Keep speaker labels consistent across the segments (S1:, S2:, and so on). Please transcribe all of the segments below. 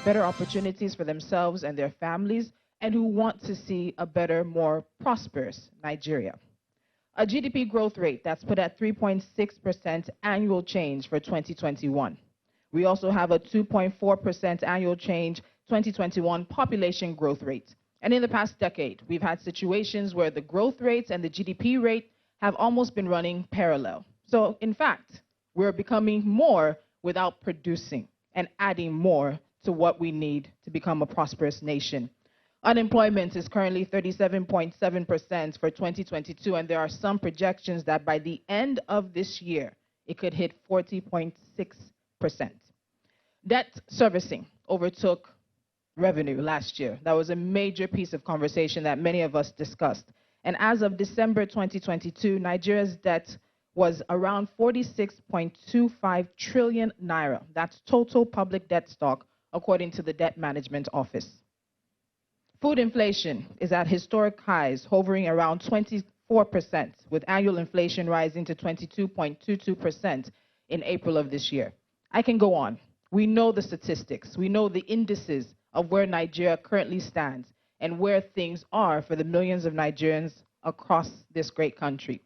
S1: better opportunities for themselves and their families, and who want to see a better, more prosperous Nigeria. A GDP growth rate that's put at 3.6% annual change for 2021. We also have a 2.4% annual change 2021 population growth rate. And in the past decade, we've had situations where the growth rates and the GDP rate have almost been running parallel. So in fact, we're becoming more without producing and adding more to what we need to become a prosperous nation. Unemployment is currently 37.7% for 2022, and there are some projections that by the end of this year, it could hit 40.6%. Debt servicing overtook revenue last year. That was a major piece of conversation that many of us discussed. And as of December 2022, Nigeria's debt was around 46.25 trillion naira. That's total public debt stock, according to the Debt Management Office. Food inflation is at historic highs, hovering around 24%, with annual inflation rising to 22.22% in April of this year. I can go on. We know the statistics. We know the indices of where Nigeria currently stands and where things are for the millions of Nigerians across this great country.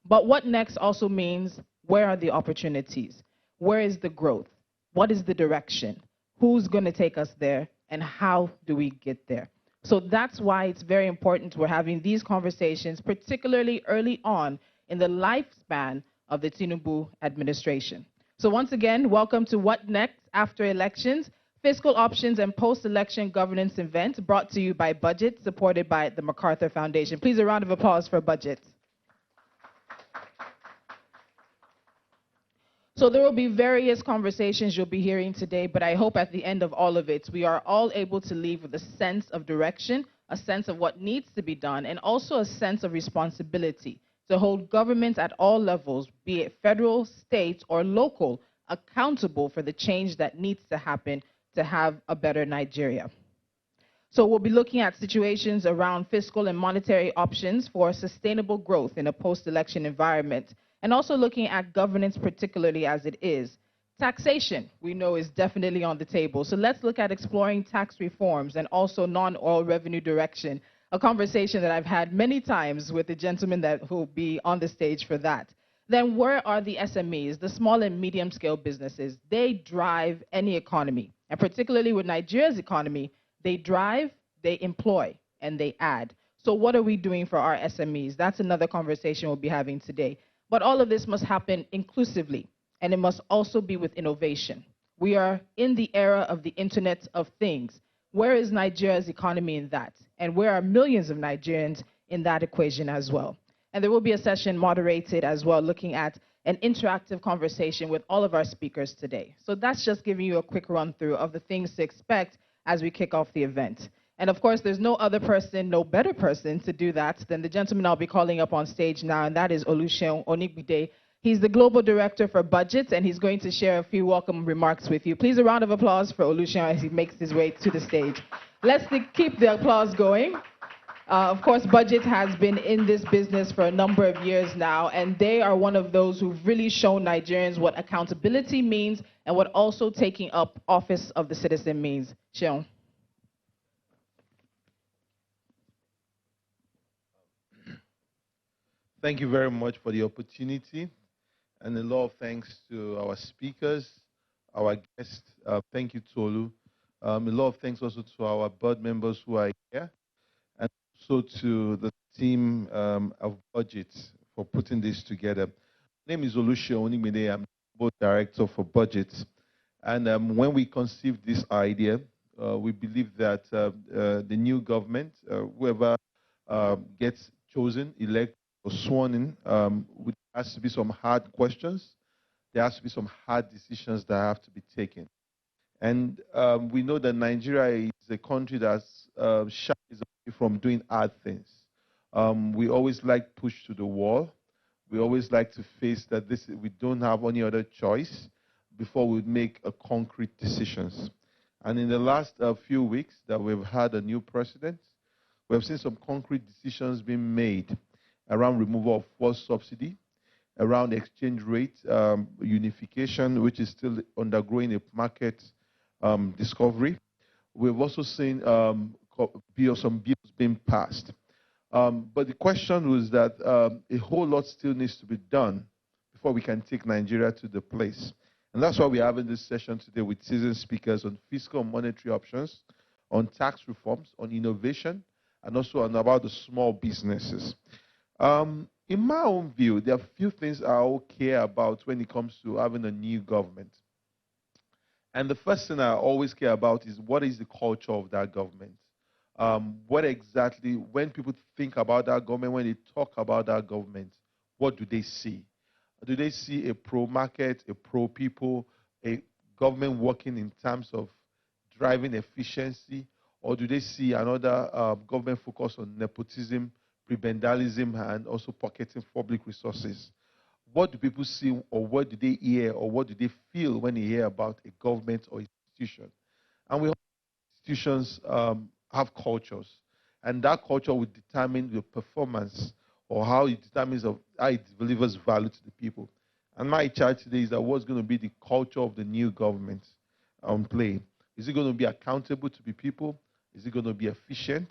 S1: But what next also means, where are the opportunities? Where is the growth? What is the direction? Who's going to take us there? And how do we get there? So that's why it's very important we're having these conversations, particularly early on in the lifespan of the Tinubu administration. So once again, welcome to What Next After Elections, Fiscal Options and Post-Election Governance event brought to you by Budget, supported by the MacArthur Foundation. Please a round of applause for Budget. So there will be various conversations you'll be hearing today, but I hope at the end of all of it, we are all able to leave with a sense of direction, a sense of what needs to be done, and also a sense of responsibility to hold governments at all levels, be it federal, state, or local, accountable for the change that needs to happen to have a better Nigeria. So we'll be looking at situations around fiscal and monetary options for sustainable growth in a post-election environment, and also looking at governance particularly as it is. Taxation, we know, is definitely on the table. So let's look at exploring tax reforms and also non-oil revenue direction, a conversation that I've had many times with the gentleman that will be on the stage for that. Then where are the SMEs, the small and medium-scale businesses? They drive any economy, and particularly with Nigeria's economy, they drive, they employ, and they add. So what are we doing for our SMEs? That's another conversation we'll be having today. But all of this must happen inclusively, and it must also be with innovation. We are in the era of the Internet of Things. Where is Nigeria's economy in that? And where are millions of Nigerians in that equation as well? And there will be a session moderated as well, looking at an interactive conversation with all of our speakers today. So that's just giving you a quick run through of the things to expect as we kick off the event. And of course, there's no other person, no better person to do that than the gentleman I'll be calling up on stage now, and that is Oluseun Onigbide. He's the Global Director for Budgets, and he's going to share a few welcome remarks with you. Please a round of applause for Oluseun as he makes his way to the stage. Let's keep the applause going. Of course, Budget has been in this business for a number of years now, and they are one of those who've really shown Nigerians what accountability means and what also taking up office of the citizen means. Seun.
S2: Thank you very much for the opportunity, and a lot of thanks to our speakers, our guests. Thank you, Tolu. A lot of thanks also to our board members who are here, and also to the team of Budget for putting this together. My name is Oluseun Onigbide. I'm the board director for Budget. And when we conceived this idea, we believe that the new government, whoever gets chosen, elected, or sworn in, there has to be some hard questions. There has to be some hard decisions that have to be taken. And we know that Nigeria is a country that's shy from doing hard things. We always like push to the wall. We always like to face that we don't have any other choice before we make concrete decisions. And in the last few weeks that we've had a new president, we have seen some concrete decisions being made around removal of fuel subsidy, around exchange rate unification, which is still undergoing a market discovery. We've also seen some bills being passed. But the question was that a whole lot still needs to be done before we can take Nigeria to the place. And that's why we're having this session today with seasoned speakers on fiscal and monetary options, on tax reforms, on innovation, and also on about the small businesses. In my own view, there are a few things I all care about when it comes to having a new government. And the first thing I always care about is what is the culture of that government? What exactly, when people think about that government, when they talk about that government, what do they see? Do they see a pro-market, a pro-people, a government working in terms of driving efficiency, or do they see another government focus on nepotism, prebendalism, and also pocketing public resources? What do people see, or what do they hear, or what do they feel when they hear about a government or institution? And we institutions have cultures, and that culture will determine the performance or how it determines how it delivers value to the people. And my charge today is that what's going to be the culture of the new government on play? Is it going to be accountable to the people? Is it going to be efficient?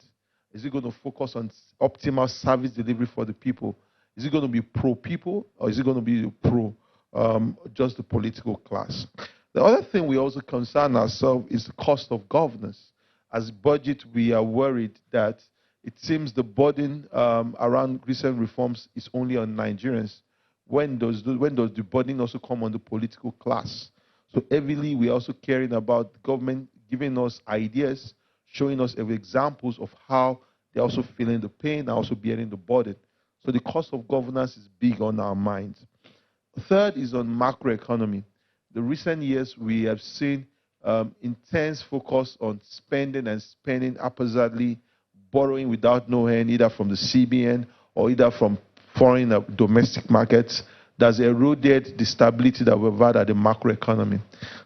S2: Is it going to focus on optimal service delivery for the people? Is it going to be pro-people, or is it going to be pro just the political class? The other thing we also concern ourselves is the cost of governance. As budget, we are worried that it seems the burden around recent reforms is only on Nigerians. When does the burden also come on the political class? So heavily, we're also caring about the government giving us ideas, showing us examples of how they're also feeling the pain and also bearing the burden. So the cost of governance is big on our minds. Third is on macroeconomy. The recent years, we have seen intense focus on spending and spending haphazardly, borrowing without no end, either from the CBN or either from foreign or domestic markets. That's eroded the stability that we've had at the macroeconomy.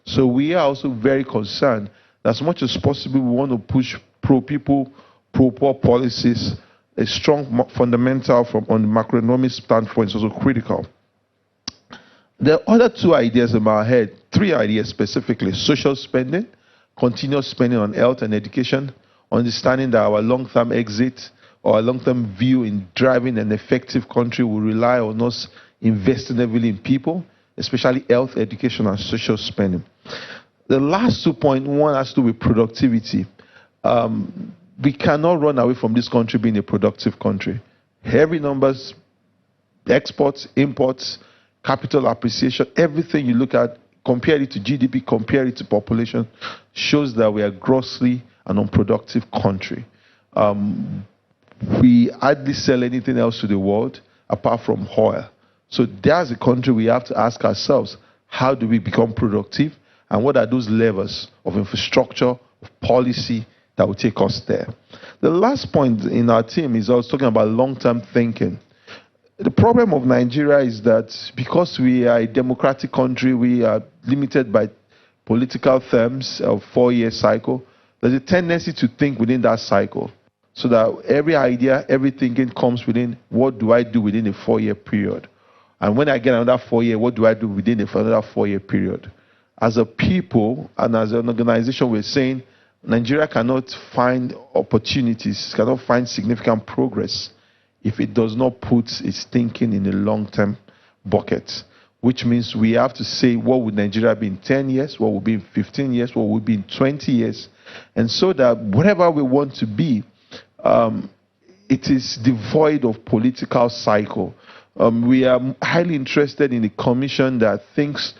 S2: So we are also very concerned that as much as possible, we want to push pro-people, pro-poor policies. A strong fundamental on the macroeconomic standpoint is also critical. There are other two ideas in my head, three ideas specifically: social spending, continuous spending on health and education, understanding that our long-term exit or our long-term view in driving an effective country will rely on us investing heavily in people, especially health, education, and social spending. The last 2.1 has to do with productivity. We cannot run away from this country being a productive country. Heavy numbers, exports, imports, capital appreciation, everything you look at, compare it to GDP, compare it to population, shows that we are grossly an unproductive country. We hardly sell anything else to the world apart from oil. So there's a country we have to ask ourselves, how do we become productive? And what are those levers of infrastructure, of policy that will take us there? The last point in our team is also talking about long-term thinking. The problem of Nigeria is that because we are a democratic country, we are limited by political terms of 4-year cycle. There's a tendency to think within that cycle, so that every idea, every thinking comes within what do I do within a 4-year period. And when I get another 4-year, what do I do within another 4-year period? As a people and as an organization, we're saying Nigeria cannot find opportunities, cannot find significant progress if it does not put its thinking in a long-term bucket, which means we have to say what would Nigeria be in 10 years, what would be in 15 years, what would be in 20 years, and so that whatever we want to be, it is devoid of political cycle. We are highly interested in a commission that thinks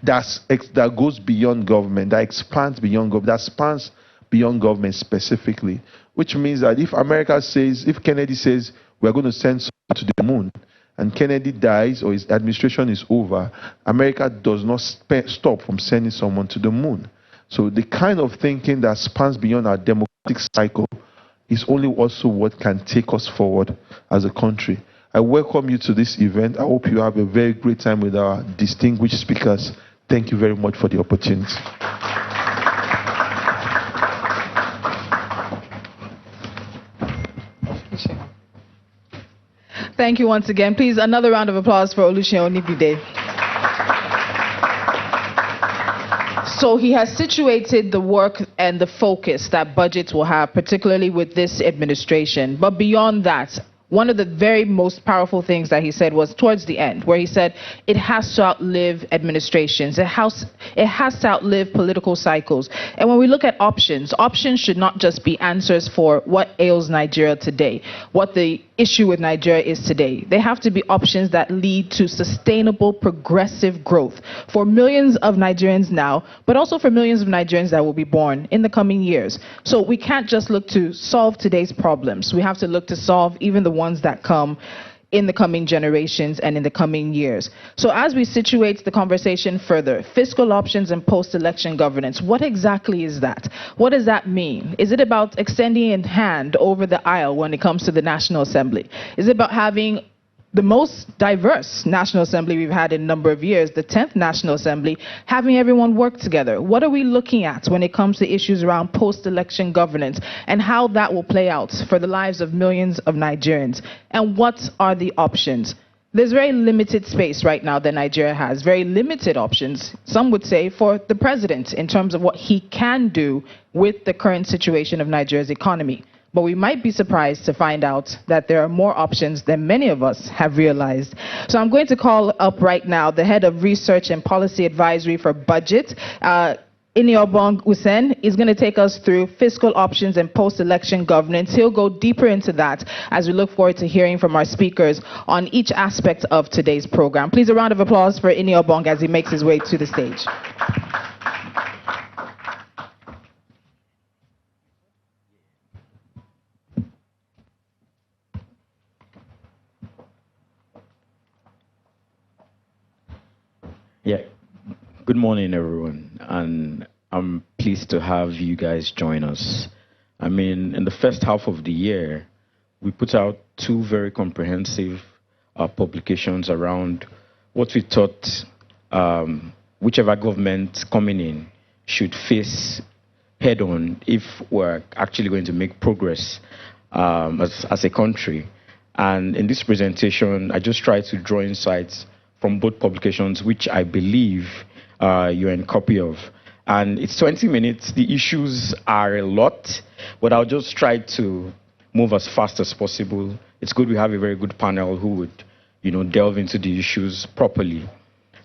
S2: that goes beyond government, that expands beyond government, that spans beyond government specifically, which means that if America says, if Kennedy says we're going to send someone to the moon, and Kennedy dies or his administration is over, America does not stop from sending someone to the moon. So the kind of thinking that spans beyond our democratic cycle is only also what can take us forward as a country. I welcome you to this event. I hope you have a very great time with our distinguished speakers. Thank you very much for the opportunity.
S1: Thank you once again. Please, another round of applause for Oluseun Onibide. So he has situated the work and the focus that budgets will have, particularly with this administration. But beyond that, one of the very most powerful things that he said was towards the end, where he said it has to outlive administrations. It has to outlive political cycles. And when we look at options, options should not just be answers for what ails Nigeria today, what the issue with Nigeria is today. They have to be options that lead to sustainable, progressive growth for millions of Nigerians now, but also for millions of Nigerians that will be born in the coming years. So we can't just look to solve today's problems. We have to look to solve even the ones that come in the coming generations and in the coming years. So as we situate the conversation further, fiscal options and post-election governance, what exactly is that? What does that mean? Is it about extending a hand over the aisle when it comes to the National Assembly? Is it about having the most diverse National Assembly we've had in a number of years, the 10th National Assembly, having everyone work together? What are we looking at when it comes to issues around post-election governance and how that will play out for the lives of millions of Nigerians? And what are the options? There's very limited space right now that Nigeria has, very limited options, some would say, for the president in terms of what he can do with the current situation of Nigeria's economy. But we might be surprised to find out that there are more options than many of us have realized. So I'm going to call up right now the head of research and policy advisory for budget, Iniobong Usen. Is going to take us through fiscal options and post-election governance. He'll go deeper into that as we look forward to hearing from our speakers on each aspect of today's program. Please, a round of applause for Iniobong as he makes his way to the stage.
S3: Yeah, good morning, everyone, and I'm pleased to have you guys join us. I mean, in the first half of the year, we put out two very comprehensive publications around what we thought whichever government coming in should face head on if we're actually going to make progress as a country. And in this presentation, I just tried to draw insights from both publications, which I believe you're in copy of. And it's 20 minutes. The issues are a lot, but I'll just try to move as fast as possible. It's good we have a very good panel who would, delve into the issues properly.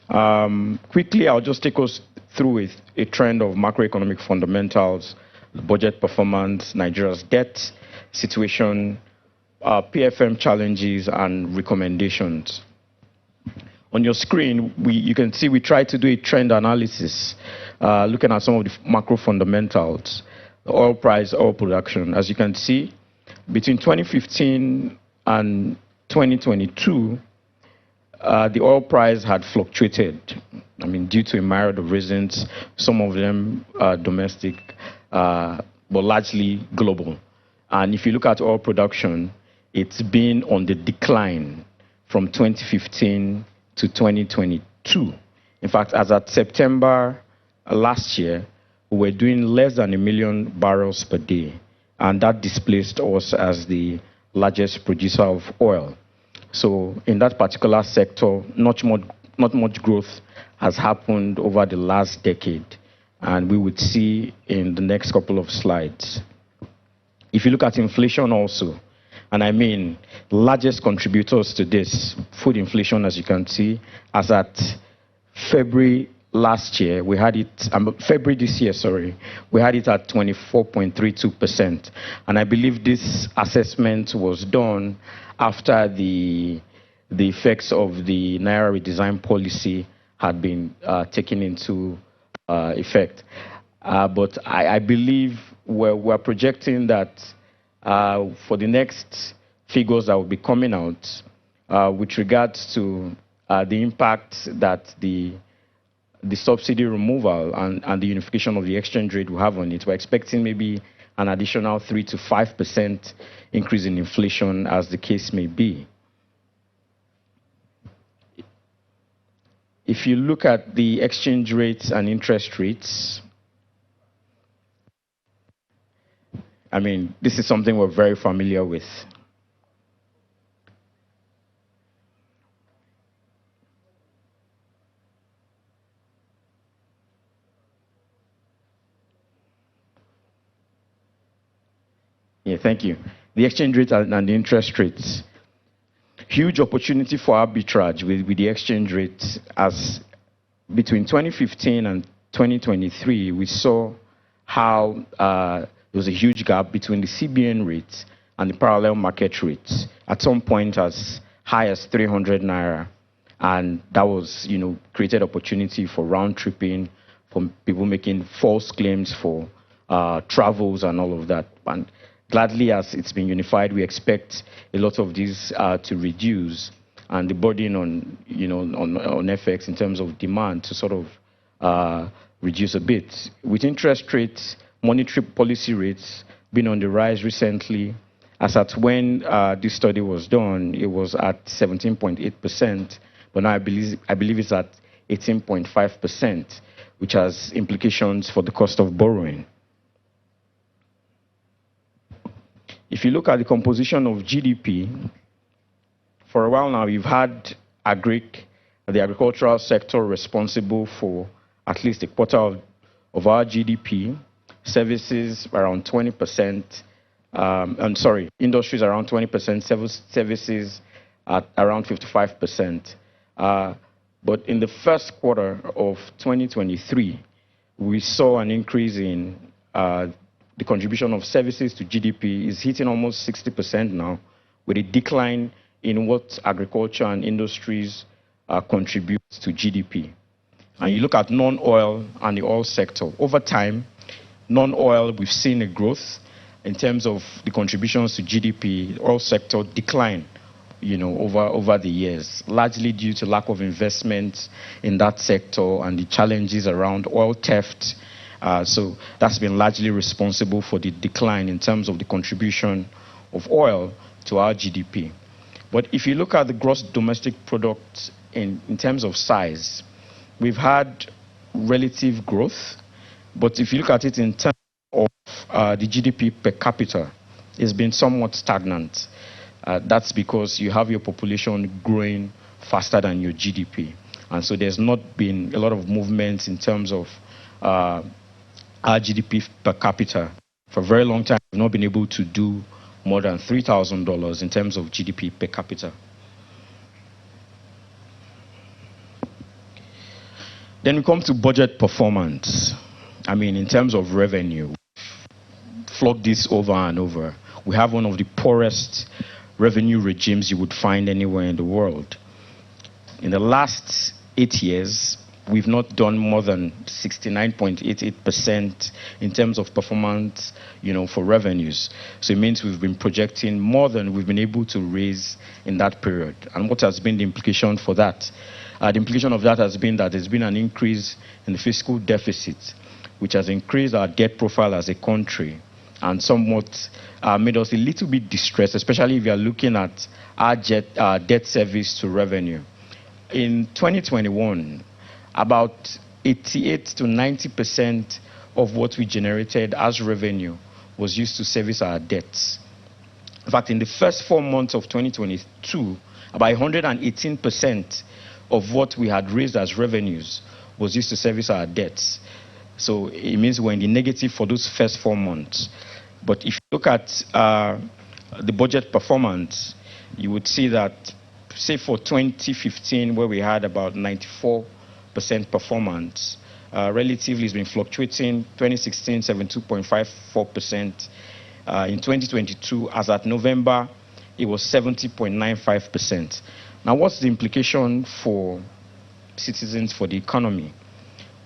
S3: Quickly, I'll just take us through a trend of macroeconomic fundamentals, budget performance, Nigeria's debt situation, PFM challenges, and recommendations. On your screen, you can see we tried to do a trend analysis, looking at some of the macro fundamentals, the oil price, oil production. As you can see, between 2015 and 2022, the oil price had fluctuated, due to a myriad of reasons, some of them domestic, but largely global. And if you look at oil production, it's been on the decline from 2015 to 2022. In fact, as at September last year, we were doing less than 1 million barrels per day, and that displaced us as the largest producer of oil. So in that particular sector, not much growth has happened over the last decade, and we would see in the next couple of slides. If you look at inflation also, and the largest contributors to this, food inflation, as you can see, as at February last year, we had it, February this year, sorry, we had it at 24.32%. And I believe this assessment was done after the effects of the Naira redesign policy had been taken into effect. But I believe we're projecting that for the next figures that will be coming out with regards to the impact that the subsidy removal and the unification of the exchange rate will have on it, we're expecting maybe an additional 3 to 5% increase in inflation, as the case may be. If you look at the exchange rates and interest rates, this is something we're very familiar with. Yeah, thank you. The exchange rate and the interest rates. Huge opportunity for arbitrage with the exchange rate. As between 2015 and 2023, we saw how there was a huge gap between the CBN rates and the parallel market rates. At some point, as high as 300 naira, and that was, created opportunity for round tripping, for people making false claims for travels and all of that. And gladly, as it's been unified, we expect a lot of these to reduce, and the burden on, on FX in terms of demand to sort of reduce a bit. With interest rates, monetary policy rates been on the rise recently. As at when this study was done, it was at 17.8%, but now I believe it's at 18.5%, which has implications for the cost of borrowing. If you look at the composition of GDP, for a while now, you've had the agricultural sector responsible for at least a quarter of our GDP, services around 20%, industries around 20%, services at around 55%. But in the first quarter of 2023, we saw an increase in the contribution of services to GDP is hitting almost 60% now, with a decline in what agriculture and industries contribute to GDP. And you look at non-oil and the oil sector. Over time, non-oil, we've seen a growth in terms of the contributions to GDP. The oil sector decline, over the years, largely due to lack of investment in that sector and the challenges around oil theft. So that's been largely responsible for the decline in terms of the contribution of oil to our GDP. But if you look at the gross domestic product in terms of size, we've had relative growth. But if you look at it in terms of the GDP per capita, it's been somewhat stagnant. That's because you have your population growing faster than your GDP. And so there's not been a lot of movement in terms of our GDP per capita. For a very long time, we've not been able to do more than $3,000 in terms of GDP per capita. Then we come to budget performance. I mean, in terms of revenue, flogged this over and over. We have one of the poorest revenue regimes you would find anywhere in the world. In the last 8 years, we've not done more than 69.88% in terms of performance, for revenues. So it means we've been projecting more than we've been able to raise in that period. And what has been the implication for that? The implication of that has been that there's been an increase in the fiscal deficit, which has increased our debt profile as a country and somewhat made us a little bit distressed, especially if you are looking at our debt service to revenue. In 2021, about 88 to 90% of what we generated as revenue was used to service our debts. In fact, in the first 4 months of 2022, about 118% of what we had raised as revenues was used to service our debts. So it means we're in the negative for those first 4 months. But if you look at the budget performance, you would see that, say for 2015, where we had about 94% performance, relatively it's been fluctuating. 2016, 72.54%. In 2022, as at November, it was 70.95%. Now, what's the implication for citizens, for the economy?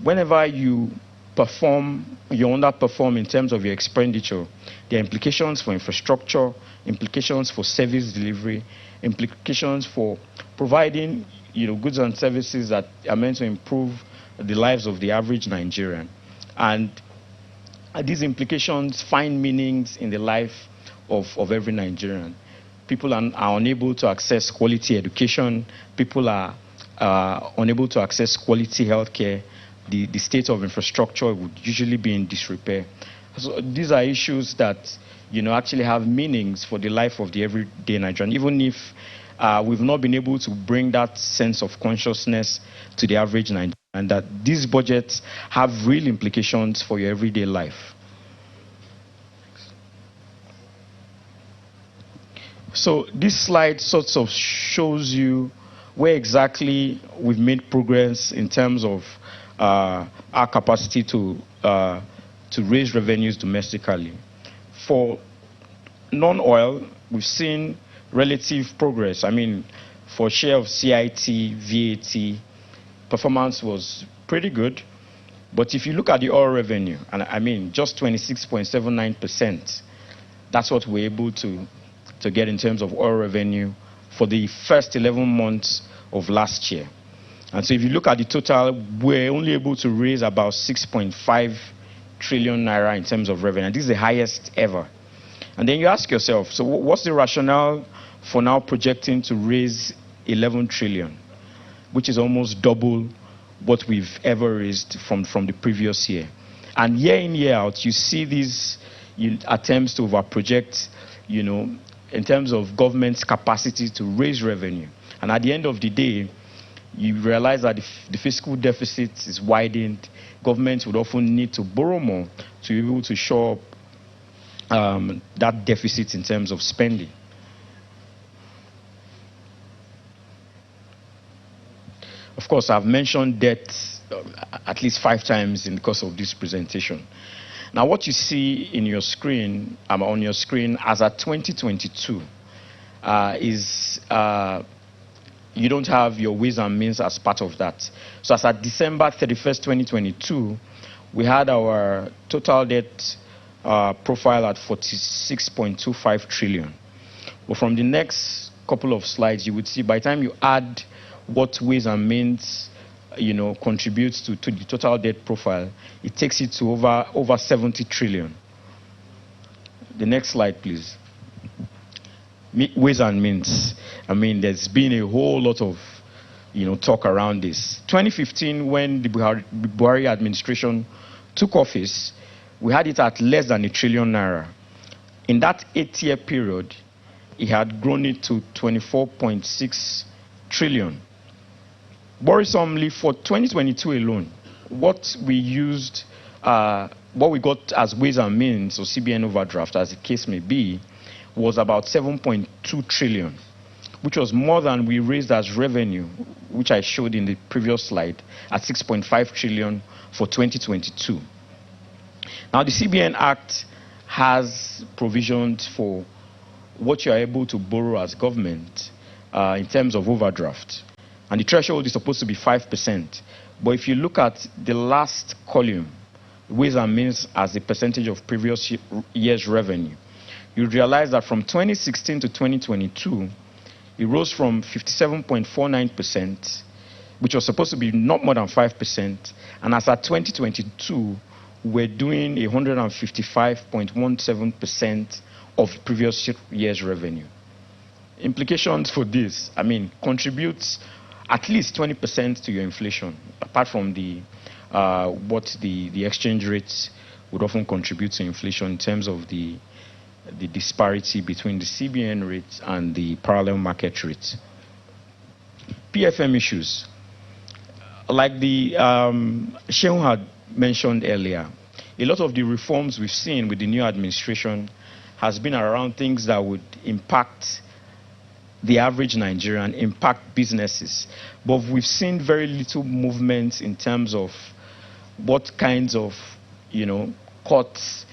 S3: Whenever you underperform in terms of your expenditure, there are implications for infrastructure, implications for service delivery, implications for providing goods and services that are meant to improve the lives of the average Nigerian. And these implications find meanings in the life of every Nigerian. People are unable to access quality education. People are unable to access quality healthcare. The state of infrastructure would usually be in disrepair. So these are issues that actually have meanings for the life of the everyday Nigerian, even if we've not been able to bring that sense of consciousness to the average Nigerian, and that these budgets have real implications for your everyday life. So this slide sort of shows you where exactly we've made progress in terms of our capacity to raise revenues domestically. For non-oil, we've seen relative progress. I mean, for share of CIT, VAT, performance was pretty good. But if you look at the oil revenue, and I mean just 26.79%, that's what we're able to get in terms of oil revenue for the first 11 months of last year. And so if you look at the total, we're only able to raise about 6.5 trillion naira in terms of revenue. And this is the highest ever. And then you ask yourself, so what's the rationale for now projecting to raise 11 trillion, which is almost double what we've ever raised from the previous year? And year in, year out, you see these attempts to overproject, in terms of government's capacity to raise revenue. And at the end of the day, you realize that the fiscal deficit is widened. Governments would often need to borrow more to be able to shore up that deficit in terms of spending. Of course, I've mentioned debt at least 5 times in the course of this presentation. Now, what you see in your screen, on your screen, as at 2022, is you don't have your ways and means as part of that. So, as at December 31st, 2022, we had our total debt profile at 46.25 trillion. But from the next couple of slides, you would see by the time you add what ways and means contributes to the total debt profile, it takes it to over 70 trillion. The next slide, please. Ways and means. I mean, there's been a whole lot of talk around this. 2015, when the Buhari administration took office, we had it at less than 1 trillion naira. In that 8-year period, it had grown it to 24.6 trillion. Worrisomely, for 2022 alone, what we got as ways and means, or CBN overdraft, as the case may be, was about 7.2 trillion, which was more than we raised as revenue, which I showed in the previous slide, at 6.5 trillion for 2022. Now, the CBN Act has provisions for what you are able to borrow as government in terms of overdraft. And the threshold is supposed to be 5%. But if you look at the last column, ways and means as a percentage of previous year's revenue, you realize that from 2016 to 2022, it rose from 57.49%, which was supposed to be not more than 5%. And as at 2022, we're doing 155.17% of previous year's revenue. Implications for this, contributes at least 20% to your inflation, apart from what the exchange rates would often contribute to inflation in terms of the disparity between the CBN rates and the parallel market rates. PFM issues, like the Shehu had mentioned earlier, a lot of the reforms we've seen with the new administration has been around things that would impact the average Nigerian, impact businesses. But we've seen very little movement in terms of what kinds of, cuts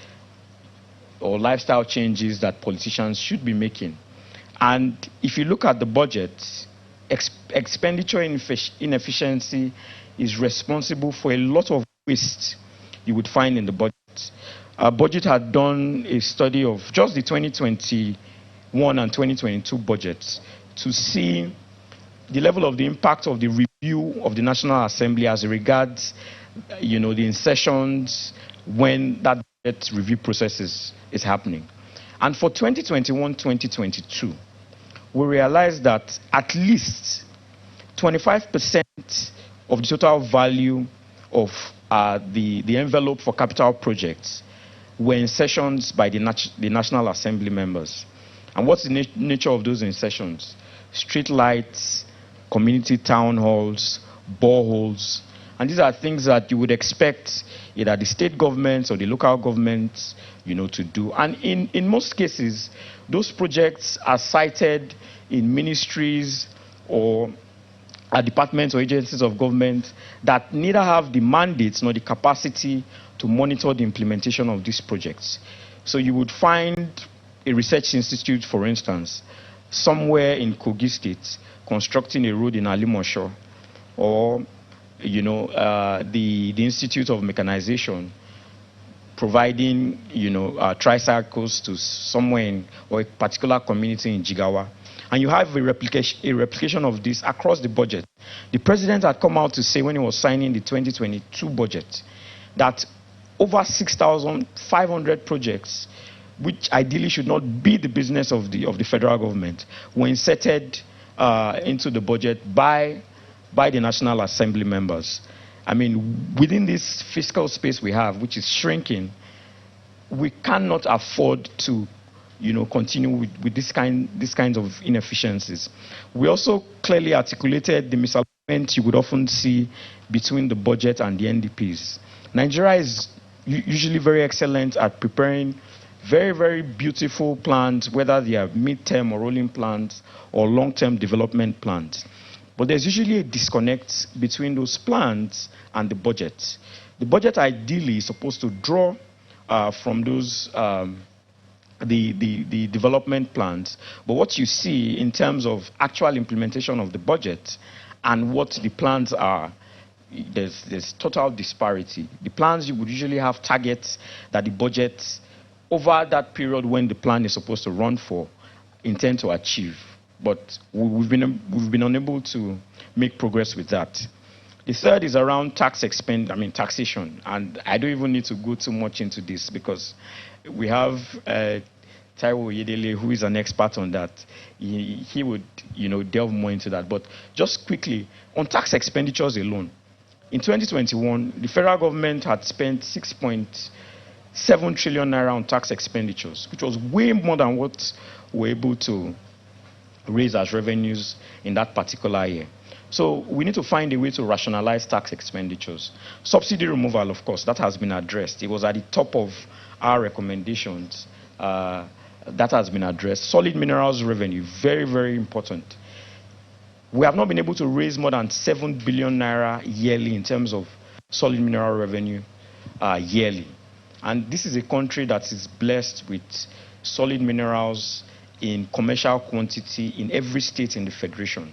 S3: or lifestyle changes that politicians should be making. And if you look at the budget, expenditure inefficiency is responsible for a lot of waste you would find in the budget. Our budget had done a study of just the 2021 and 2022 budgets to see the level of the impact of the review of the National Assembly as regards, the insertions when that budget review process is happening. And for 2021-2022, we realized that at least 25% of the total value of the envelope for capital projects were insertions by the National Assembly members. And what's the nature of those insertions? Street lights, community town halls, boreholes, And these are things that you would expect either the state governments or the local governments, to do. And in most cases, those projects are cited in ministries or departments or agencies of government that neither have the mandates nor the capacity to monitor the implementation of these projects. So you would find a research institute, for instance, somewhere in Kogi State constructing a road in Alimosho, or the Institute of Mechanization providing tricycles to somewhere or a particular community in Jigawa. And you have a replication of this across the budget. The president had come out to say when he was signing the 2022 budget that over 6,500 projects, which ideally should not be the business of the federal government, were inserted into the budget by the National Assembly members. I mean, within this fiscal space we have, which is shrinking, we cannot afford to continue with this kinds of inefficiencies. We also clearly articulated the misalignment you would often see between the budget and the NDPs. Nigeria is usually very excellent at preparing very, very beautiful plans, whether they are mid-term or rolling plans or long-term development plans. But there's usually a disconnect between those plans and the budget. The budget ideally is supposed to draw from those the development plans, but what you see in terms of actual implementation of the budget and what the plans are, there's total disparity. The plans, you would usually have targets that the budget over that period when the plan is supposed to run for intend to achieve, but we've been unable to make progress with that. The third is around taxation, and I don't even need to go too much into this because we have Taiwo Yedele, who is an expert on that. He would, delve more into that. But just quickly, on tax expenditures alone, in 2021, the federal government had spent 6.7 trillion naira on tax expenditures, which was way more than what we're able to raise as revenues in that particular year. So we need to find a way to rationalize tax expenditures. Subsidy removal, of course, that has been addressed. It was at the top of our recommendations. That has been addressed. Solid minerals revenue, very, very important. We have not been able to raise more than 7 billion naira yearly in terms of solid mineral revenue yearly. And this is a country that is blessed with solid minerals in commercial quantity in every state in the Federation.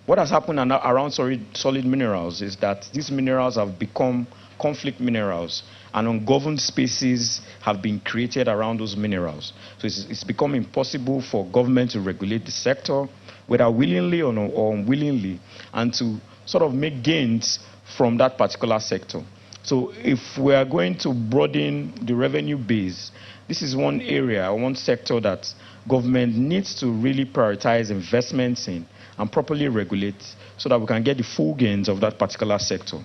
S3: What has happened around solid minerals is that these minerals have become conflict minerals, and ungoverned spaces have been created around those minerals. So it's become impossible for government to regulate the sector, whether willingly or unwillingly, and to sort of make gains from that particular sector. So if we are going to broaden the revenue base, this is one area, one sector that government needs to really prioritize investments in and properly regulate so that we can get the full gains of that particular sector.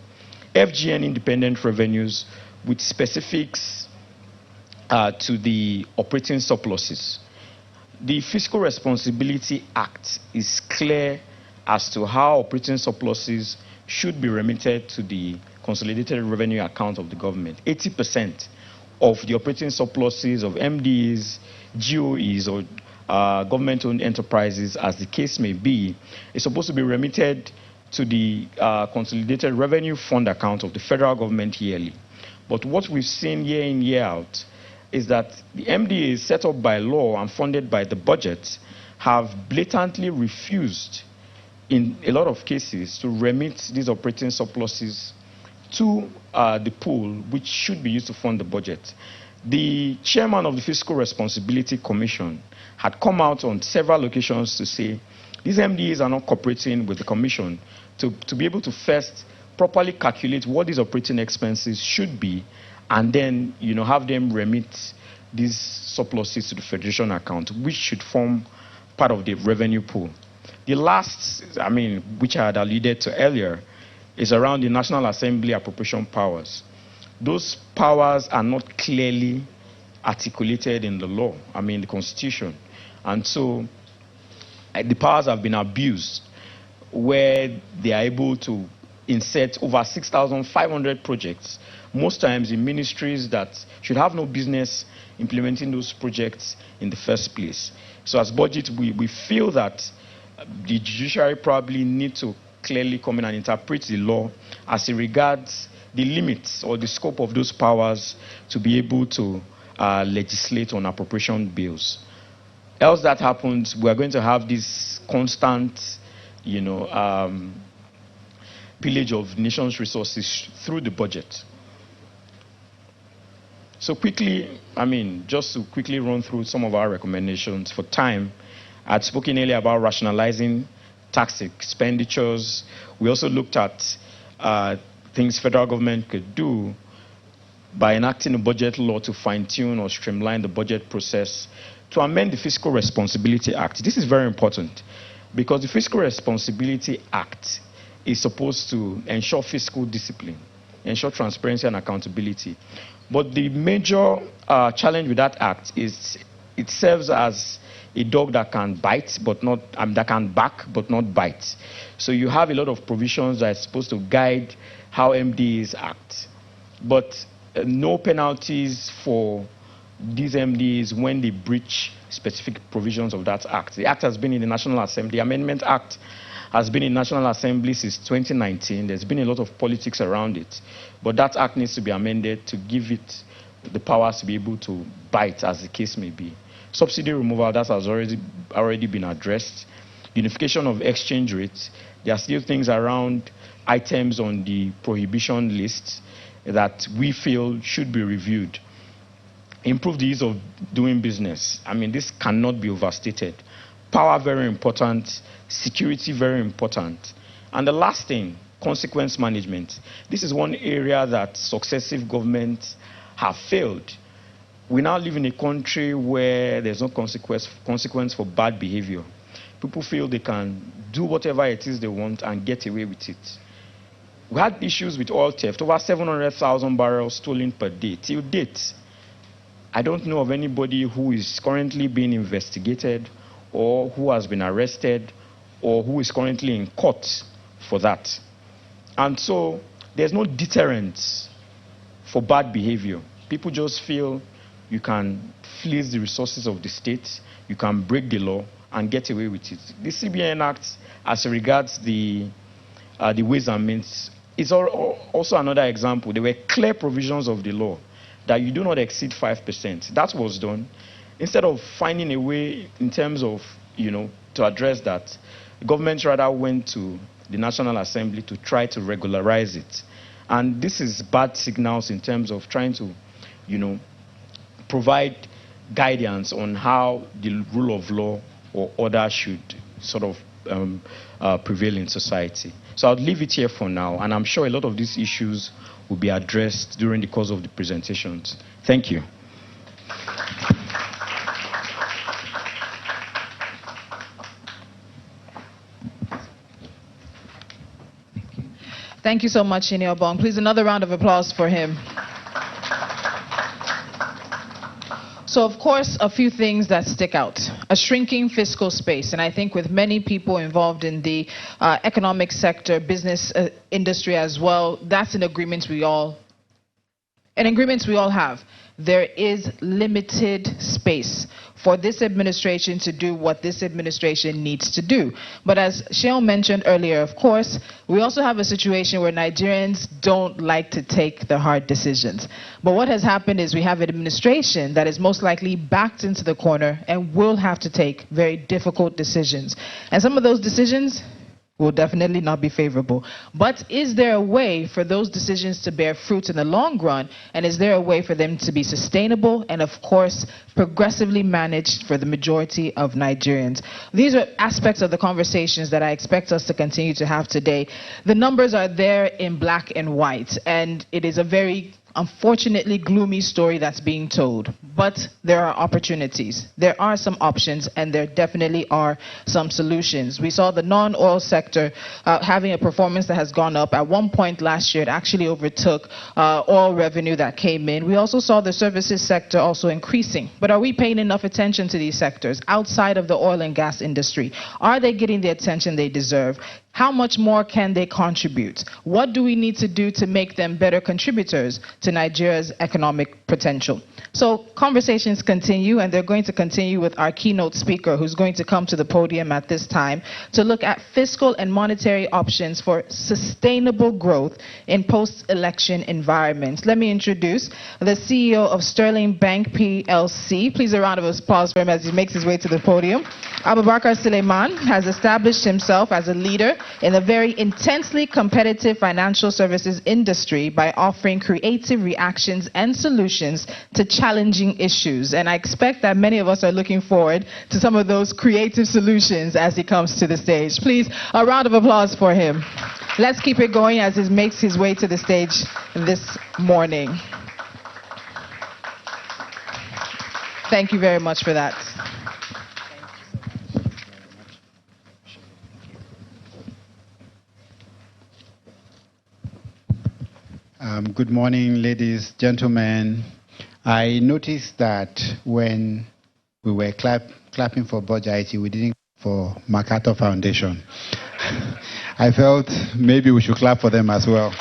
S3: FGN independent revenues with specifics to the operating surpluses. The Fiscal Responsibility Act is clear as to how operating surpluses should be remitted to the consolidated revenue account of the government. 80% of the operating surpluses of MDs, GOEs, or government-owned enterprises, as the case may be, is supposed to be remitted to the consolidated revenue fund account of the federal government yearly. But what we've seen year in, year out is that the MDAs set up by law and funded by the budget have blatantly refused, in a lot of cases, to remit these operating surpluses to the pool, which should be used to fund the budget. The chairman of the Fiscal Responsibility Commission had come out on several occasions to say these MDAs are not cooperating with the commission to be able to first properly calculate what these operating expenses should be, and then have them remit these surpluses to the Federation account, which should form part of the revenue pool. The last, which I had alluded to earlier, is around the National Assembly appropriation powers. Those powers are not clearly articulated in the law, the Constitution. And so the powers have been abused where they are able to insert over 6,500 projects, most times in ministries that should have no business implementing those projects in the first place. So as budget, we feel that the judiciary probably need to clearly come in and interpret the law as it regards the limits or the scope of those powers to be able to legislate on appropriation bills. Else that happens, we are going to have this constant, pillage of nation's resources through the budget. So quickly, just to quickly run through some of our recommendations for time, I'd spoken earlier about rationalizing tax expenditures. We also looked at things federal government could do by enacting a budget law to fine-tune or streamline the budget process, to amend the Fiscal Responsibility Act. This is very important because the Fiscal Responsibility Act is supposed to ensure fiscal discipline, ensure transparency and accountability. But the major challenge with that act is it serves as a dog that can bite, but not that can bark, but not bite. So you have a lot of provisions that are supposed to guide how MDs act, but no penalties for these MDs when they breach specific provisions of that act. The act has been in the National Assembly. The Amendment Act has been in National Assembly since 2019. There's been a lot of politics around it, but that act needs to be amended to give it the powers to be able to bite, as the case may be. Subsidy removal, that has already been addressed. Unification of exchange rates. There are still things around items on the prohibition list that we feel should be reviewed. Improve the ease of doing business. This cannot be overstated. Power, very important. Security, very important. And the last thing, consequence management. This is one area that successive governments have failed. We now live in a country where there's no consequence for bad behavior. People feel they can do whatever it is they want and get away with it. We had issues with oil theft, over 700,000 barrels stolen per day. Till date, I don't know of anybody who is currently being investigated or who has been arrested or who is currently in court for that. And so there's no deterrence for bad behavior. People just feel you can fleece the resources of the state, you can break the law and get away with it. The CBN Act, as regards the Ways and Means, is also another example. There were clear provisions of the law that you do not exceed 5%. That was done. Instead of finding a way in terms of, to address that, the government rather went to the National Assembly to try to regularize it. And this is bad signals in terms of trying to, provide guidance on how the rule of law or order should sort of prevail in society. So I'll leave it here for now, and I'm sure a lot of these issues will be addressed during the course of the presentations. Thank you.
S1: Thank you so much, Shini Obong. Please, another round of applause for him. So, of course, a few things that stick out. A shrinking fiscal space, and I think with many people involved in the economic sector, business industry as well, that's an agreement we all have. There is limited space for this administration to do what this administration needs to do. But as Sheol mentioned earlier, of course, we also have a situation where Nigerians don't like to take the hard decisions. But what has happened is we have an administration that is most likely backed into the corner and will have to take very difficult decisions. And some of those decisions will definitely not be favorable. But is there a way for those decisions to bear fruit in the long run? And is there a way for them to be sustainable and, of course, progressively managed for the majority of Nigerians? These are aspects of the conversations that I expect us to continue to have today. The numbers are there in black and white, and it is a very unfortunately gloomy story that's being told. But there are opportunities. There are some options, and there definitely are some solutions. We saw the non-oil sector having a performance that has gone up. At one point last year, it actually overtook oil revenue that came in. We also saw the services sector also increasing. But are we paying enough attention to these sectors outside of the oil and gas industry? Are they getting the attention they deserve? How much more can they contribute? What do we need to do to make them better contributors to Nigeria's economic potential? So conversations continue, and they're going to continue with our keynote speaker, who's going to come to the podium at this time to look at fiscal and monetary options for sustainable growth in post-election environments. Let me introduce the CEO of Sterling Bank PLC. Please a round of applause for him as he makes his way to the podium. Abubakar Suleiman has established himself as a leader in a very intensely competitive financial services industry by offering creative reactions and solutions to challenging issues. And I expect that many of us are looking forward to some of those creative solutions as he comes to the stage. Please, a round of applause for him. Let's keep it going as he makes his way to the stage this morning. Thank you very much for that.
S4: Good morning, ladies, gentlemen. I noticed that when we were clapping for Budget, we didn't for MacArthur Foundation. I felt maybe we should clap for them as well.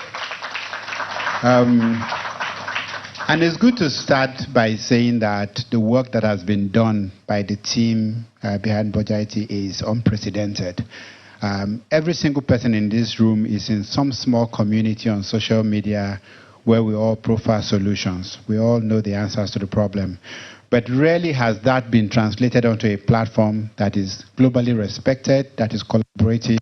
S4: And it's good to start by saying that the work that has been done by the team behind Budget is unprecedented. Every single person in this room is in some small community on social media where we all profile solutions. We all know the answers to the problem. But rarely has that been translated onto a platform that is globally respected, that is collaborative,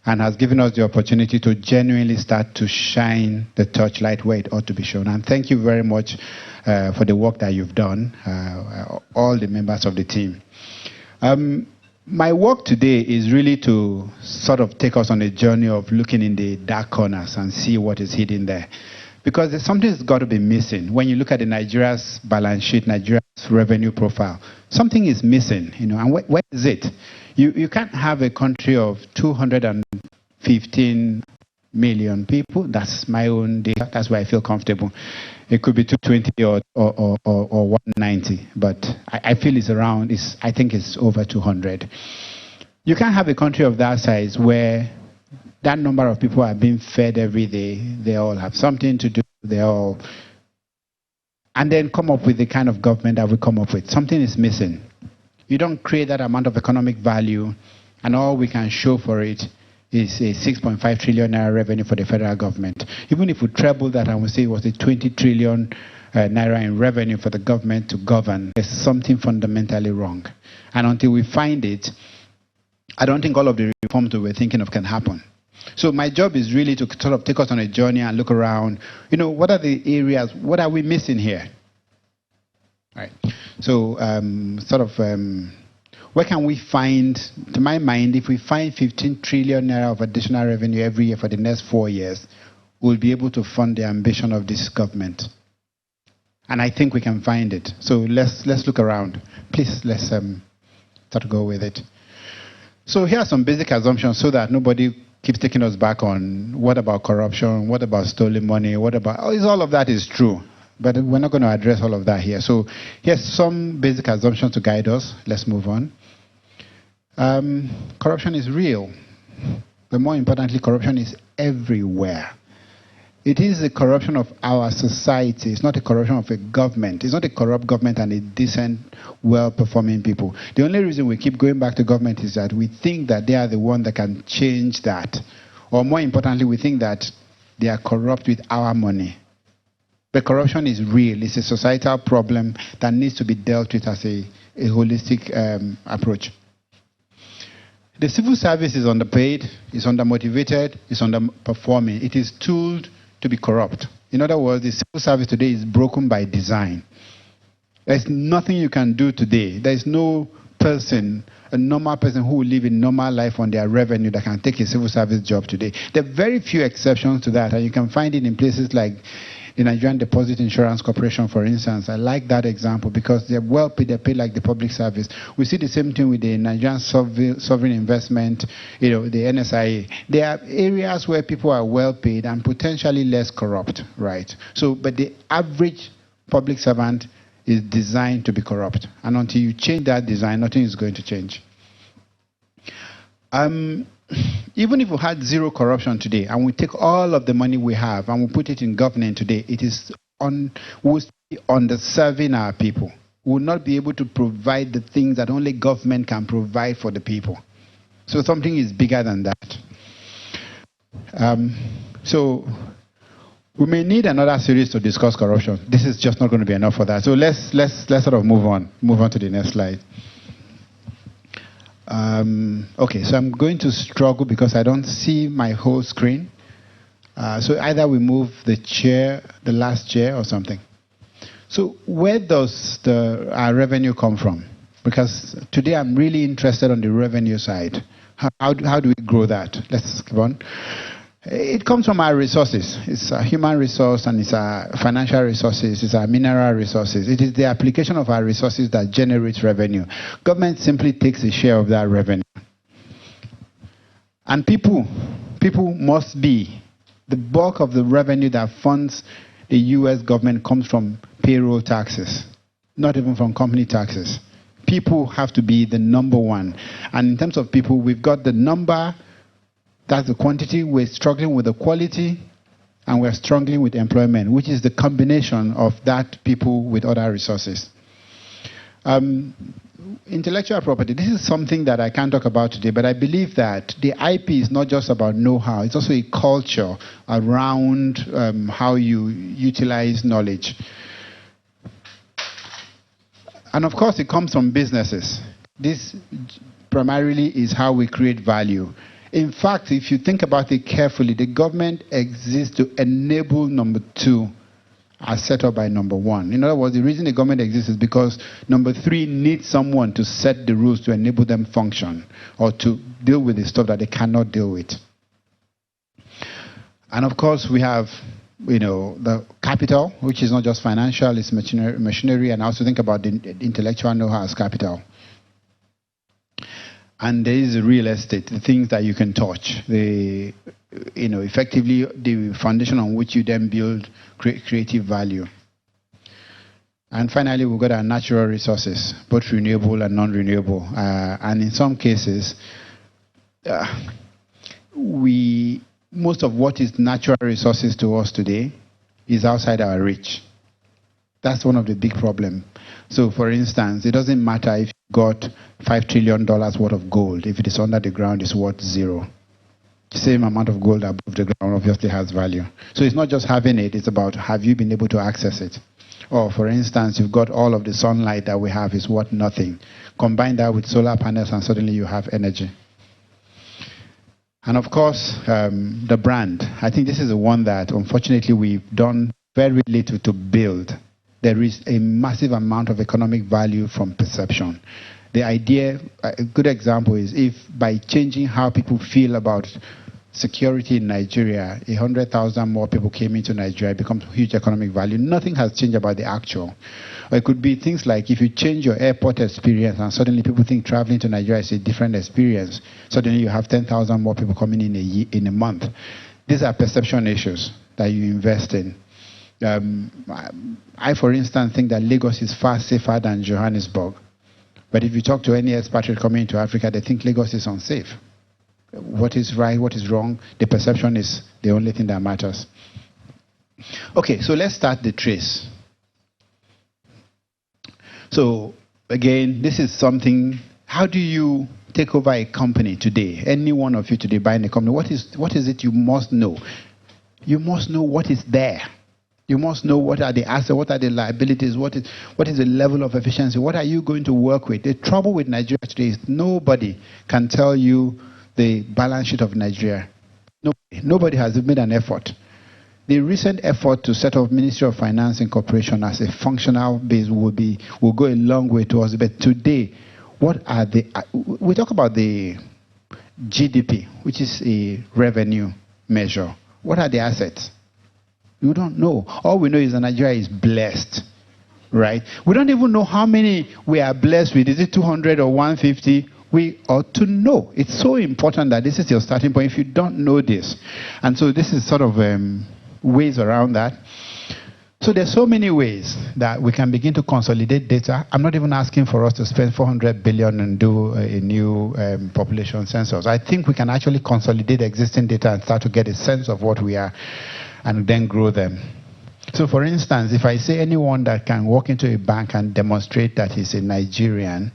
S4: and has given us the opportunity to genuinely start to shine the torchlight where it ought to be shown. And thank you very much for the work that you've done, all the members of the team. My work today is really to sort of take us on a journey of looking in the dark corners and see what is hidden there. Because there's something that's got to be missing. When you look at the Nigeria's balance sheet, Nigeria's revenue profile, something is missing, and where is it? You can't have a country of 215 million people. That's my own data. That's where I feel comfortable. It could be 220 or 190, but I feel it's around, I think it's over 200. You can't have a country of that size where that number of people are being fed every day. They all have something to do. And then come up with the kind of government that we come up with. Something is missing. You don't create that amount of economic value, and all we can show for it is a 6.5 trillion naira revenue for the federal government. Even if we treble that and we say it was a 20 trillion naira in revenue for the government to govern, there's something fundamentally wrong. And until we find it, I don't think all of the reforms that we're thinking of can happen. So my job is really to sort of take us on a journey and look around, what are the areas, what are we missing here? Right. So where can we find, to my mind, if we find 15 trillion naira of additional revenue every year for the next 4 years, we'll be able to fund the ambition of this government. And I think we can find it. So let's look around. Please, let's start to go with it. So here are some basic assumptions so that nobody keeps taking us back on what about corruption, what about stolen money, what about, all of that is true. But we're not going to address all of that here. So here's some basic assumptions to guide us. Let's move on. Corruption is real. But more importantly, corruption is everywhere. It is the corruption of our society. It's not a corruption of a government. It's not a corrupt government and a decent, well-performing people. The only reason we keep going back to government is that we think that they are the one that can change that. Or more importantly, we think that they are corrupt with our money. But corruption is real. It's a societal problem that needs to be dealt with as a holistic approach. The civil service is underpaid, is undermotivated, is underperforming. It is tooled to be corrupt. In other words, the civil service today is broken by design. There's nothing you can do today. There's no person, a normal person who will live a normal life on their revenue that can take a civil service job today. There are very few exceptions to that, and you can find it in places like the Nigerian Deposit Insurance Corporation, for instance. I like that example because they're well paid, they're paid like the public service. We see the same thing with the Nigerian Sovereign Investment, the NSIA. There are areas where people are well paid and potentially less corrupt, right? So, but the average public servant is designed to be corrupt. And until you change that design, nothing is going to change. even if we had zero corruption today, and we take all of the money we have and we put it in governance today, it is we'll be underserving our people. We will not be able to provide the things that only government can provide for the people. So something is bigger than that. So we may need another series to discuss corruption. This is just not going to be enough for that. So let's sort of move on to the next slide. Okay, so I'm going to struggle because I don't see my whole screen. So either we move the last chair or something. So where does our revenue come from? Because today I'm really interested on the revenue side. How do we grow that? Let's keep on. It comes from our resources. It's our human resource, and it's our financial resources, it's our mineral resources. It is the application of our resources that generates revenue. Government simply takes a share of that revenue. And people must be, the bulk of the revenue that funds the US government comes from payroll taxes, not even from company taxes. People have to be the number one. And in terms of people, we've got the number. That's the quantity. We're struggling with the quality, and we're struggling with employment, which is the combination of that people with other resources. Intellectual property, this is something that I can't talk about today, but I believe that the IP is not just about know-how. It's also a culture around how you utilize knowledge. And of course, it comes from businesses. This primarily is how we create value. In fact, if you think about it carefully, the government exists to enable number two as set up by number one. In other words, the reason the government exists is because number three needs someone to set the rules to enable them function or to deal with the stuff that they cannot deal with. And of course, we have the capital, which is not just financial, it's machinery, and I also think about the intellectual know-how as capital. And there is real estate, the things that you can touch, effectively the foundation on which you then build creative value. And finally, we've got our natural resources, both renewable and non-renewable. And in some cases, most of what is natural resources to us today is outside our reach. That's one of the big problems. So, for instance, it doesn't matter if you got $5 trillion worth of gold. If it is under the ground, it's worth zero. The same amount of gold above the ground obviously has value. So it's not just having it, it's about have you been able to access it. Or, for instance, you've got all of the sunlight that we have is worth nothing. Combine that with solar panels and suddenly you have energy. And, of course, the brand. I think this is the one that, unfortunately, we've done very little to build. There is a massive amount of economic value from perception. The idea, a good example is if by changing how people feel about security in Nigeria, 100,000 more people came into Nigeria, it becomes huge economic value. Nothing has changed about the actual. Or it could be things like if you change your airport experience and suddenly people think traveling to Nigeria is a different experience, suddenly you have 10,000 more people coming in a month. These are perception issues that you invest in. I, for instance, think that Lagos is far safer than Johannesburg. But if you talk to any expatriate coming into Africa, they think Lagos is unsafe. What is right, what is wrong, the perception is the only thing that matters. Okay, so let's start the trace. So, again, this is something, how do you take over a company today? Any one of you today buying a company, what is it you must know? You must know what is there. You must know what are the assets, what are the liabilities, what is the level of efficiency, what are you going to work with. The trouble with Nigeria today is nobody can tell you the balance sheet of Nigeria. Nobody has made an effort. The recent effort to set up Ministry of Finance and Corporation as a functional base will go a long way towards it. But today, we talk about the GDP, which is a revenue measure. What are the assets? You don't know. All we know is that Nigeria is blessed, right? We don't even know how many we are blessed with. Is it 200 or 150? We ought to know. It's so important that this is your starting point if you don't know this. And so this is sort of ways around that. So there's so many ways that we can begin to consolidate data. I'm not even asking for us to spend 400 billion and do a new population census. I think we can actually consolidate existing data and start to get a sense of what we are and then grow them. So for instance, if I say anyone that can walk into a bank and demonstrate that he's a Nigerian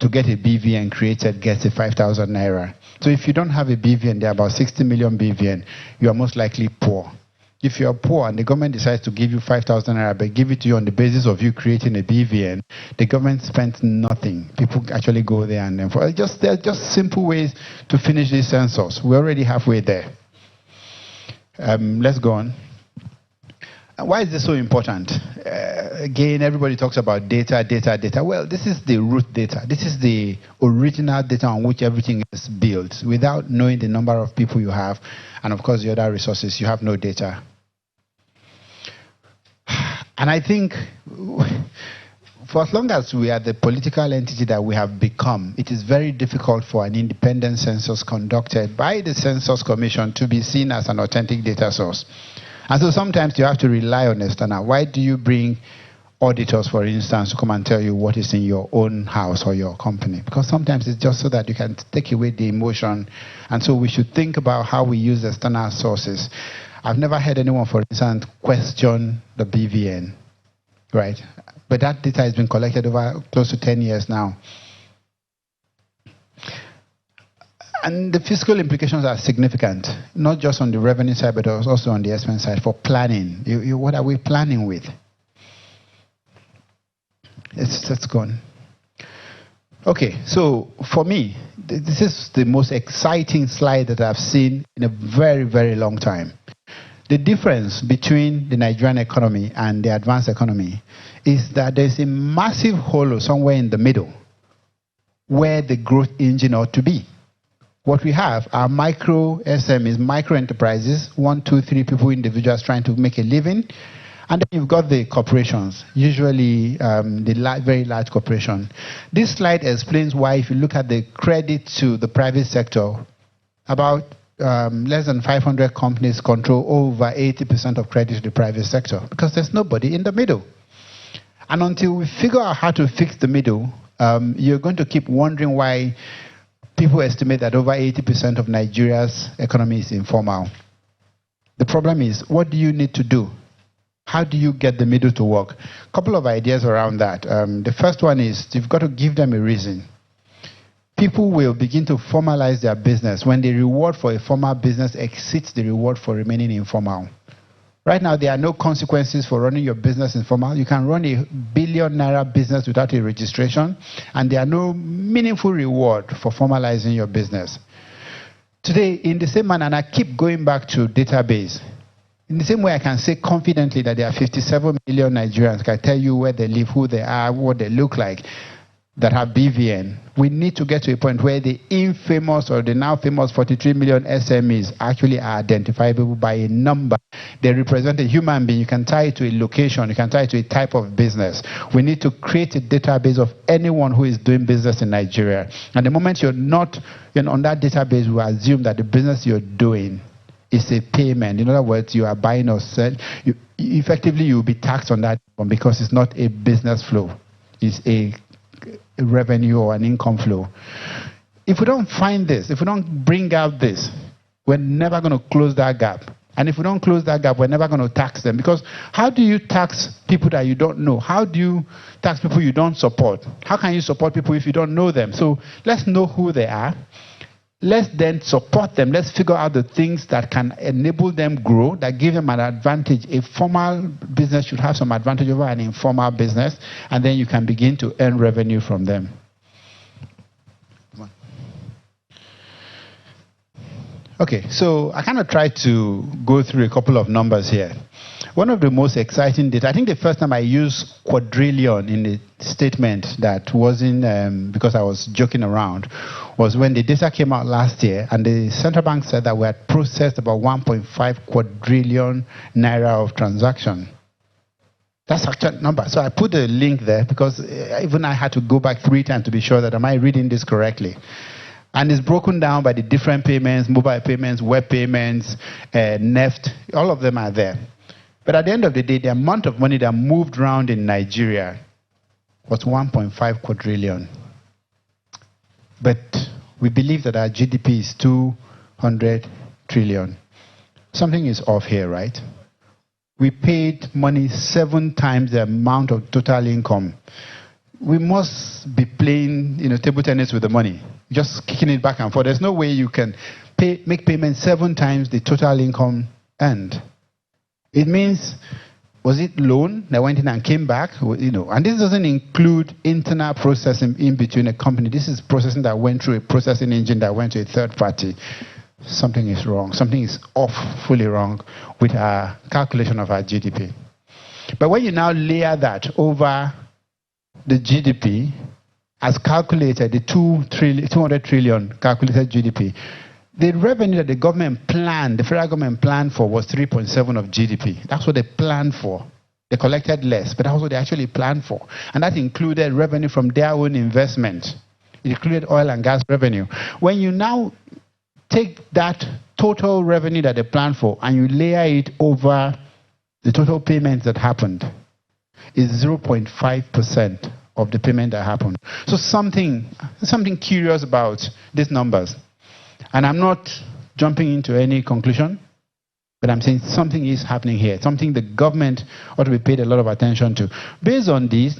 S4: to get a BVN created gets a 5,000 naira. So if you don't have a BVN, there are about 60 million BVN, you are most likely poor. If you are poor and the government decides to give you 5,000 naira, but give it to you on the basis of you creating a BVN, the government spends nothing. People actually go there and then there are just simple ways to finish this census. We're already halfway there. Let's go on. Why is this so important? Again, everybody talks about data. Well, this is the root data. This is the original data on which everything is built. Without knowing the number of people you have, and of course the other resources, you have no data. And I think for as long as we are the political entity that we have become, it is very difficult for an independent census conducted by the Census Commission to be seen as an authentic data source. And so sometimes you have to rely on external. Why do you bring auditors, for instance, to come and tell you what is in your own house or your company? Because sometimes it's just so that you can take away the emotion. And so we should think about how we use external sources. I've never heard anyone, for instance, question the BVN, right? But that data has been collected over close to 10 years now. And the fiscal implications are significant, not just on the revenue side, but also on the expense side for planning. What are we planning with? Let's go on. Okay, so for me, this is the most exciting slide that I've seen in a very, very long time. The difference between the Nigerian economy and the advanced economy is that there's a massive hole somewhere in the middle where the growth engine ought to be. What we have are micro SMEs, micro enterprises, 1, 2, 3 people, individuals trying to make a living. And then you've got the corporations, usually very large corporation. This slide explains why, if you look at the credit to the private sector, about less than 500 companies control over 80% of credit to the private sector, because there's nobody in the middle. And until we figure out how to fix the middle, you're going to keep wondering why people estimate that over 80% of Nigeria's economy is informal. The problem is, what do you need to do? How do you get the middle to work? A couple of ideas around that. The first one is you've got to give them a reason. People will begin to formalize their business when the reward for a formal business exceeds the reward for remaining informal. Right now, there are no consequences for running your business informal. You can run a ₦1 billion business without a registration, and there are no meaningful reward for formalizing your business. Today, in the same manner, and I keep going back to database, in the same way I can say confidently that there are 57 million Nigerians, can tell you where they live, who they are, what they look like, that have BVN. We need to get to a point where the infamous or the now famous 43 million SMEs actually are identifiable by a number. They represent a human being. You can tie it to a location. You can tie it to a type of business. We need to create a database of anyone who is doing business in Nigeria. And the moment you're not on that database, we assume that the business you're doing is a payment. In other words, you are buying or selling. Effectively, you will be taxed on that one because it's not a business flow. It's a revenue or an income flow. If we don't find this, if we don't bring out this, we're never going to close that gap. And if we don't close that gap, we're never going to tax them. Because how do you tax people that you don't know? How do you tax people you don't support? How can you support people if you don't know them? So let's know who they are. Let's then support them. Let's figure out the things that can enable them grow, that give them an advantage. A formal business should have some advantage over an informal business, and then you can begin to earn revenue from them. Okay, so I kind of tried to go through a couple of numbers here. One of the most exciting data, I think the first time I used quadrillion in the statement that wasn't because I was joking around, was when the data came out last year and the central bank said that we had processed about 1.5 quadrillion naira of transaction. That's actual number. So I put a link there because even I had to go back 3 times to be sure that am I reading this correctly. And it's broken down by the different payments, mobile payments, web payments, NEFT, all of them are there. But at the end of the day, the amount of money that moved around in Nigeria was 1.5 quadrillion. But we believe that our GDP is 200 trillion. Something is off here, right? We paid money 7 times the amount of total income. We must be playing, table tennis with the money, just kicking it back and forth. There's no way you can make payments 7 times the total income earned. It means, was it loan that went in and came back? And this doesn't include internal processing in between a company. This is processing that went through a processing engine that went to a third party. Something is wrong. Something is awfully wrong with our calculation of our GDP. But when you now layer that over the GDP, as calculated, the 200 trillion calculated GDP, the revenue that the federal government planned for was 3.7 of GDP. That's what they planned for. They collected less, but that's what they actually planned for. And that included revenue from their own investment. It included oil and gas revenue. When you now take that total revenue that they planned for and you layer it over the total payments that happened, is 0.5% of the payment that happened. So something curious about these numbers. And I'm not jumping into any conclusion, but I'm saying something is happening here, something the government ought to be paid a lot of attention to. Based on these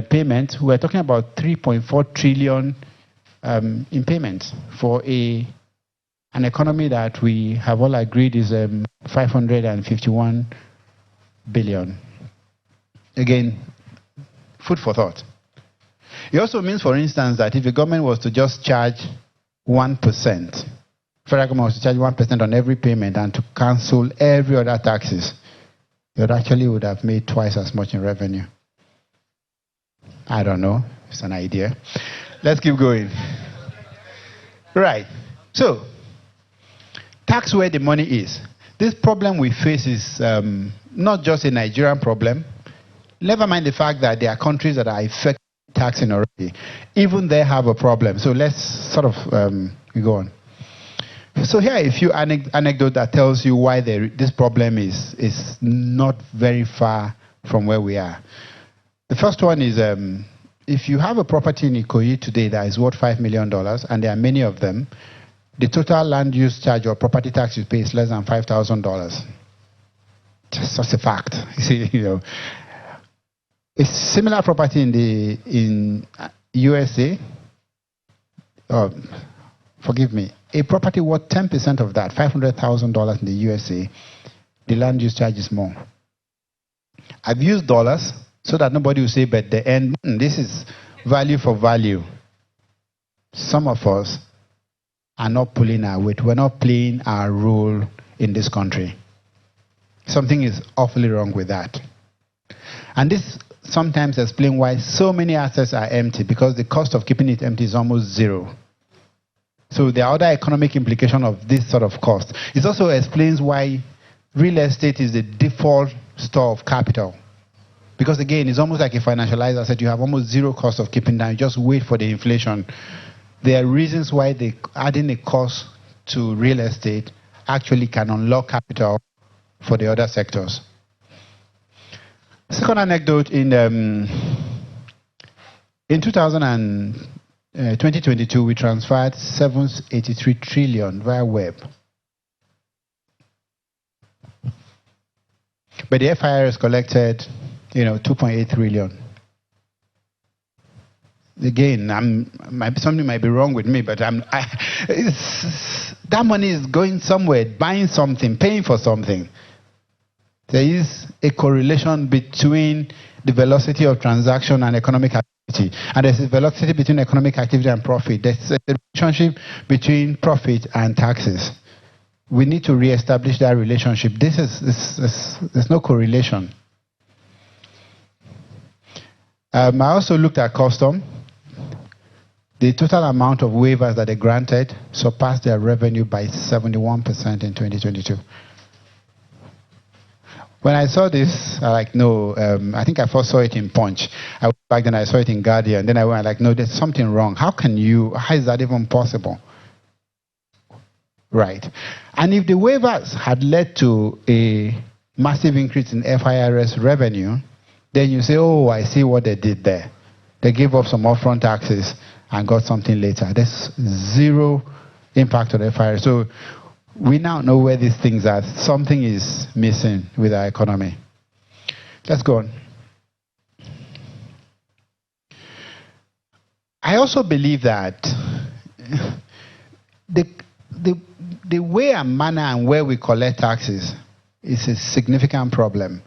S4: payments, we're talking about 3.4 trillion in payments for an economy that we have all agreed is 551 billion. Again, food for thought. It also means, for instance, that if the government was to just charge 1%, federal government was to charge 1% on every payment and to cancel every other taxes, it actually would have made twice as much in revenue. I don't know. It's an idea. Let's keep going. Right. So, tax where the money is. This problem we face is not just a Nigerian problem. Never mind the fact that there are countries that are effectively taxing already. Even they have a problem. So let's sort of go on. So here are a few anecdotes that tells you why this problem is not very far from where we are. The first one is if you have a property in Ikoyi today that is worth $5 million, and there are many of them, the total land use charge or property tax you pay is less than $5,000. Just such a fact. You see, a similar property in USA, forgive me, a property worth 10% of that, $500,000 in the USA, the land use charge is more. I've used dollars so that nobody will say, but the end, this is value for value. Some of us are not pulling our weight. We're not playing our role in this country. Something is awfully wrong with that. And this sometimes explains why so many assets are empty, because the cost of keeping it empty is almost zero. So the other economic implication of this sort of cost. It also explains why real estate is the default store of capital. Because again, it's almost like a financialized asset. You have almost zero cost of keeping down. You just wait for the inflation. There are reasons why adding a cost to real estate actually can unlock capital for the other sectors. Second anecdote, in 2022, we transferred 783 trillion via web. But the FIRS collected, 2.8 trillion. Again, something might be wrong with me, but that money is going somewhere, buying something, paying for something. There is a correlation between the velocity of transaction and economic activity. And there's a velocity between economic activity and profit. There's a relationship between profit and taxes. We need to reestablish that relationship. There's no correlation. I also looked at custom. The total amount of waivers that they granted surpassed their revenue by 71% in 2022. When I saw this, I I think I first saw it in Punch. I went back, then I saw it in Guardian. Then I went no, there's something wrong. How is that even possible? Right. And if the waivers had led to a massive increase in FIRS revenue, then you say, oh, I see what they did there. They gave up some upfront taxes and got something later. There's zero impact on FIRS. So we now know where these things are. Something is missing with our economy. Let's go on. I also believe that the way and manner and where we collect taxes is a significant problem.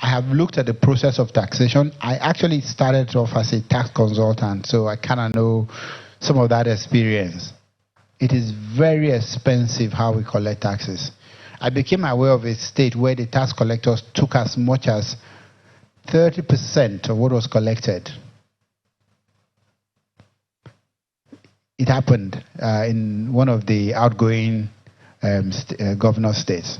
S4: I have looked at the process of taxation. I actually started off as a tax consultant, so I kind of know some of that experience. It is very expensive how we collect taxes. I became aware of a state where the tax collectors took as much as 30% of what was collected. It happened in one of the outgoing governor states.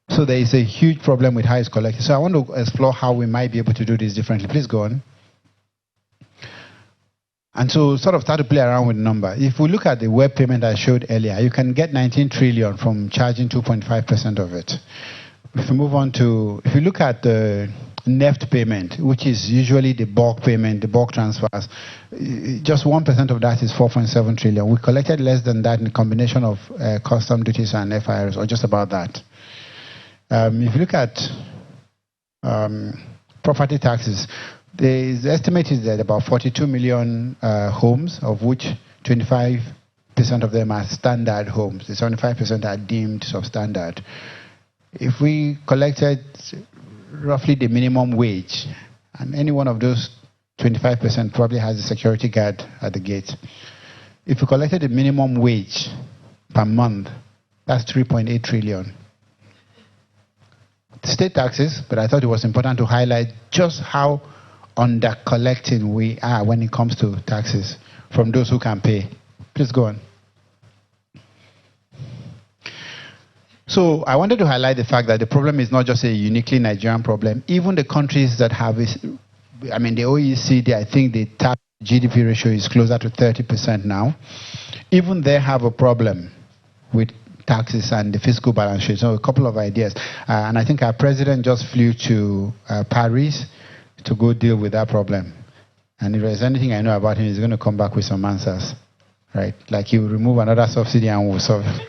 S4: So there is a huge problem with how it's collected. So I want to explore how we might be able to do this differently. Please go on. And so sort of start to play around with the number. If we look at the web payment I showed earlier, you can get 19 trillion from charging 2.5% of it. If we move on to, if you look at the NEFT payment, which is usually the bulk payment, the bulk transfers, just 1% of that is 4.7 trillion. We collected less than that in a combination of custom duties and FIRs, or just about that. If you look at property taxes, the estimate is that about 42 million homes, of which 25% of them are standard homes. The 75% are deemed substandard. If we collected roughly the minimum wage, and any one of those 25% probably has a security guard at the gate. If we collected the minimum wage per month, that's 3.8 trillion. State taxes, but I thought it was important to highlight just how under collecting we are when it comes to taxes from those who can pay. Please go on. So I wanted to highlight the fact that the problem is not just a uniquely Nigerian problem. Even the countries that have, the OECD, I think the tax GDP ratio is closer to 30% now. Even they have a problem with taxes and the fiscal balance sheet. So a couple of ideas. And I think our president just flew to Paris to go deal with that problem. And if there's anything I know about him, he's going to come back with some answers. Right? Like he will remove another subsidy and we'll solve it.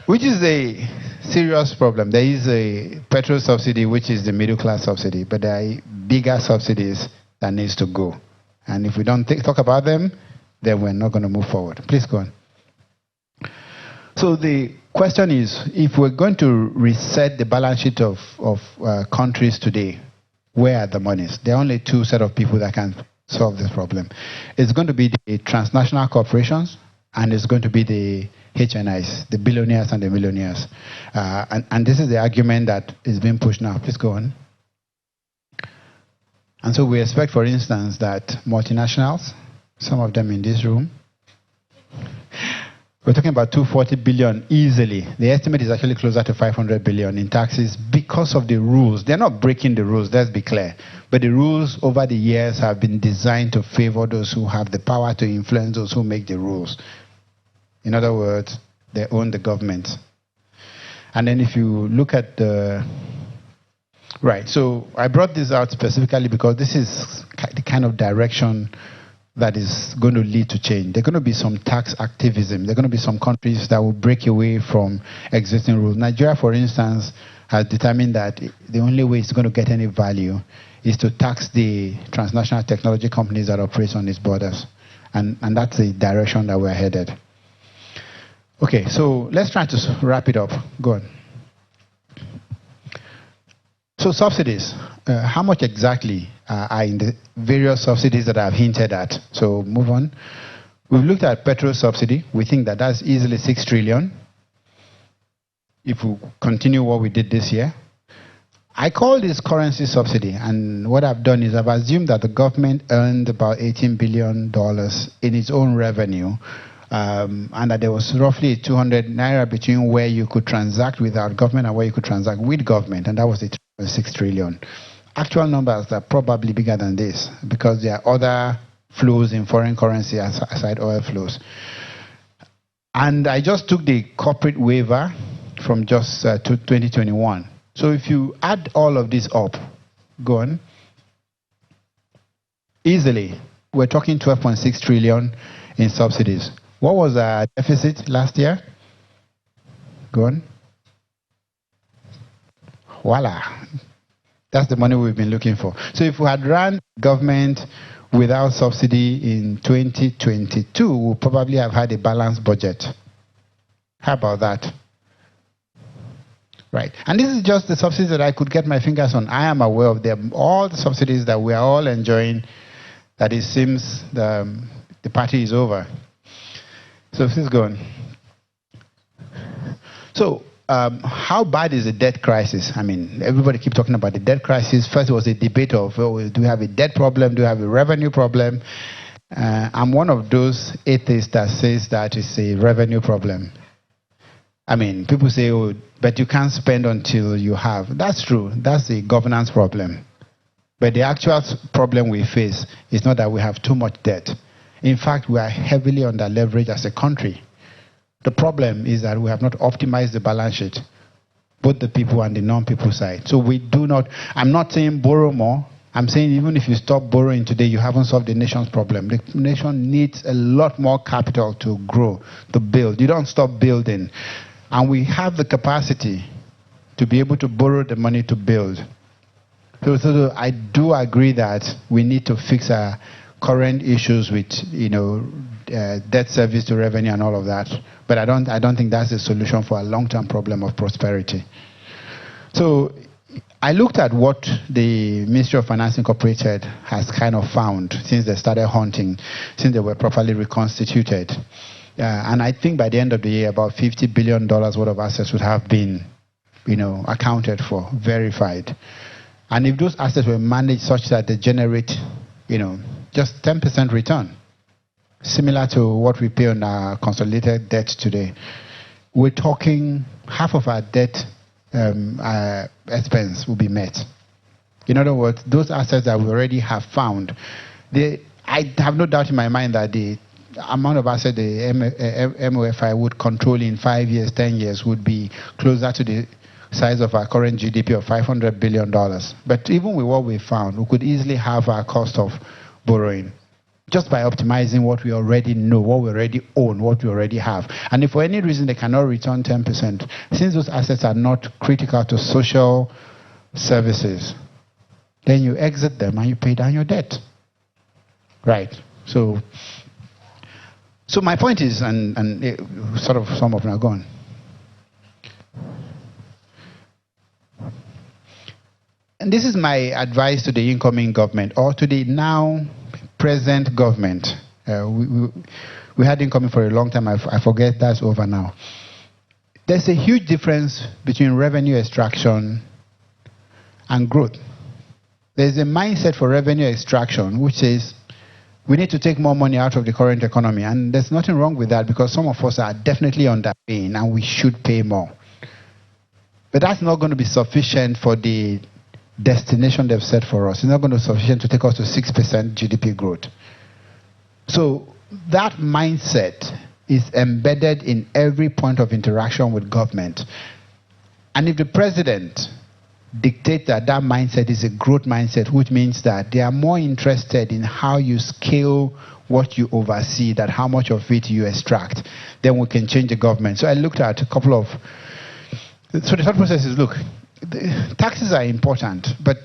S4: Which is a serious problem. There is a petrol subsidy, which is the middle class subsidy, but there are bigger subsidies that needs to go. And if we don't talk about them, then we're not going to move forward. Please go on. So the question is, if we're going to reset the balance sheet of countries today, where are the monies? There are only two set of people that can solve this problem. It's going to be the transnational corporations, and it's going to be the HNIs, the billionaires and the millionaires. And this is the argument that is being pushed now. Please go on. And so we expect, for instance, that multinationals, some of them in this room, we're talking about 240 billion easily. The estimate is actually closer to 500 billion in taxes because of the rules. They're not breaking the rules, let's be clear. But the rules over the years have been designed to favor those who have the power to influence those who make the rules. In other words, they own the government. And then if you look at the... Right, so I brought this out specifically because this is the kind of direction that is going to lead to change. There are going to be some tax activism. There are going to be some countries that will break away from existing rules. Nigeria, for instance, has determined that the only way it's going to get any value is to tax the transnational technology companies that operate on its borders. And that's the direction that we're headed. Okay, so let's try to wrap it up. Go on. So subsidies, how much exactly are in the various subsidies that I've hinted at? So move on. We've looked at petrol subsidy. We think that that's easily 6 trillion if we continue what we did this year. I call this currency subsidy, and what I've done is I've assumed that the government earned about $18 billion in its own revenue, and that there was roughly 200 naira between where you could transact without government and where you could transact with government, and that was the 6 trillion. Actual numbers are probably bigger than this because there are other flows in foreign currency aside oil flows. And I just took the corporate waiver from just to 2021. So if you add all of this up, go on, easily, we're talking 12.6 trillion in subsidies. What was our deficit last year? Go on. Voila. That's the money we've been looking for. So if we had run government without subsidy in 2022, we'll probably have had a balanced budget. How about that? Right. And this is just the subsidies that I could get my fingers on. I am aware of them. All the subsidies that we are all enjoying, that it seems the party is over. So please go on. So how bad is the debt crisis? I mean, everybody keeps talking about the debt crisis. First, it was a debate of, oh, do we have a debt problem? Do we have a revenue problem? I'm one of those atheists that says that it's a revenue problem. I mean, people say, oh, but you can't spend until you have. That's true. That's a governance problem. But the actual problem we face is not that we have too much debt. In fact, we are heavily under leveraged as a country. The problem is that we have not optimized the balance sheet, both the people and the non-people side. So we do not, I'm not saying borrow more. I'm saying even if you stop borrowing today, you haven't solved the nation's problem. The nation needs a lot more capital to grow, to build. You don't stop building. And we have the capacity to be able to borrow the money to build. So I do agree that we need to fix our current issues with, debt service to revenue and all of that. But I don't think that's the solution for a long-term problem of prosperity. So I looked at what the Ministry of Finance Incorporated has kind of found since they started hunting, since they were properly reconstituted. And I think by the end of the year, about $50 billion worth of assets would have been, accounted for, verified. And if those assets were managed such that they generate, just 10% return, similar to what we pay on our consolidated debt today, we're talking half of our debt expense will be met. In other words, those assets that we already have found, I have no doubt in my mind that the amount of assets the MOFI would control in 5 years, 10 years would be closer to the size of our current GDP of $500 billion. But even with what we found, we could easily have our cost of borrowing just by optimizing what we already know, what we already own, what we already have. And if for any reason they cannot return 10%, since those assets are not critical to social services, then you exit them and you pay down your debt. Right. So my point is, and sort of some of them are gone. And this is my advice to the incoming government, or to the now present government. We had incoming for a long time. I forget that's over now. There's a huge difference between revenue extraction and growth. There's a mindset for revenue extraction which is we need to take more money out of the current economy, and there's nothing wrong with that because some of us are definitely underpaying and we should pay more. But that's not going to be sufficient for the destination they've set for us. It's not going to be sufficient to take us to 6% GDP growth. So that mindset is embedded in every point of interaction with government. And if the president dictates that that mindset is a growth mindset, which means that they are more interested in how you scale what you oversee than how much of it you extract, then we can change the government. So I looked at a couple of... So the thought process is, look, the taxes are important, but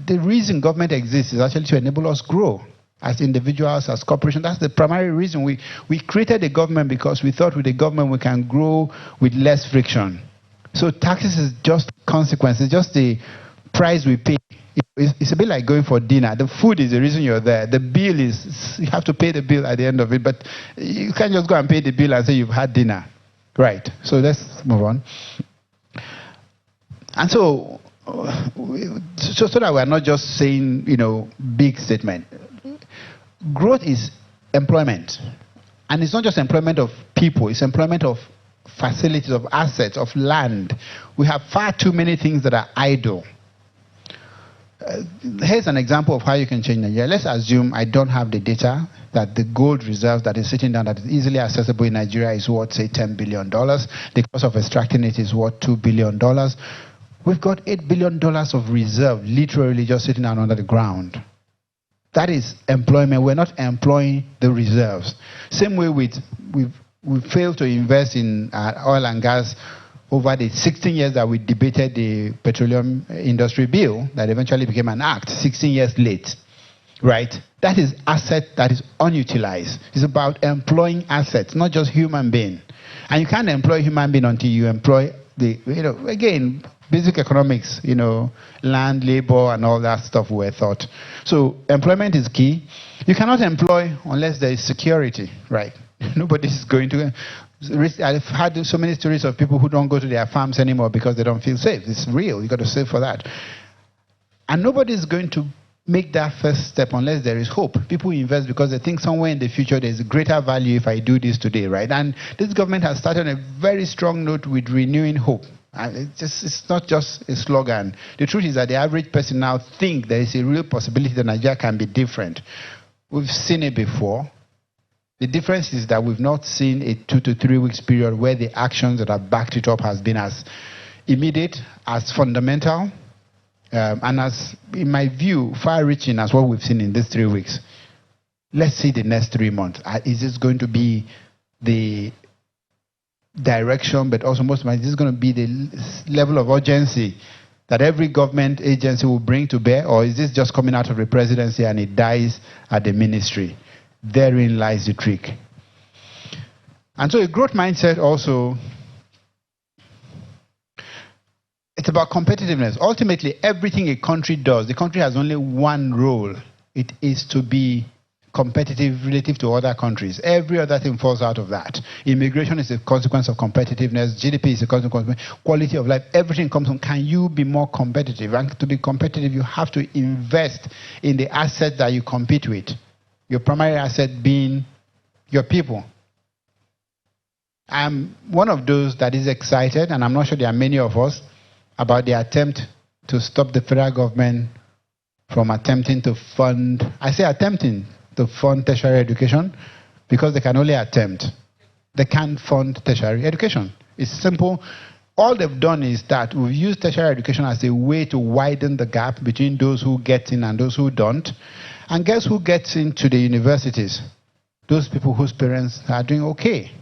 S4: the reason government exists is actually to enable us grow as individuals, as corporations. That's the primary reason. We created a government because we thought with the government we can grow with less friction. So taxes is just consequence. It's just the price we pay. It's a bit like going for dinner. The food is the reason you're there. The bill is, you have to pay the bill at the end of it, but you can't just go and pay the bill and say you've had dinner. Right. So let's move on. And so that we're not just saying, big statement. Growth is employment. And it's not just employment of people, it's employment of facilities, of assets, of land. We have far too many things that are idle. Here's an example of how you can change Nigeria. Let's assume I don't have the data that the gold reserve that is sitting down that is easily accessible in Nigeria is worth, say, $10 billion. The cost of extracting it is worth $2 billion. We've got $8 billion of reserve literally just sitting down under the ground. That is employment. We're not employing the reserves. Same way with we've failed to invest in oil and gas over the 16 years that we debated the petroleum industry bill that eventually became an act, 16 years late, right? That is asset that is unutilized. It's about employing assets, not just human being. And you can't employ human being until you employ the, again, basic economics, land, labor, and all that stuff were thought. So employment is key. You cannot employ unless there is security, right? Nobody is going to. I've had so many stories of people who don't go to their farms anymore because they don't feel safe. It's real. You got to save for that. And nobody is going to make that first step unless there is hope. People invest because they think somewhere in the future there's greater value if I do this today, right? And this government has started a very strong note with renewing hope. And it's not just a slogan. The truth is that the average person now thinks there is a real possibility that Nigeria can be different. We've seen it before. The difference is that we've not seen a 2 to 3 weeks period where the actions that have backed it up has been as immediate, as fundamental, and as, in my view, far-reaching as what we've seen in these 3 weeks. Let's see the next 3 months. Is this going to be the direction, but also most of it, is this going to be the level of urgency that every government agency will bring to bear, or is this just coming out of the presidency and it dies at the ministry? Therein lies the trick. And so a growth mindset also, it's about competitiveness. Ultimately, everything a country does, the country has only one role. It is to be competitive relative to other countries. Every other thing falls out of that. Immigration is a consequence of competitiveness. GDP is a consequence. Quality of life, everything comes from, can you be more competitive? And to be competitive, you have to invest in the assets that you compete with. Your primary asset being your people. I'm one of those that is excited, and I'm not sure there are many of us, about the attempt to stop the federal government from attempting to fund, I say attempting to fund tertiary education, because they can only attempt. They can't fund tertiary education. It's simple. All they've done is that we've used tertiary education as a way to widen the gap between those who get in and those who don't. And guess who gets into the universities? Those people whose parents are doing okay,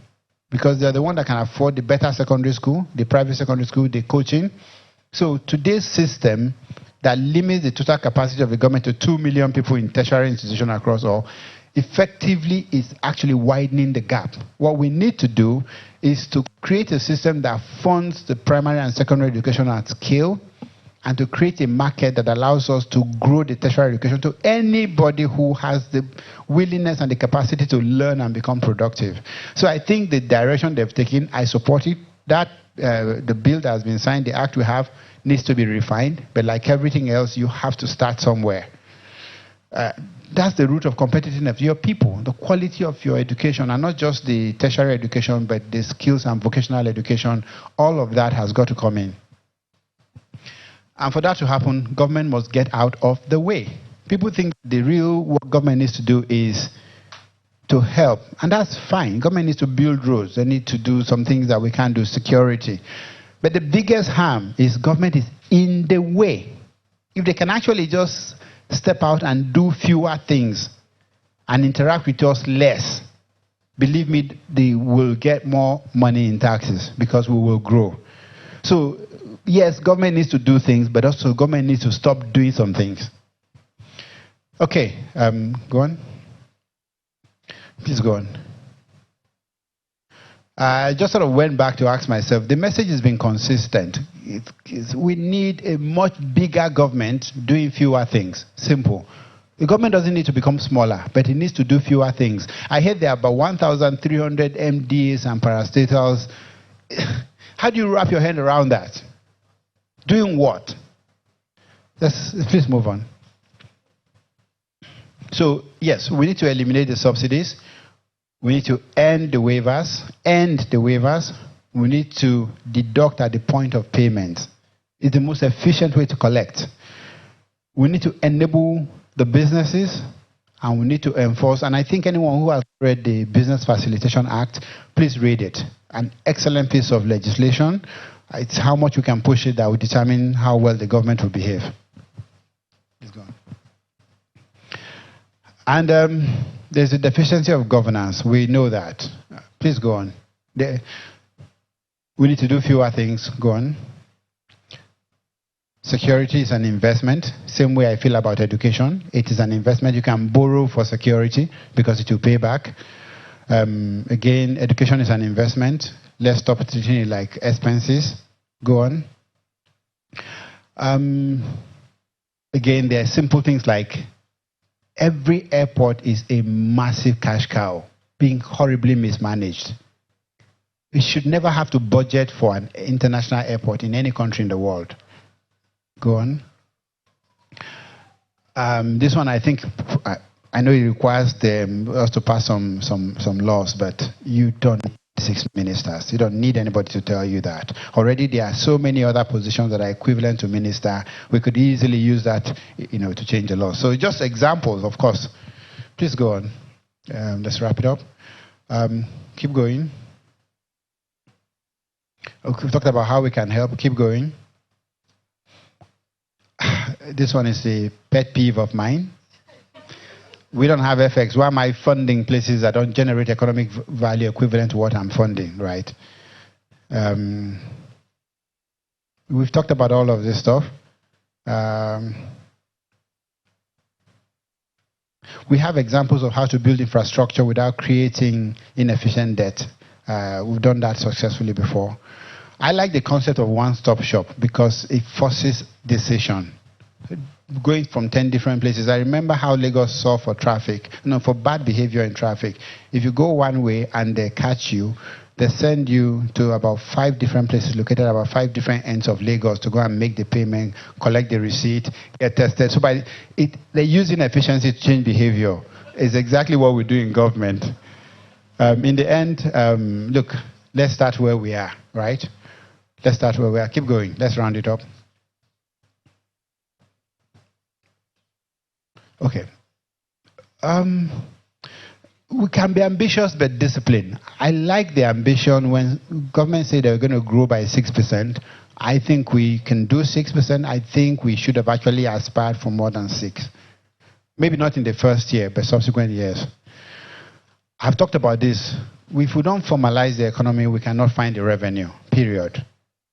S4: because they're the one that can afford the better secondary school, the private secondary school, the coaching. So today's system that limits the total capacity of the government to 2 million people in tertiary institutions across all, effectively is actually widening the gap. What we need to do is to create a system that funds the primary and secondary education at scale, and to create a market that allows us to grow the tertiary education to anybody who has the willingness and the capacity to learn and become productive. So I think the direction they've taken, I support it. That the bill that has been signed, the act we have, needs to be refined. But like everything else, you have to start somewhere. That's the root of competitiveness. Your people, the quality of your education, and not just the tertiary education, but the skills and vocational education, all of that has got to come in. And for that to happen, government must get out of the way. People think the real what government needs to do is to help. And that's fine. Government needs to build roads. They need to do some things that we can't do, security. But the biggest harm is government is in the way. If they can actually just step out and do fewer things and interact with us less, believe me, they will get more money in taxes because we will grow. So, yes, government needs to do things, but also government needs to stop doing some things. Okay, go on. Please go on. I just sort of went back to ask myself, the message has been consistent. We need a much bigger government doing fewer things. Simple. The government doesn't need to become smaller, but it needs to do fewer things. I heard there are about 1,300 MDs and parastatals. How do you wrap your head around that? Doing what? Please move on. So, yes, we need to eliminate the subsidies. We need to end the waivers. We need to deduct at the point of payment. It's the most efficient way to collect. We need to enable the businesses, and we need to enforce. And I think anyone who has read the Business Facilitation Act, please read it. An excellent piece of legislation. It's how much we can push it that will determine how well the government will behave. Please go on. And there's a deficiency of governance. We know that. Please go on. We need to do fewer things. Go on. Security is an investment. Same way I feel about education. It is an investment. You can borrow for security because it will pay back. Again, education is an investment. Let's stop treating it like expenses. Go on. Again, there are simple things like every airport is a massive cash cow being horribly mismanaged. We should never have to budget for an international airport in any country in the world. Go on. This one, I think, I know it requires us to pass some laws, but you don't need 6 ministers. You don't need anybody to tell you that. Already there are so many other positions that are equivalent to minister. We could easily use that, to change the law. So just examples, of course. Please go on. Let's wrap it up. Keep going. Okay, we've talked about how we can help. Keep going. This one is a pet peeve of mine. We don't have FX. Why am I funding places that don't generate economic value equivalent to what I'm funding, right? We've talked about all of this stuff. We have examples of how to build infrastructure without creating inefficient debt. We've done that successfully before. I like the concept of one-stop shop because it forces decision. Going from 10 different places. I remember how Lagos saw for traffic, for bad behavior in traffic. If you go one way and they catch you, they send you to about 5 different places located at about 5 different ends of Lagos to go and make the payment, collect the receipt, get tested. So they're using efficiency to change behavior. It's exactly what we do in government. In the end, look, let's start where we are, right? Let's start where we are. Keep going. Let's round it up. Okay. We can be ambitious but disciplined. I like the ambition when government say they're going to grow by 6%. I think we can do 6%. I think we should have actually aspired for more than 6. Maybe not in the first year, but subsequent years. I've talked about this. If we don't formalize the economy, we cannot find the revenue, period.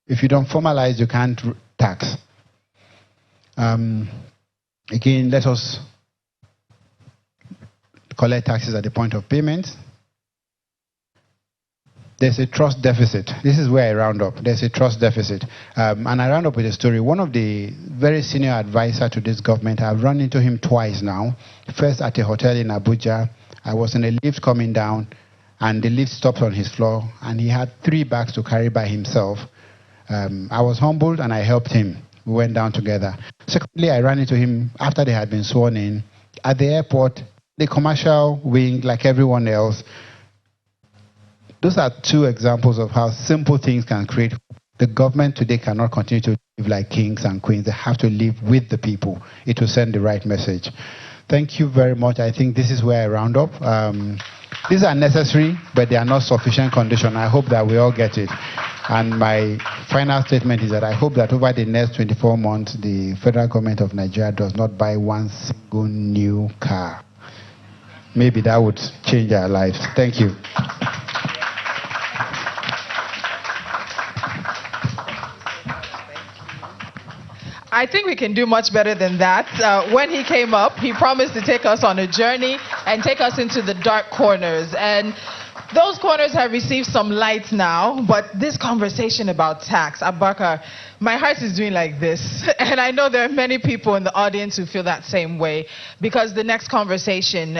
S4: If you don't formalize, you can't tax. Again, let us collect taxes at the point of payment. There's a trust deficit. This is where I round up. There's a trust deficit. And I round up with a story. One of the very senior advisors to this government, I've run into him twice now. First at a hotel in Abuja. I was in a lift coming down, and the lift stopped on his floor, and he had 3 bags to carry by himself. I was humbled, and I helped him. We went down together. Secondly, I ran into him after they had been sworn in at the airport, the commercial wing, like everyone else. Those are 2 examples of how simple things can create. The government today cannot continue to live like kings and queens. They have to live with the people. It will send the right message. Thank you very much. I think this is where I round up. These are necessary, but they are not sufficient condition. I hope that we all get it. And my final statement is that I hope that over the next 24 months, the federal government of Nigeria does not buy one single new car. Maybe that would change our lives. Thank you.
S1: I think we can do much better than that. When he came up, he promised to take us on a journey and take us into the dark corners. And those corners have received some light now, but this conversation about tax, Abubakar, my heart is doing like this. And I know there are many people in the audience who feel that same way, because the next conversation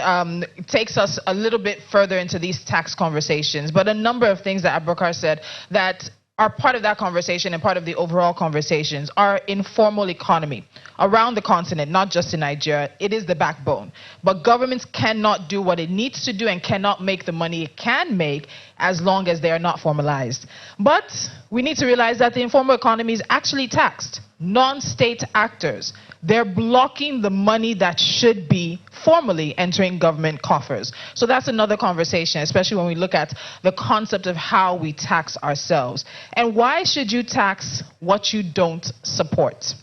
S1: takes us a little bit further into these tax conversations. But a number of things that Abubakar said that are part of that conversation and part of the overall conversations are informal economy around the continent, not just in Nigeria. It is the backbone. But governments cannot do what it needs to do and cannot make the money it can make as long as they are not formalized. But we need to realize that the informal economy is actually taxed. non-state actors. They're blocking the money that should be formally entering government coffers. So that's another conversation, especially when we look at the concept of how we tax ourselves. And why should you tax what you don't support?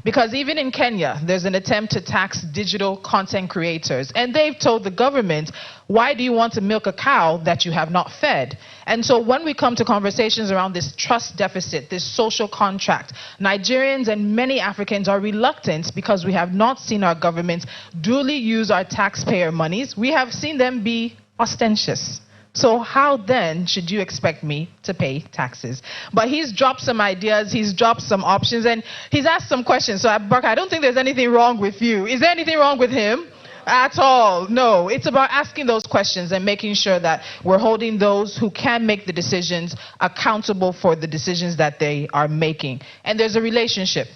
S1: Because even in Kenya, there's an attempt to tax digital content creators. And they've told the government, why do you want to milk a cow that you have not fed? And so when we come to conversations around this trust deficit, this social contract, Nigerians and many Africans are reluctant because we have not seen our government duly use our taxpayer monies. We have seen them be ostentatious. So how then should you expect me to pay taxes? But he's dropped some ideas, he's dropped some options, and he's asked some questions. So Abubakar, I don't think there's anything wrong with you. Is there anything wrong with him? At all. No. It's about asking those questions and making sure that we're holding those who can make the decisions accountable for the decisions that they are making. And there's a relationship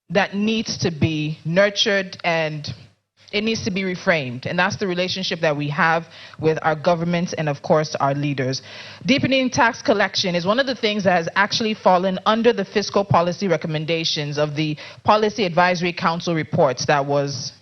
S1: that needs to be nurtured, and it needs to be reframed, and that's the relationship that we have with our governments and, of course, our leaders. Deepening tax collection is one of the things that has actually fallen under the fiscal policy recommendations of the Policy Advisory Council reports that was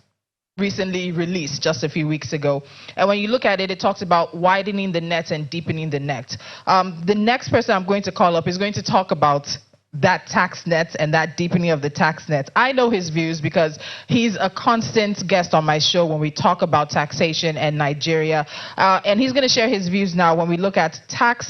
S1: recently released just a few weeks ago. And when you look at it, it talks about widening the net and deepening the net. The next person I'm going to call up is going to talk about that tax net and that deepening of the tax net. I know his views because he's a constant guest on my show when we talk about taxation and Nigeria. And he's going to share his views now when we look at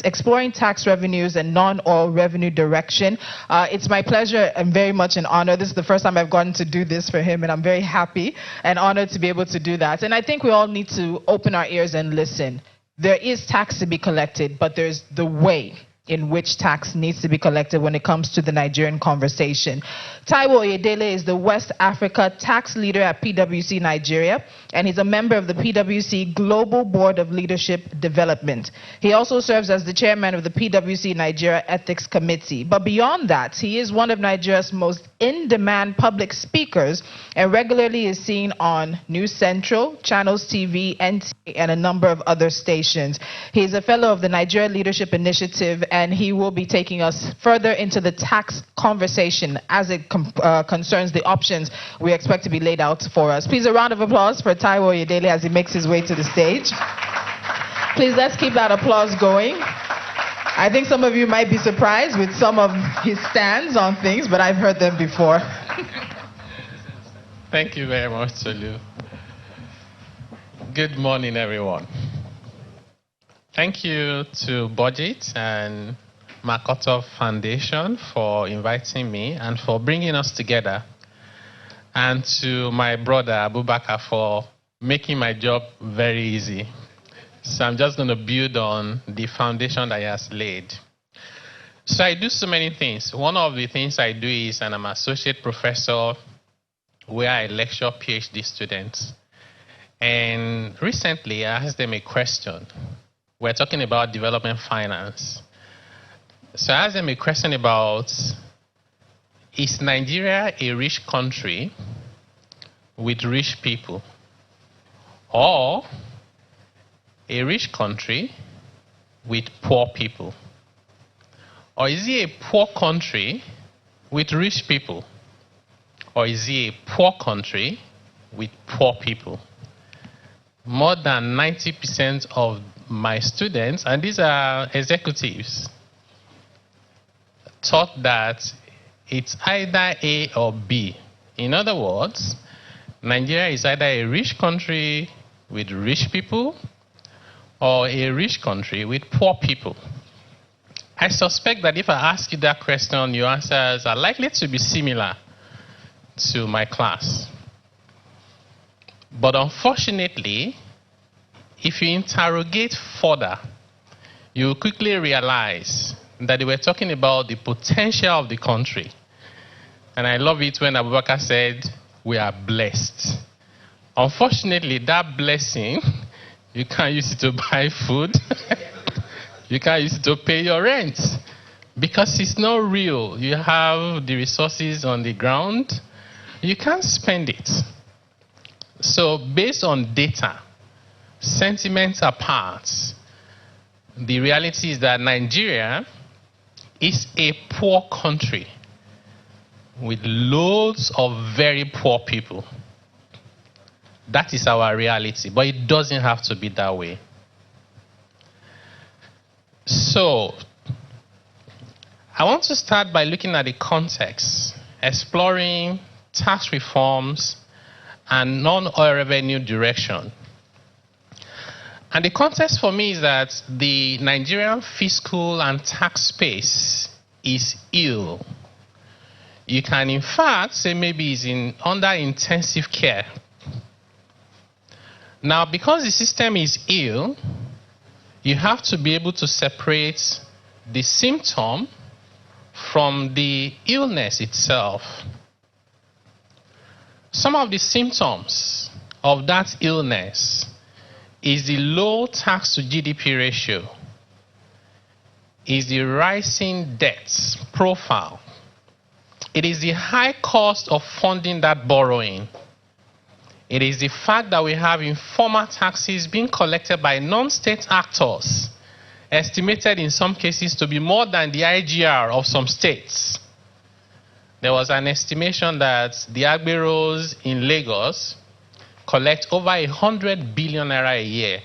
S1: exploring tax revenues and non-oil revenue direction. It's my pleasure and very much an honor. This is the first time I've gotten to do this for him, and I'm very happy and honored to be able to do that. And I think we all need to open our ears and listen. There is tax to be collected, but there's the way in which tax needs to be collected when it comes to the Nigerian conversation. Taiwo Oyedele is the West Africa tax leader at PwC Nigeria, and he's a member of the PwC Global Board of Leadership Development. He also serves as the chairman of the PwC Nigeria Ethics Committee. But beyond that, he is one of Nigeria's most in-demand public speakers and regularly is seen on News Central, Channels TV, NTA, and a number of other stations. He's a fellow of the Nigeria Leadership Initiative, and he will be taking us further into the tax conversation as it concerns the options we expect to be laid out for us. Please, a round of applause for Taiwo Oyedele as he makes his way to the stage. Please, let's keep that applause going. I think some of you might be surprised with some of his stands on things, but I've heard them before.
S5: Thank you very much, Tolu. Good morning, everyone. Thank you to Budget and Makoto Foundation for inviting me and for bringing us together, and to my brother Abubakar for making my job very easy. So I'm just going to build on the foundation that he has laid. So I do so many things. One of the things I do is I'm an associate professor where I lecture PhD students. And recently I asked them a question. We're talking about development finance. So I asked them a question about, is Nigeria a rich country with rich people, or a rich country with poor people? Or is it a poor country with rich people? Or is it a poor country with poor people? More than 90% of my students, and these are executives, thought that it's either A or B. In other words, Nigeria is either a rich country with rich people or a rich country with poor people. I suspect that if I ask you that question, your answers are likely to be similar to my class. But unfortunately, if you interrogate further, you will quickly realize that they were talking about the potential of the country. And I love it when Abubakar said, we are blessed. Unfortunately, that blessing, you can't use it to buy food. You can't use it to pay your rent because it's not real. You have the resources on the ground. You can't spend it. So based on data, sentiments apart, the reality is that Nigeria is a poor country with loads of very poor people. That is our reality, but it doesn't have to be that way. So, I want to start by looking at the context, exploring tax reforms and non-oil revenue direction. And the context for me is that the Nigerian fiscal and tax space is ill. You can in fact say maybe it's under intensive care. Now, because the system is ill, you have to be able to separate the symptom from the illness itself. Some of the symptoms of that illness is the low tax to GDP ratio, is the rising debt profile, it is the high cost of funding that borrowing, it is the fact that we have informal taxes being collected by non-state actors, estimated in some cases to be more than the IGR of some states. There was an estimation that the agberos in Lagos collect over 100 billion naira a year.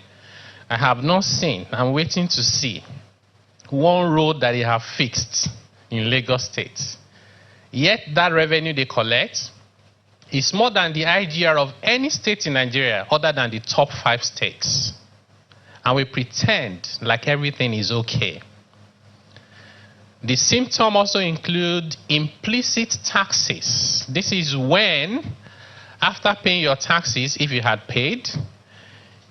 S5: I have not seen, I'm waiting to see, one road that they have fixed in Lagos State. Yet that revenue they collect is more than the IGR of any state in Nigeria other than the top 5 states. And we pretend like everything is okay. The symptoms also include implicit taxes. This is when, after paying your taxes, if you had paid,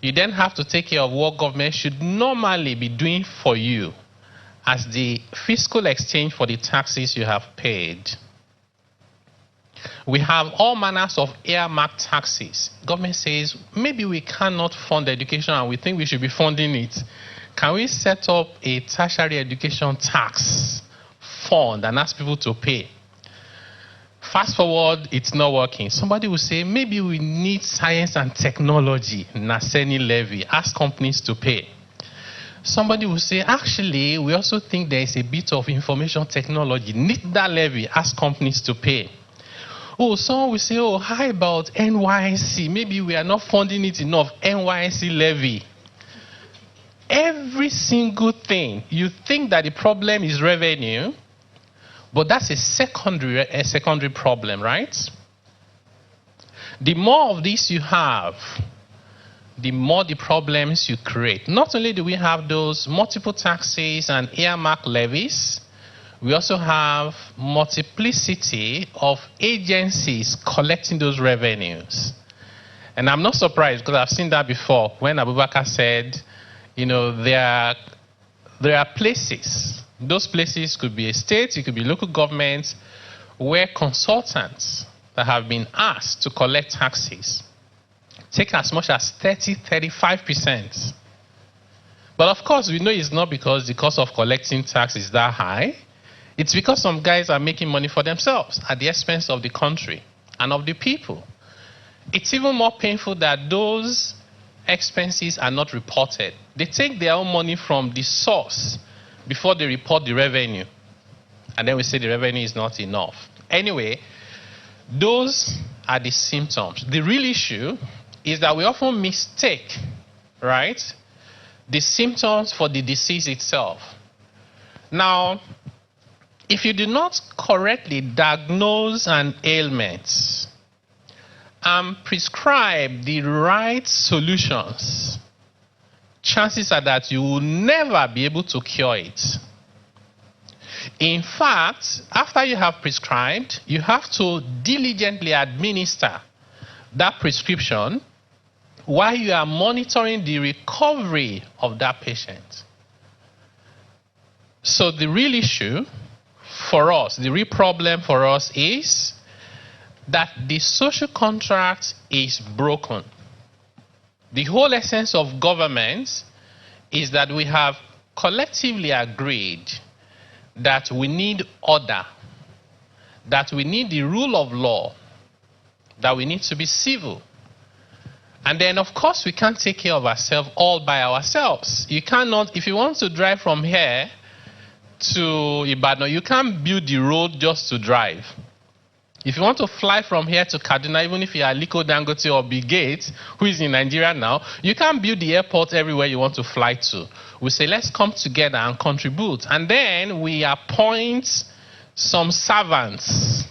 S5: you then have to take care of what government should normally be doing for you as the fiscal exchange for the taxes you have paid. We have all manners of earmarked taxes. Government says, maybe we cannot fund education and we think we should be funding it. Can we set up a tertiary education tax fund and ask people to pay? Fast forward, it's not working. Somebody will say, maybe we need science and technology, NASENI levy, ask companies to pay. Somebody will say, actually, we also think there is a bit of information technology, need that levy, ask companies to pay. Oh, someone will say, oh, how about NYC? Maybe we are not funding it enough, NYC levy. Every single thing, you think that the problem is revenue, but that's a secondary problem, right? The more of this you have, the more the problems you create. Not only do we have those multiple taxes and earmark levies, we also have multiplicity of agencies collecting those revenues. And I'm not surprised because I've seen that before when Abubakar said, you know, there are places. Those places could be a state, it could be local governments, where consultants that have been asked to collect taxes take as much as 30-35%. But of course, we know it's not because the cost of collecting tax is that high. It's because some guys are making money for themselves at the expense of the country and of the people. It's even more painful that those expenses are not reported. They take their own money from the source before they report the revenue. And then we say the revenue is not enough. Anyway, those are the symptoms. The real issue is that we often mistake, right, the symptoms for the disease itself. Now, if you do not correctly diagnose an ailment and prescribe the right solutions, chances are that you will never be able to cure it. In fact, after you have prescribed, you have to diligently administer that prescription while you are monitoring the recovery of that patient. So the real issue for us, the real problem for us is that the social contract is broken. The whole essence of government is that we have collectively agreed that we need order, that we need the rule of law, that we need to be civil. And then, of course, we can't take care of ourselves all by ourselves. You cannot, if you want to drive from here to Ibadan, you can't build the road just to drive. If you want to fly from here to Kaduna, even if you are Aliko Dangote or Bill Gates, who is in Nigeria now, you can't build the airport everywhere you want to fly to. We say, let's come together and contribute. And then we appoint some servants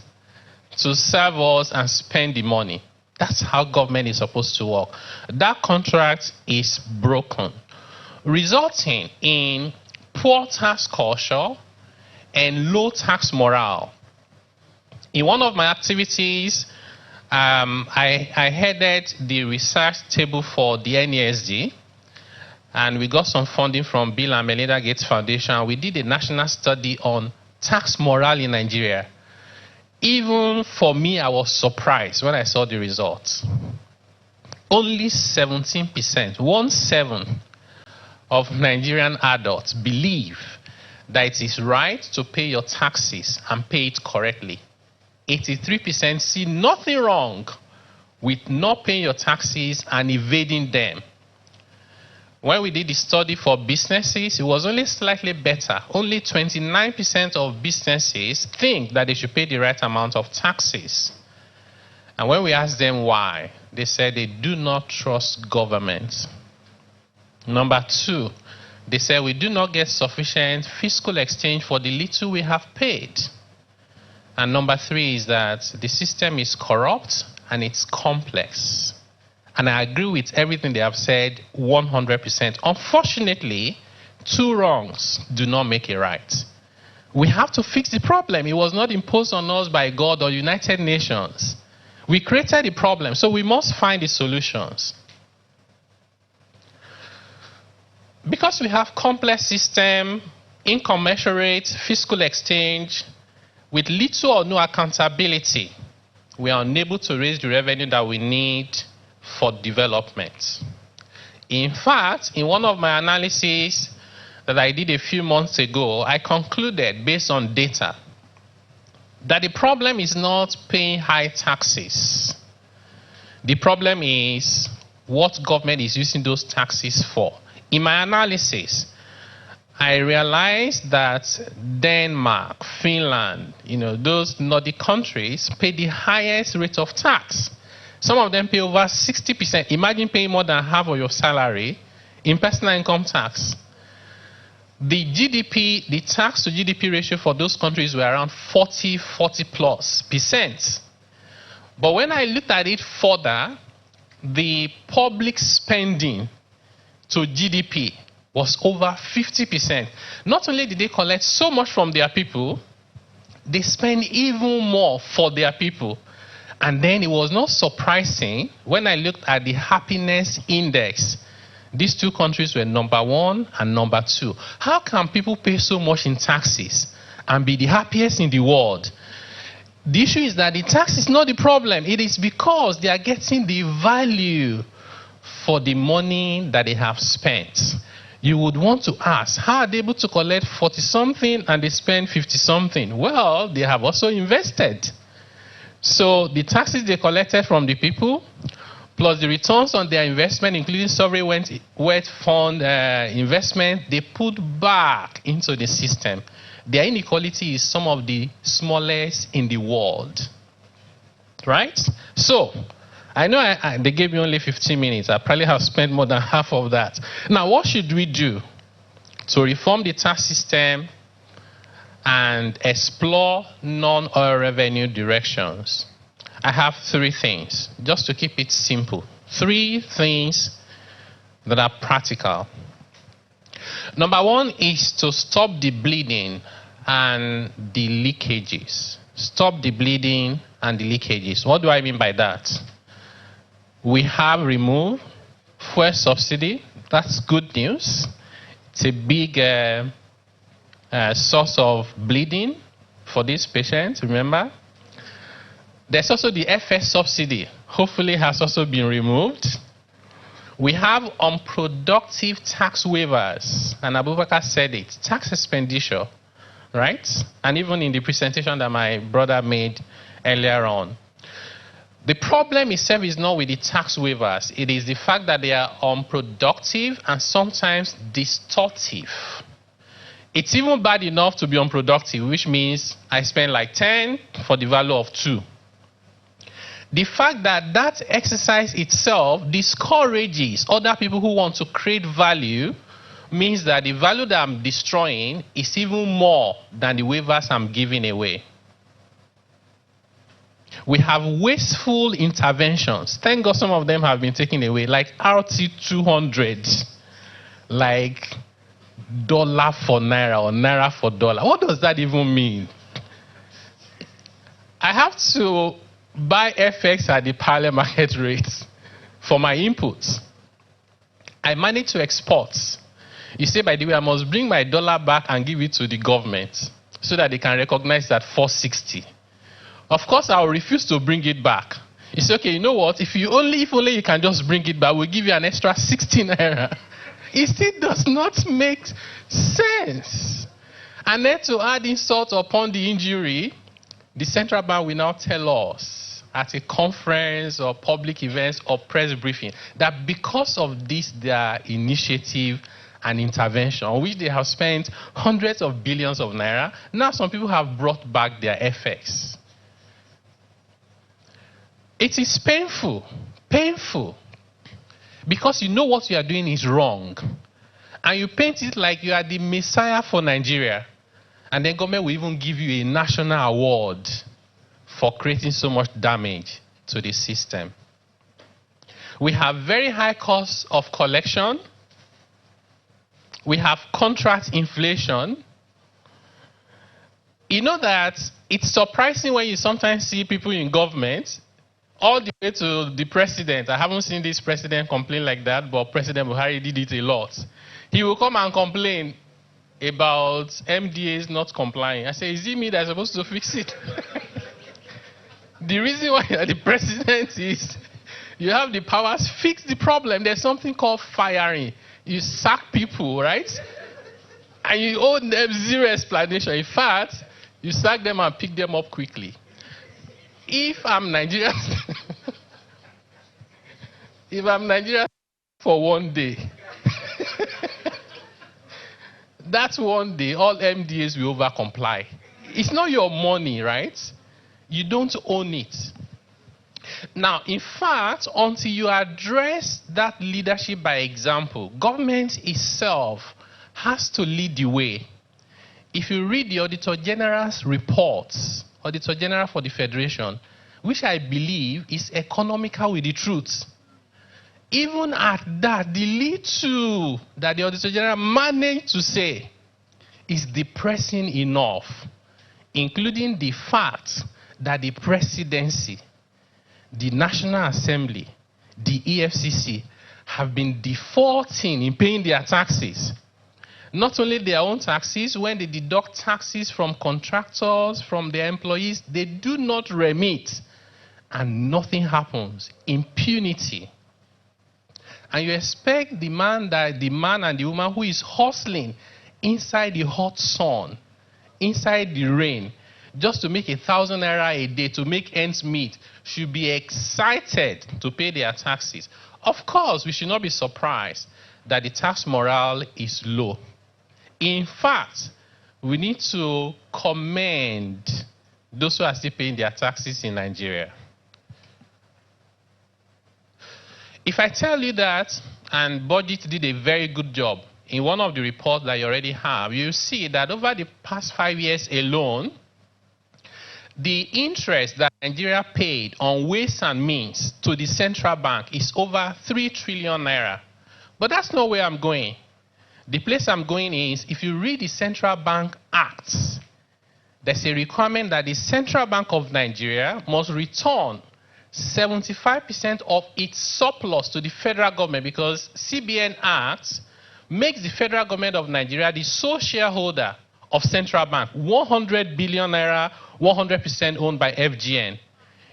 S5: to serve us and spend the money. That's how government is supposed to work. That contract is broken, resulting in poor tax culture and low tax morale. In one of my activities, I headed the research table for the NESD, and we got some funding from Bill and Melinda Gates Foundation. We did a national study on tax morale in Nigeria. Even for me, I was surprised when I saw the results. Only 17%, 1/7 of Nigerian adults believe that it is right to pay your taxes and pay it correctly. 83% see nothing wrong with not paying your taxes and evading them. When we did the study for businesses, it was only slightly better. Only 29% of businesses think that they should pay the right amount of taxes. And when we asked them why, they said they do not trust government. Number two, they said we do not get sufficient fiscal exchange for the little we have paid. And number three is that the system is corrupt and it's complex. And I agree with everything they have said 100%. Unfortunately, two wrongs do not make a right. We have to fix the problem. It was not imposed on us by God or United Nations. We created the problem, so we must find the solutions. Because we have complex system, incommensurate fiscal exchange, with little or no accountability, we are unable to raise the revenue that we need for development. In fact, in one of my analyses that I did a few months ago, I concluded, based on data, that the problem is not paying high taxes. The problem is what government is using those taxes for. In my analysis, I realized that Denmark, Finland, those Nordic countries pay the highest rate of tax. Some of them pay over 60%. Imagine paying more than half of your salary in personal income tax. The GDP, the tax to GDP ratio for those countries were around 40+%. But when I looked at it further, the public spending to GDP was over 50%. Not only did they collect so much from their people, they spend even more for their people. And then it was not surprising when I looked at the happiness index. These two countries were number 1 and number 2. How can people pay so much in taxes and be the happiest in the world? The issue is that the tax is not the problem. It is because they are getting the value for the money that they have spent. You would want to ask, how are they able to collect 40-something and they spend 50-something? Well, they have also invested. So the taxes they collected from the people, plus the returns on their investment, including sovereign wealth fund investment, they put back into the system. Their inequality is some of the smallest in the world. Right? So, I know they gave me only 15 minutes. I probably have spent more than half of that. Now, what should we do to reform the tax system and explore non-oil revenue directions? I have 3 things, just to keep it simple. 3 things that are practical. Number 1 is to stop the bleeding and the leakages. Stop the bleeding and the leakages. What do I mean by that? We have removed fuel subsidy. That's good news. It's a big source of bleeding for these patients, remember? There's also the FS subsidy. Hopefully has also been removed. We have unproductive tax waivers, and Abubakar said it, tax expenditure, right? And even in the presentation that my brother made earlier on. The problem itself is not with the tax waivers. It is the fact that they are unproductive and sometimes distortive. It's even bad enough to be unproductive, which means I spend like 10 for the value of 2. The fact that that exercise itself discourages other people who want to create value means that the value that I'm destroying is even more than the waivers I'm giving away. We have wasteful interventions. Thank God some of them have been taken away, like RT200, like dollar for naira or naira for dollar. What does that even mean? I have to buy FX at the parallel market rates for my inputs. I manage to export. You say, by the way, I must bring my dollar back and give it to the government so that they can recognize that 460. Of course, I will refuse to bring it back. You say, okay, you know what? If only you can just bring it back, we'll give you an extra 16 naira. It still does not make sense. And then to add insult upon the injury, the central bank will now tell us at a conference or public events or press briefing that because of this, their initiative and intervention, on which they have spent hundreds of billions of naira, now some people have brought back their FX. It is painful, because you know what you are doing is wrong. And you paint it like you are the messiah for Nigeria. And then government will even give you a national award for creating so much damage to the system. We have very high costs of collection. We have contract inflation. You know that it's surprising when you sometimes see people in government, all the way to the president. I haven't seen this president complain like that, but President Buhari did it a lot. He will come and complain about MDAs not complying. I say, is it me that's supposed to fix it? The reason why you're the president is you have the powers, fix the problem. There's something called firing. You sack people, right? And you owe them zero explanation. In fact, you sack them and pick them up quickly. If I'm Nigerian, for one day, that's one day all MDAs will over comply. It's not your money, right? You don't own it. Now, in fact, until you address that leadership by example, government itself has to lead the way. If you read the Auditor General's reports, Auditor General for the Federation, which I believe is economical with the truth, even at that, the little that the Auditor General managed to say is depressing enough, including the fact that the presidency, the National Assembly, the EFCC have been defaulting in paying their taxes. Not only their own taxes, when they deduct taxes from contractors, from their employees, they do not remit, and nothing happens. Impunity. And you expect the man and the woman who is hustling inside the hot sun, inside the rain, just to make 1,000 naira a day to make ends meet, should be excited to pay their taxes. Of course, we should not be surprised that the tax morale is low. In fact, we need to commend those who are still paying their taxes in Nigeria. If I tell you that, and Budget did a very good job in one of the reports that you already have, you see that over the past 5 years alone, the interest that Nigeria paid on ways and means to the central bank is over 3 trillion naira. But that's not where I'm going. The place I'm going is, if you read the Central Bank Act, there's a requirement that the Central Bank of Nigeria must return 75% of its surplus to the federal government, because CBN Act makes the federal government of Nigeria the sole shareholder of Central Bank. 100 billion naira, 100% owned by FGN.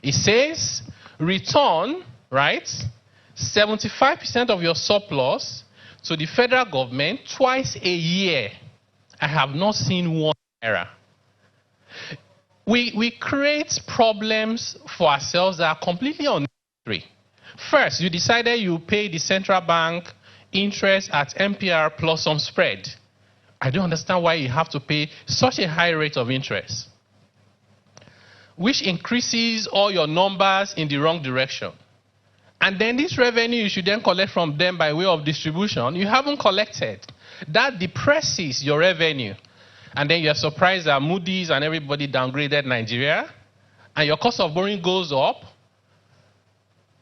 S5: It says, return, right, 75% of your surplus to the federal government twice a year. I have not seen one error. We create problems for ourselves that are completely unnecessary. First, you decided you pay the central bank interest at MPR plus some spread. I don't understand why you have to pay such a high rate of interest. which increases all your numbers in the wrong direction. And then this revenue you should then collect from them by way of distribution, you haven't collected. That depresses your revenue. And then you're surprised that Moody's and everybody downgraded Nigeria, and your cost of borrowing goes up.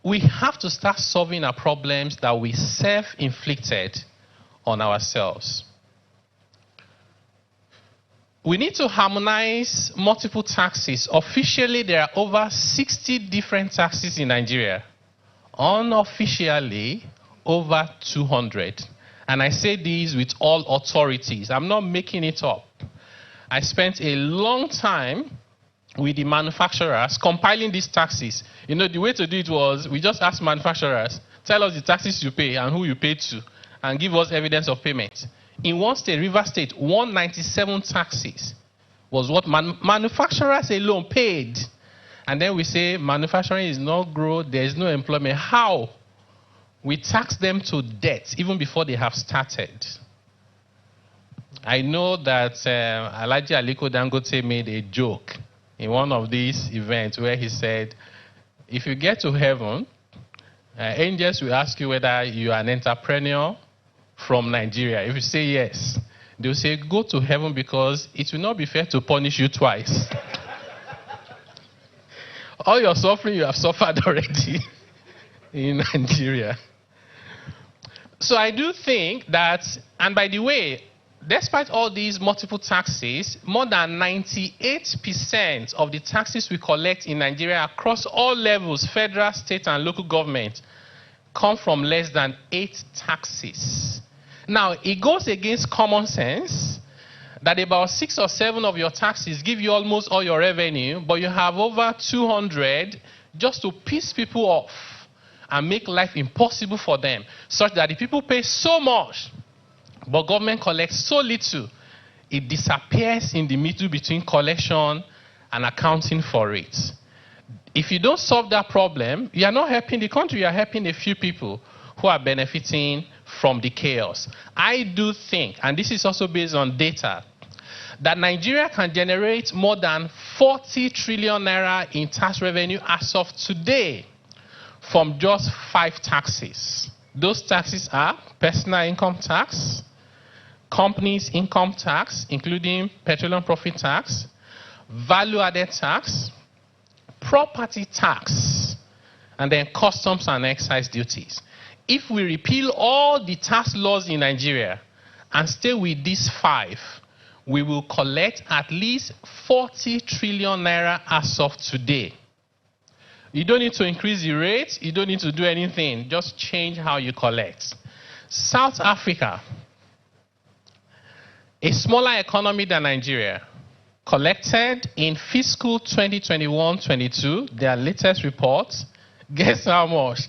S5: We have to start solving our problems that we self-inflicted on ourselves. We need to harmonize multiple taxes. Officially, there are over 60 different taxes in Nigeria. Unofficially, over 200. And I say these with all authorities. I'm not making it up. I spent a long time with the manufacturers compiling these taxes. You know, the way to do it was we just asked manufacturers, tell us the taxes you pay and who you pay to, and give us evidence of payment. In one state, Rivers State, 197 taxes was what manufacturers alone paid. And then we say manufacturing is not growth, there is no employment. How? We tax them to death even before they have started. I know that Alhaji Aliko Dangote made a joke in one of these events where he said, if you get to heaven, angels will ask you whether you are an entrepreneur from Nigeria. If you say yes, they'll say, go to heaven because it will not be fair to punish you twice. All your suffering you have suffered already in Nigeria. So I do think that, and by the way, despite all these multiple taxes, more than 98% of the taxes we collect in Nigeria across all levels, federal, state, and local government, come from less than 8 taxes. Now, it goes against common sense that about 6 or 7 of your taxes give you almost all your revenue, but you have over 200 just to piss people off and make life impossible for them, such that the people pay so much, but government collects so little, it disappears in the middle between collection and accounting for it. If you don't solve that problem, you are not helping the country, you are helping a few people who are benefiting from the chaos. I do think, and this is also based on data, that Nigeria can generate more than 40 trillion naira in tax revenue as of today from just 5 taxes. Those taxes are personal income tax, companies income tax, including petroleum profit tax, value-added tax, property tax, and then customs and excise duties. If we repeal all the tax laws in Nigeria and stay with these 5, we will collect at least 40 trillion naira as of today. You don't need to increase the rate, you don't need to do anything, just change how you collect. South Africa, a smaller economy than Nigeria, collected in fiscal 2021-22, their latest report, guess how much?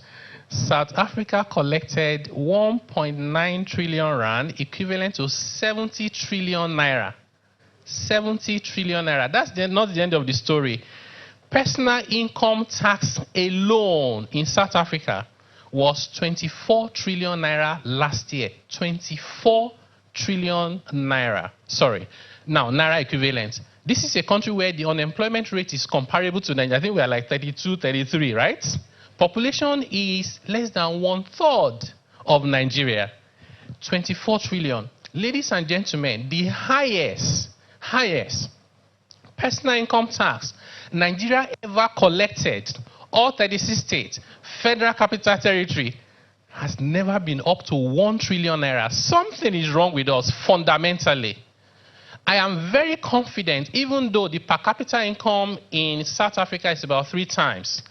S5: South Africa collected 1.9 trillion rand, equivalent to 70 trillion naira. 70 trillion naira. That's not the end of the story. Personal income tax alone in South Africa was 24 trillion naira last year. 24 trillion naira. Sorry. Now, naira equivalent. This is a country where the unemployment rate is comparable to Nigeria. I think we are like 32, 33, right? Population is less than 1/3 of Nigeria. 24 trillion. Ladies and gentlemen, the highest personal income tax Nigeria ever collected, all 36 states, Federal Capital Territory, has never been up to 1 trillion naira. Something is wrong with us fundamentally. I am very confident, even though the per capita income in South Africa is about 3 times,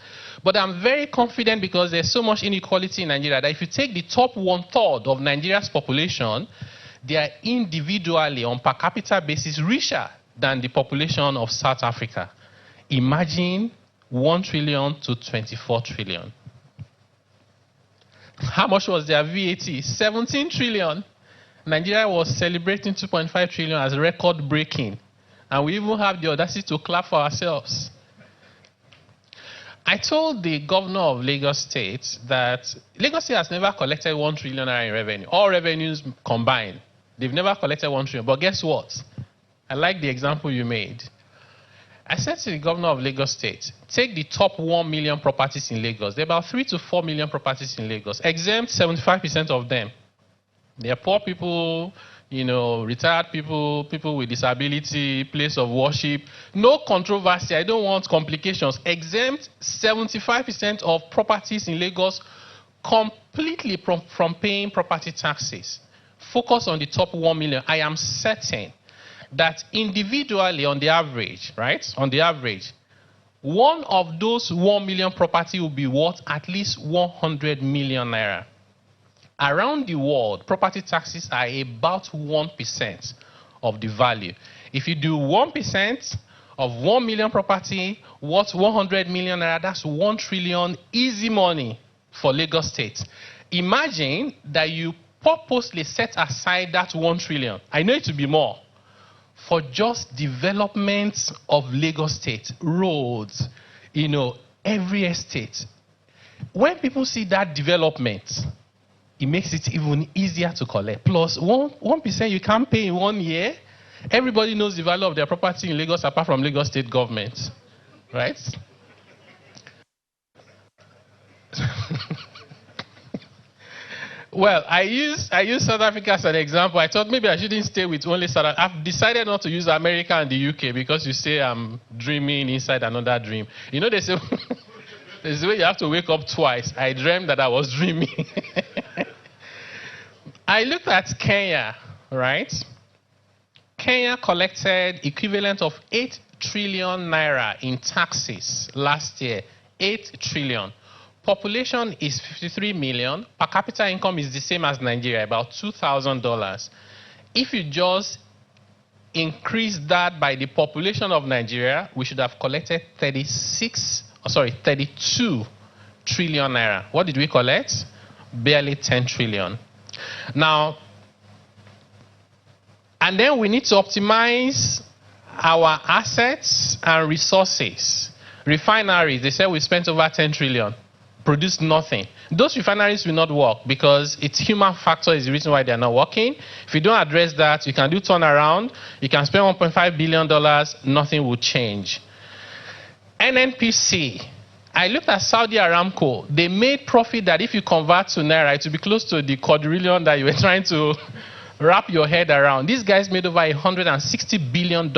S5: but I'm very confident because there's so much inequality in Nigeria that if you take the top 1/3 of Nigeria's population, they are individually on per capita basis richer than the population of South Africa. Imagine 1 trillion to 24 trillion. How much was their VAT? 17 trillion. Nigeria was celebrating 2.5 trillion as record breaking. And we even have the audacity to clap for ourselves. I told the governor of Lagos State that Lagos State has never collected 1 trillion in revenue. All revenues combined. They've never collected 1 trillion. But guess what? I like the example you made. I said to the governor of Lagos State, take the top 1 million properties in Lagos. There are about 3 to 4 million properties in Lagos. Exempt 75% of them. They are poor people, retired people, people with disability, place of worship. No controversy. I don't want complications. Exempt 75% of properties in Lagos completely from paying property taxes. Focus on the top 1 million. I am certain that individually, on the average, right? On the average, one of those 1 million property will be worth at least 100 million naira. Around the world, property taxes are about 1% of the value. If you do 1% of 1 million property worth 100 million naira, that's 1 trillion easy money for Lagos State. Imagine that you purposely set aside that 1 trillion. I know it will be more. For just development of Lagos State, roads, every estate. When people see that development, it makes it even easier to collect. Plus, 1% you can't pay in 1 year. Everybody knows the value of their property in Lagos apart from Lagos State government, right? Well, I use South Africa as an example. I thought maybe I shouldn't stay with only South Africa. I've decided not to use America and the UK because you say I'm dreaming inside another dream. They say there's a way you have to wake up twice. I dreamed that I was dreaming. I looked at Kenya, right? Kenya collected equivalent of 8 trillion naira in taxes last year. 8 trillion. Population is 53 million. Per capita income is the same as Nigeria, about $2,000. If you just increase that by the population of Nigeria, we should have collected 32 trillion naira. What did we collect? Barely 10 trillion. Now, and then we need to optimize our assets and resources. Refineries, they said we spent over 10 trillion. Produce nothing. Those refineries will not work because it's human factor is the reason why they're not working. If you don't address that, you can do turnaround, you can spend $1.5 billion, nothing will change. NNPC, I looked at Saudi Aramco. They made profit that if you convert to Naira, it will be close to the quadrillion that you were trying to wrap your head around. These guys made over $160 billion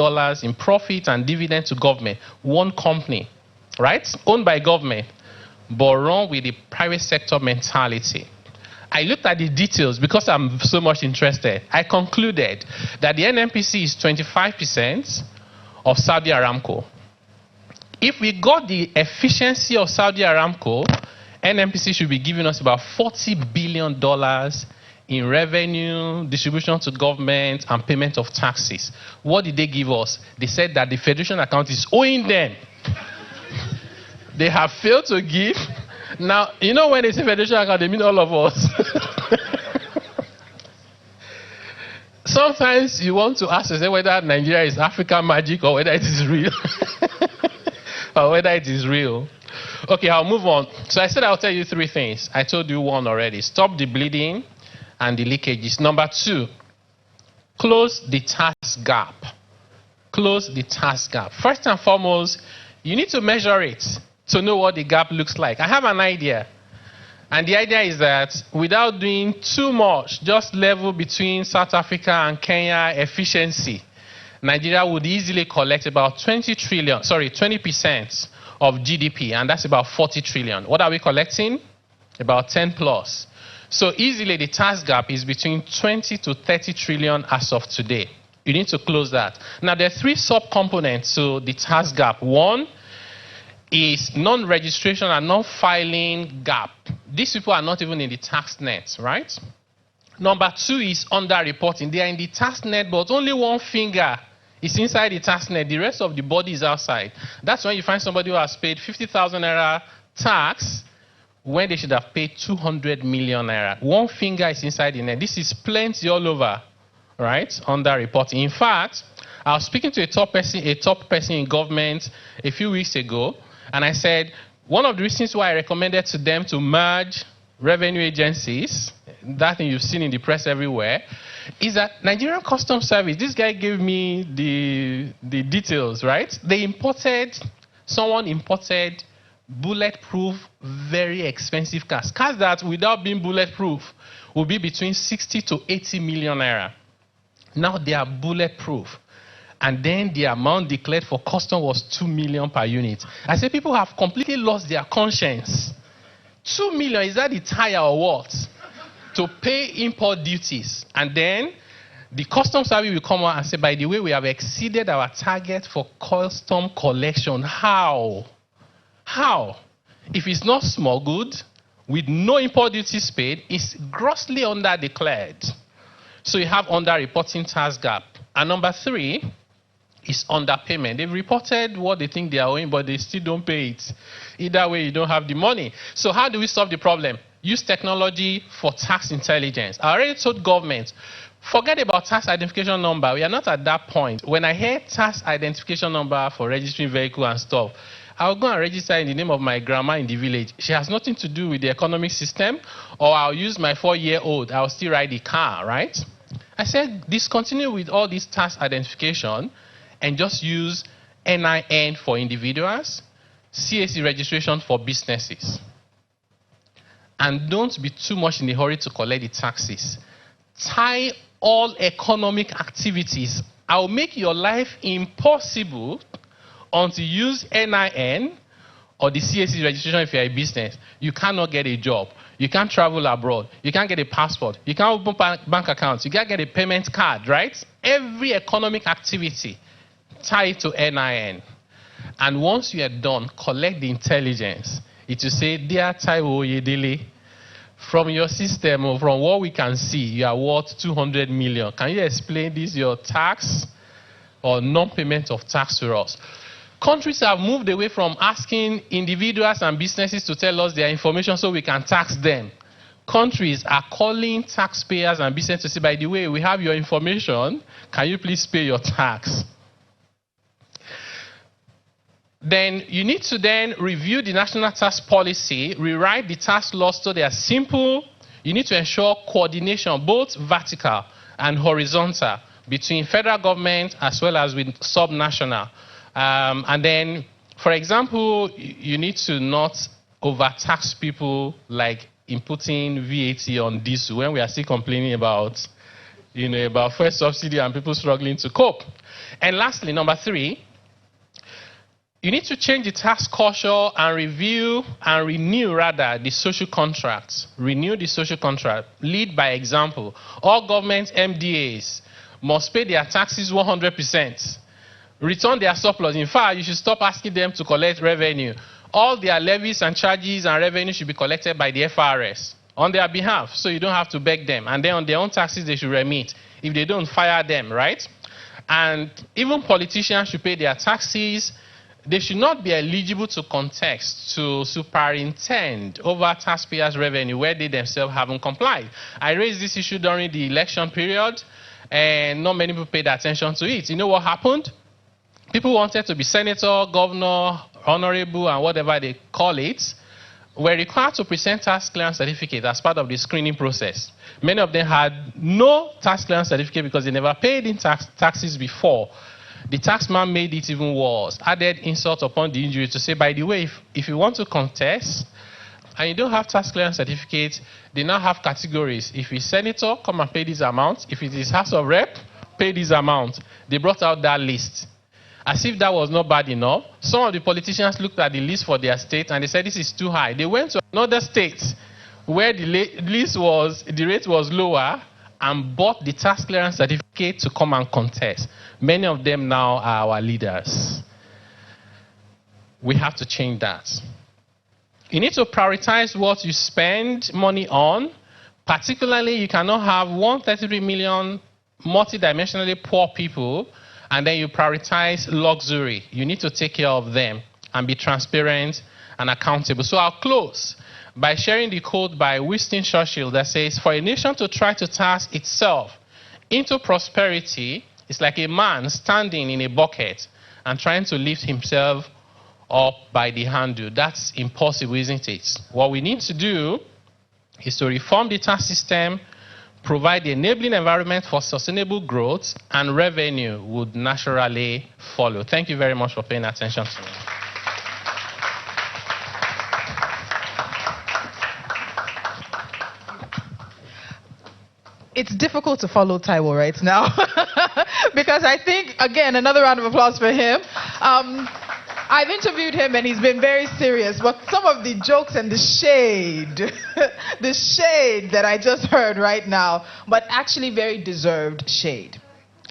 S5: in profit and dividend to government. One company, right? Owned by government, but run with the private sector mentality. I looked at the details because I'm so much interested. I concluded that the NNPC is 25% of Saudi Aramco. If we got the efficiency of Saudi Aramco, NNPC should be giving us about $40 billion in revenue, distribution to government, and payment of taxes. What did they give us? They said that the Federation account is owing them. They have failed to give. Now, when they say Federation account, they mean all of us. Sometimes you want to ask yourself whether Nigeria is African magic or whether it is real. Or whether it is real. Okay, I'll move on. So I said I'll tell you 3 things. I told you 1 already. Stop the bleeding and the leakages. Number 2, close the tax gap. Close the tax gap. First and foremost, you need to measure it to know what the gap looks like. I have an idea. And the idea is that without doing too much, just level between South Africa and Kenya efficiency, Nigeria would easily collect about 20% of GDP, and that's about 40 trillion. What are we collecting? About 10 plus. So easily the tax gap is between 20 to 30 trillion as of today. You need to close that. Now there are 3 sub-components to the tax gap. 1 is non-registration and non-filing gap. These people are not even in the tax net, right? Number 2 is under-reporting. They are in the tax net, but only 1 finger is inside the tax net. The rest of the body is outside. That's when you find somebody who has paid 50,000 naira tax when they should have paid 200 million naira. 1 finger is inside the net. This is plenty all over, right? Under-reporting. In fact, I was speaking to a top person in government a few weeks ago, and I said, one of the reasons why I recommended to them to merge revenue agencies, that thing you've seen in the press everywhere, is that Nigerian Customs Service, this guy gave me the details, right? Someone imported bulletproof, very expensive cars. Cars that without being bulletproof will be between 60 to 80 million naira. Now they are bulletproof. And then the amount declared for custom was 2 million per unit. I say people have completely lost their conscience. 2 million, is that the tire or what? To pay import duties. And then the customs service will come out and say, by the way, we have exceeded our target for custom collection. How? How? If it's not smuggled, with no import duties paid, it's grossly underdeclared. So you have underreporting tax gap. And number 3 is underpayment. They've reported what they think they are owing, but they still don't pay it. Either way, you don't have the money. So how do we solve the problem? Use technology for tax intelligence. I already told government, forget about tax identification number. We are not at that point. When I hear tax identification number for registering vehicle and stuff, I'll go and register in the name of my grandma in the village. She has nothing to do with the economic system. Or I'll use my 4-year-old. I'll still ride the car, right? I said, discontinue with all this tax identification and just use NIN for individuals, CAC registration for businesses. And don't be too much in a hurry to collect the taxes. Tie all economic activities. I'll make your life impossible until you use NIN or the CAC registration if you're a business. You cannot get a job. You can't travel abroad. You can't get a passport. You can't open bank accounts. You can't get a payment card, right? Every economic activity, tie it to NIN. And once you are done, collect the intelligence. It will say, dear Taiwo Oyedele, from your system or from what we can see, you are worth 200 million. Can you explain this, your tax or non-payment of tax to us? Countries have moved away from asking individuals and businesses to tell us their information so we can tax them. Countries are calling taxpayers and businesses to say, by the way, we have your information. Can you please pay your tax? Then you need to then review the national tax policy, rewrite the tax laws so they are simple. You need to ensure coordination, both vertical and horizontal, between federal government as well as with subnational. And then, for example, you need to not overtax people like inputting VAT on diesel when we are still complaining about, about fuel subsidy and people struggling to cope. And lastly, number 3, you need to change the tax culture and renew the social contracts. Renew the social contract. Lead by example. All government MDAs must pay their taxes 100%. Return their surplus. In fact, you should stop asking them to collect revenue. All their levies and charges and revenue should be collected by the FRS on their behalf, so you don't have to beg them. And then on their own taxes, they should remit. If they don't, fire them, right? And even politicians should pay their taxes. They should not be eligible to contest, to superintend over taxpayers' revenue where they themselves haven't complied. I raised this issue during the election period, and not many people paid attention to it. You know what happened? People wanted to be senator, governor, honorable, and whatever they call it, were required to present tax clearance certificate as part of the screening process. Many of them had no tax clearance certificate because they never paid in taxes before. The taxman made it even worse, added insult upon the injury to say, by the way, if you want to contest and you don't have tax clearance certificate, they now have categories. If it's senator, come and pay this amount. If it is House of Rep, pay this amount. They brought out that list. As if that was not bad enough, some of the politicians looked at the list for their state and they said this is too high. They went to another state where the rate was lower and bought the tax clearance certificate to come and contest. Many of them now are our leaders. We have to change that. You need to prioritize what you spend money on. Particularly, you cannot have 133 million multidimensionally poor people and then you prioritize luxury. You need to take care of them and be transparent and accountable. So I'll close by sharing the quote by Winston Churchill that says, for a nation to try to tax itself into prosperity is like a man standing in a bucket and trying to lift himself up by the handle. That's impossible, isn't it? What we need to do is to reform the tax system, provide the enabling environment for sustainable growth, and revenue would naturally follow. Thank you very much for paying attention to me.
S1: It's difficult to follow Taiwo right now because I think, again, another round of applause for him. I've interviewed him and he's been very serious, but some of the jokes and the shade, the shade that I just heard right now, but actually very deserved shade.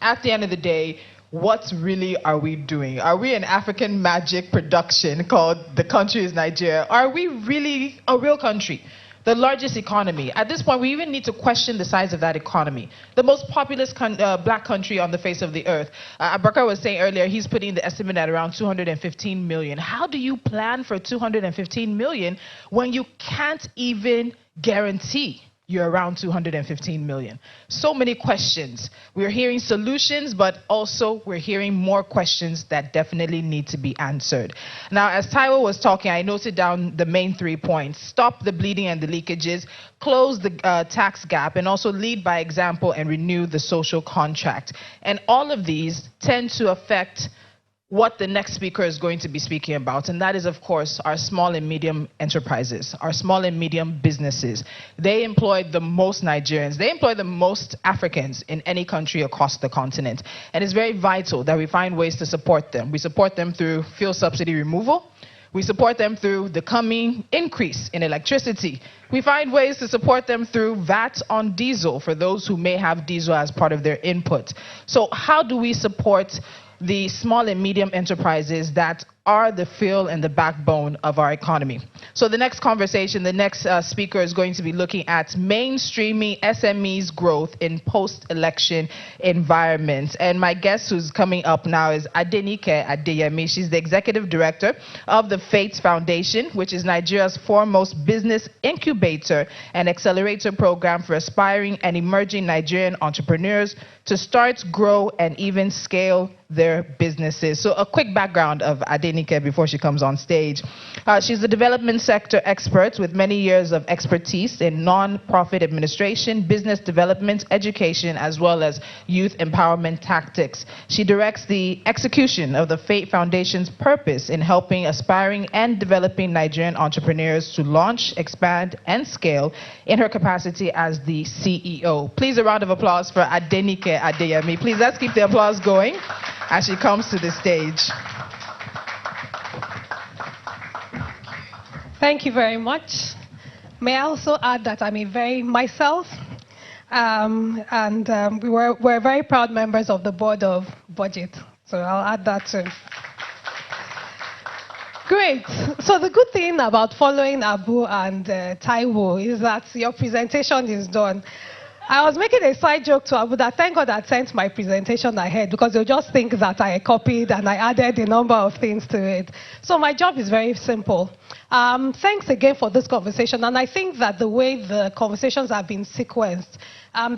S1: At the end of the day, what really are we doing? Are we an African magic production called The Country is Nigeria? Are we really a real country? The largest economy. At this point, we even need to question the size of that economy. The most populous black country on the face of the earth. Abubakar was saying earlier, he's putting the estimate at around 215 million. How do you plan for 215 million when you can't even guarantee you're around 215 million? So many questions. We're hearing solutions, but also we're hearing more questions that definitely need to be answered. Now, as Taiwo was talking, I noted down the main 3 points. Stop the bleeding and the leakages, close the tax gap, and also lead by example and renew the social contract. And all of these tend to affect what the next speaker is going to be speaking about, and that is, of course, our small and medium enterprises, our small and medium businesses. They employ the most Nigerians. They employ the most Africans in any country across the continent. And it's very vital that we find ways to support them. We support them through fuel subsidy removal. We support them through the coming increase in electricity. We find ways to support them through VAT on diesel for those who may have diesel as part of their input. So how do we support the small and medium enterprises that are the fuel and the backbone of our economy? So the next conversation, the next speaker is going to be looking at mainstreaming SMEs growth in post-election environments. And my guest who's coming up now is Adenike Adeyemi. She's the executive director of the FATE Foundation, which is Nigeria's foremost business incubator and accelerator program for aspiring and emerging Nigerian entrepreneurs to start, grow, and even scale their businesses. So a quick background of Adenike before she comes on stage. She's a development sector expert with many years of expertise in non-profit administration, business development, education, as well as youth empowerment tactics. She directs the execution of the FATE Foundation's purpose in helping aspiring and developing Nigerian entrepreneurs to launch, expand, and scale in her capacity as the CEO. Please, a round of applause for Adenike Adeyemi. Please, let's keep the applause going as she comes to the stage.
S6: Thank you very much. May I also add that I'm a very myself, we're very proud members of the board of budget. So I'll add that too. Great. So the good thing about following Abu and Taiwo is that your presentation is done. I was making a side joke to Abu that thank God I sent my presentation ahead because they'll just think that I copied and I added a number of things to it. So my job is very simple. Thanks again for this conversation, and I think that the way the conversations have been sequenced,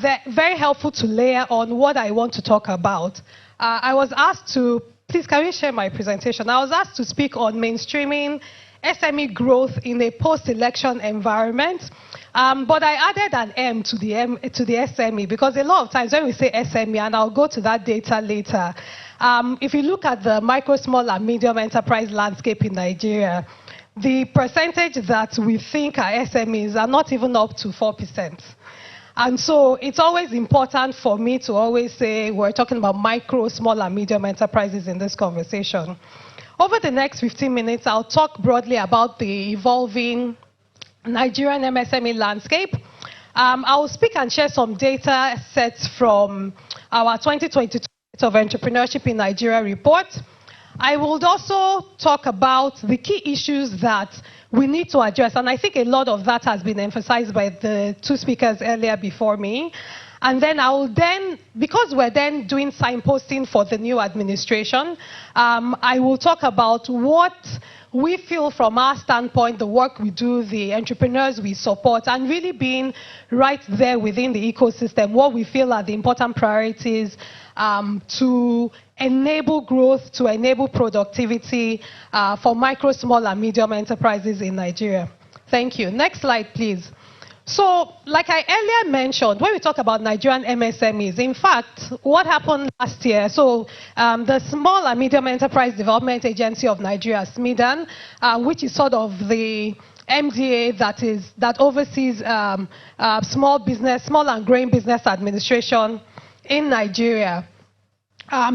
S6: they're very helpful to layer on what I want to talk about. I was asked to, please can we share my presentation? I was asked to speak on mainstreaming SME growth in a post-election environment. But I added an M to the SME because a lot of times when we say SME, and I'll go to that data later, if you look at the micro, small, and medium enterprise landscape in Nigeria, the percentage that we think are SMEs are not even up to 4%. And so it's always important for me to always say we're talking about micro, small, and medium enterprises in this conversation. Over the next 15 minutes, I'll talk broadly about the evolving Nigerian MSME landscape. I will speak and share some data sets from our 2022 of Entrepreneurship in Nigeria report. I will also talk about the key issues that we need to address, and I think a lot of that has been emphasized by the two speakers earlier before me. And then I will because we're then doing signposting for the new administration, I will talk about what we feel from our standpoint, the work we do, the entrepreneurs we support, and really being right there within the ecosystem, what we feel are the important priorities to enable growth, to enable productivity for micro, small, and medium enterprises in Nigeria. Thank you. Next slide, please. So, like I earlier mentioned, when we talk about Nigerian MSMEs, in fact, what happened last year, so the Small and Medium Enterprise Development Agency of Nigeria, SMEDAN, which is sort of the MDA that oversees small and growing business administration in Nigeria,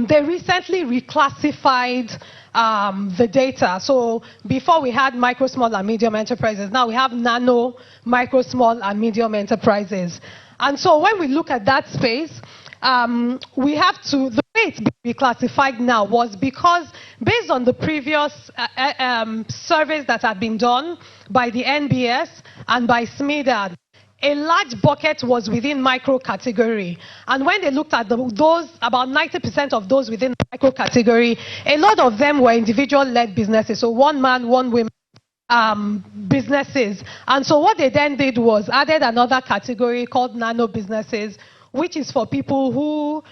S6: they recently reclassified the data. So before we had micro, small, and medium enterprises. Now we have nano, micro, small, and medium enterprises. And so when we look at that space, we have to, the way it's been reclassified now was because based on the previous surveys that had been done by the NBS and by SMEDAN, a large bucket was within micro category. And when they looked at those, about 90% of those within the micro category, a lot of them were individual-led businesses. So one man, one woman businesses. And so what they then did was added another category called nano businesses, which is for people who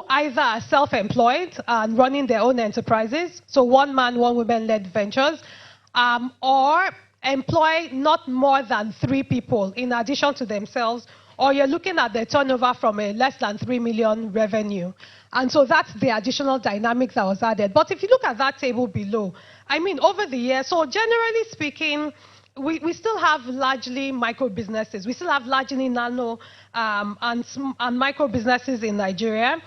S6: either are self-employed and running their own enterprises, so one man, one woman-led ventures, or employ not more than 3 people in addition to themselves, or you're looking at the turnover from a less than 3 million revenue. And so that's the additional dynamics that was added. But if you look at that table below, I mean, over the years, so generally speaking, we still have largely micro businesses. We still have largely nano and micro businesses in Nigeria.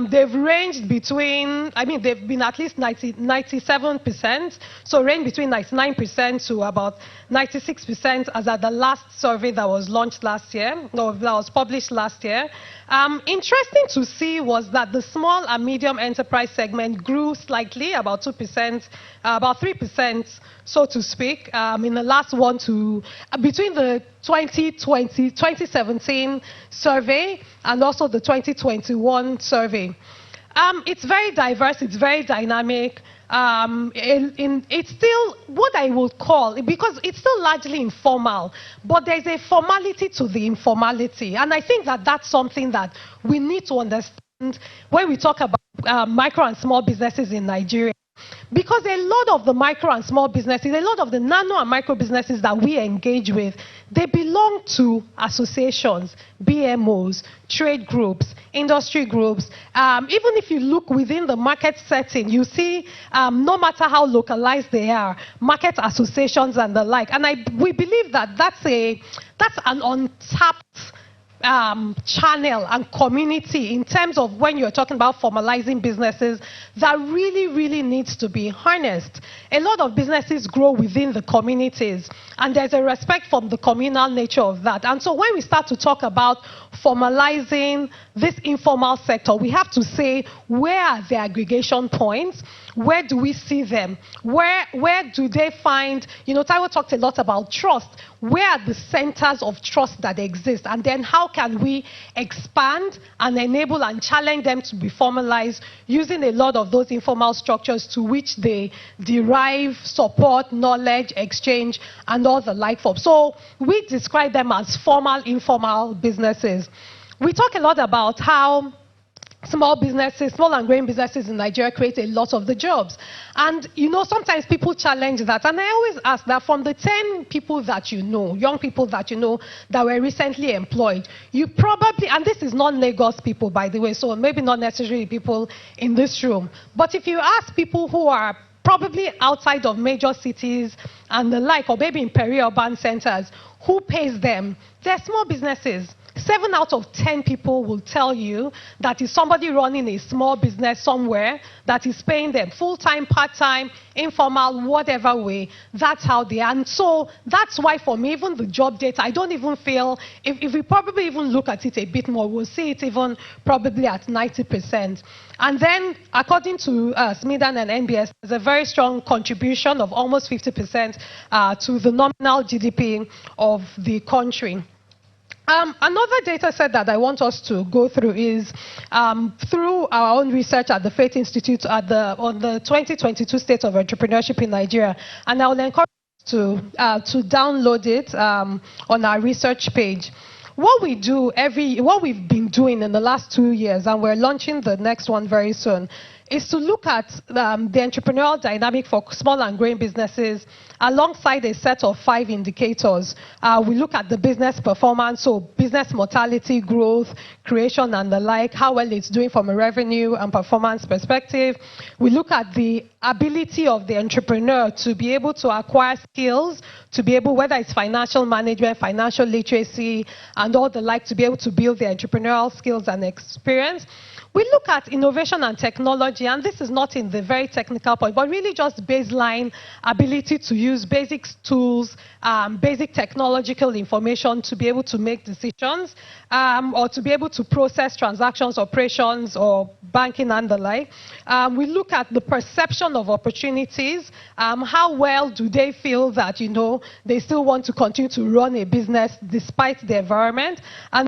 S6: They've ranged between, I mean, they've been at least 97%, so range between 99% to about 96% as at the last survey that was launched last year, or that was published last year. Interesting to see was that the small and medium enterprise segment grew slightly, about 2%, about 3%, so to speak, in the last one to, between the 2017 survey and also the 2021 survey. It's very diverse, it's very dynamic. It's still what I would call, because it's still largely informal, but there's a formality to the informality. And I think that that's something that we need to understand when we talk about micro and small businesses in Nigeria. Because a lot of the micro and small businesses, a lot of the nano and micro businesses that we engage with, they belong to associations, BMOs, trade groups, industry groups. Even if you look within the market setting, you see, no matter how localized they are, market associations and the like. And we believe that that's an untapped channel and community in terms of when you're talking about formalizing businesses that really, really needs to be harnessed. A lot of businesses grow within the communities, and there's a respect for the communal nature of that. And so when we start to talk about formalizing this informal sector, we have to say, where are the aggregation points? Where do we see them? Where do they find, you know, Taiwo talked a lot about trust. Where are the centers of trust that exist? And then how can we expand and enable and challenge them to be formalized using a lot of those informal structures to which they derive support, knowledge, exchange, and all the like for. So we describe them as formal, informal businesses. We talk a lot about how small businesses, small and growing businesses in Nigeria create a lot of the jobs. And, you know, sometimes people challenge that. And I always ask that from the 10 people that you know, young people that you know that were recently employed, you probably, and this is non-Lagos people, by the way, so maybe not necessarily people in this room, but if you ask people who are probably outside of major cities and the like, or maybe in peri-urban centers, who pays them? They're small businesses. 7 out of 10 people will tell you that is somebody running a small business somewhere that is paying them full-time, part-time, informal, whatever way. That's how they are. And so that's why for me, even the job data, I don't even feel, if we probably even look at it a bit more, we'll see it even probably at 90%. And then, according to SMEDAN and NBS, there's a very strong contribution of almost 50% to the nominal GDP of the country. Another data set that I want us to go through is through our own research at the Faith Institute on the 2022 State of Entrepreneurship in Nigeria. And I will encourage you to download it on our research page. What we've been doing in the last 2 years, and we're launching the next one very soon, is to look at the entrepreneurial dynamic for small and growing businesses alongside a set of 5 indicators. We look at the business performance, so business mortality, growth, creation, and the like, how well it's doing from a revenue and performance perspective. We look at the ability of the entrepreneur to be able to acquire skills, to be able, whether it's financial management, financial literacy, and all the like, to be able to build the entrepreneurial skills and experience. We look at innovation and technology, and this is not in the very technical point, but really just baseline ability to use basic tools, basic technological information to be able to make decisions, or to be able to process transactions, operations, or banking and the like. We look at the perception of opportunities. How well do they feel that, they still want to continue to run a business despite the environment? And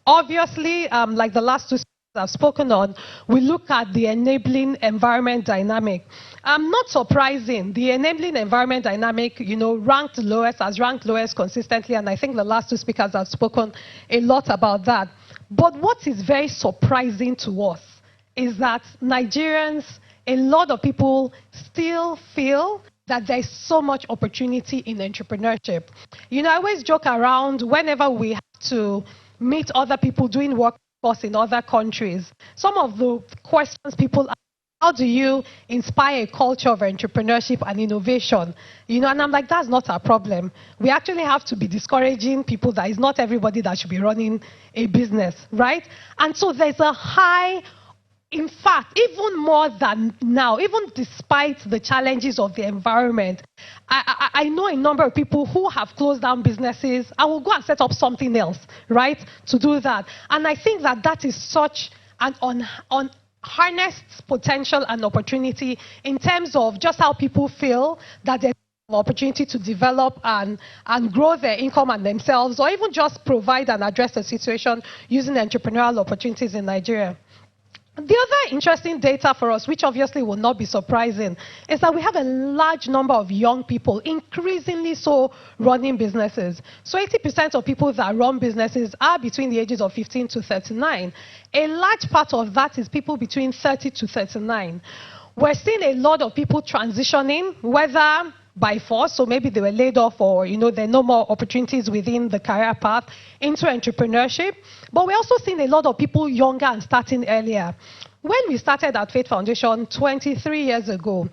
S6: obviously, like the last 2 I've spoken on, we look at the enabling environment dynamic. Not surprising, the enabling environment dynamic, has ranked lowest consistently, and I think the last 2 speakers have spoken a lot about that. But what is very surprising to us is that Nigerians, a lot of people still feel that there's so much opportunity in entrepreneurship. I always joke around whenever we have to meet other people doing work in other countries. Some of the questions people ask, how do you inspire a culture of entrepreneurship and innovation? And I'm like, that's not our problem. We actually have to be discouraging people that it's not everybody that should be running a business, right? And so there's a high, in fact, even more than now, even despite the challenges of the environment, I know a number of people who have closed down businesses and will go and set up something else, right, to do that. And I think that that is such an unharnessed potential and opportunity in terms of just how people feel that there's an opportunity to develop and grow their income and themselves, or even just provide and address the situation using entrepreneurial opportunities in Nigeria. The other interesting data for us, which obviously will not be surprising, is that we have a large number of young people, increasingly so, running businesses. So 80% of people that run businesses are between the ages of 15 to 39. A large part of that is people between 30 to 39. We're seeing a lot of people transitioning, whether by force, so maybe they were laid off, or there are no more opportunities within the career path, into entrepreneurship. But we're also seeing a lot of people younger and starting earlier. When we started at Faith Foundation 23 years ago,